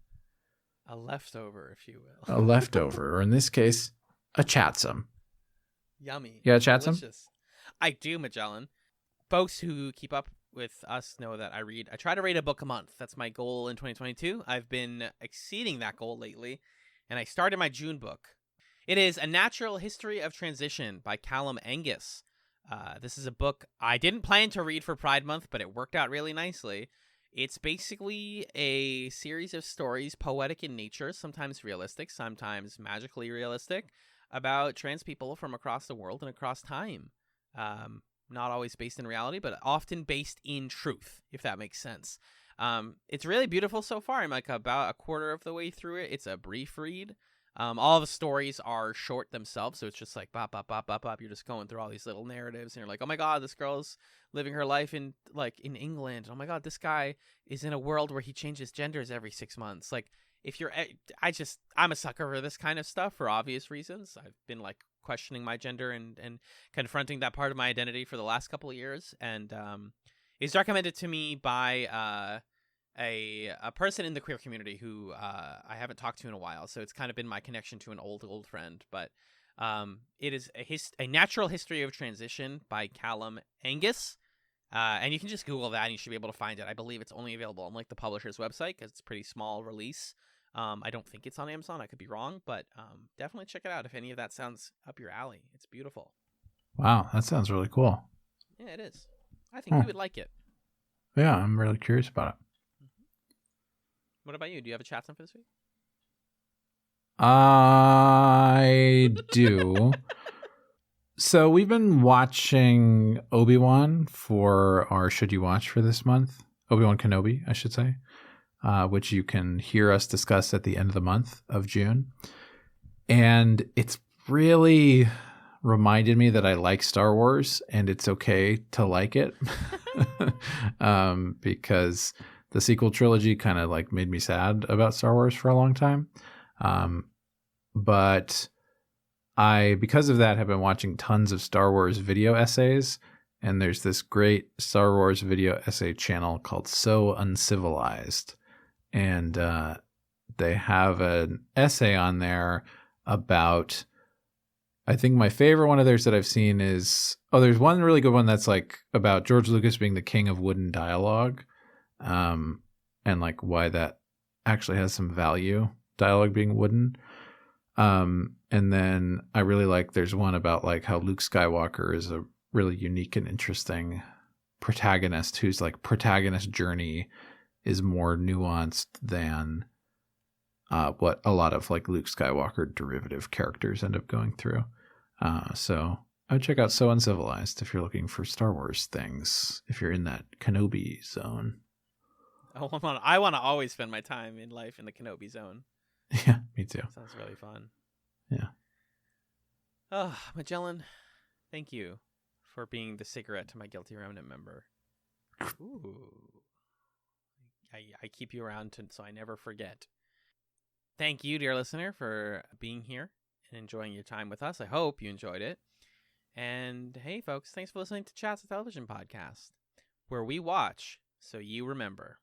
A leftover, if you will. A leftover, or in this case, a chatsum. Yummy. You got a chatsum? Delicious. I do, Magellan. Folks who keep up with us know that I try to read a book a month. That's my goal in 2022. I've been exceeding that goal lately, and I started my June book. It is A Natural History of Transition by Callum Angus. This is a book I didn't plan to read for Pride Month, but it worked out really nicely. It's basically a series of stories, poetic in nature, sometimes realistic, sometimes magically realistic, about trans people from across the world and across time. Not always based in reality, but often based in truth, if that makes sense. It's really beautiful so far. I'm like about a quarter of the way through it. It's a brief read. All the stories are short themselves, so it's just like bop, bop, bop, bop, bop. You're just going through all these little narratives, and you're like, oh my god, this girl's living her life in England. Oh my god, this guy is in a world where he changes genders every 6 months. Like, I'm a sucker for this kind of stuff for obvious reasons. I've been like questioning my gender and confronting that part of my identity for the last couple of years, and it's recommended to me by a person in the queer community who I haven't talked to in a while, so it's kind of been my connection to an old friend. But it is a natural history of transition by Callum Angus, and you can just Google that and you should be able to find it. I believe it's only available on like the publisher's website because it's a pretty small release. I don't think it's on Amazon. I could be wrong, but definitely check it out if any of that sounds up your alley. It's beautiful. Wow, that sounds really cool. Yeah, it is. I think you would like it. Yeah, I'm really curious about it. What about you? Do you have a chatsum for this week? I do. So we've been watching Obi-Wan for our Should You Watch for this month. Obi-Wan Kenobi, I should say, which you can hear us discuss at the end of the month of June. And it's really reminded me that I like Star Wars and it's okay to like it because the sequel trilogy kind of like made me sad about Star Wars for a long time. But I, because of that, have been watching tons of Star Wars video essays. And there's this great Star Wars video essay channel called So Uncivilized. And they have an essay on there about, I think my favorite one of theirs that I've seen is, there's one really good one that's like about George Lucas being the king of wooden dialogue. And like why that actually has some value, dialogue being wooden. And then I really like, there's one about like how Luke Skywalker is a really unique and interesting protagonist whose like protagonist journey is more nuanced than what a lot of like Luke Skywalker derivative characters end up going through. So I would check out So Uncivilized if you're looking for Star Wars things, if you're in that Kenobi zone. I want to always spend my time in life in the Kenobi zone. Yeah, me too. Sounds really fun. Yeah. Oh, Magellan, thank you for being the cigarette to my Guilty Remnant member. Ooh. I keep you around so I never forget. Thank you, dear listener, for being here and enjoying your time with us. I hope you enjoyed it. And hey, folks, thanks for listening to Chat's a Television Podcast, where we watch so you remember.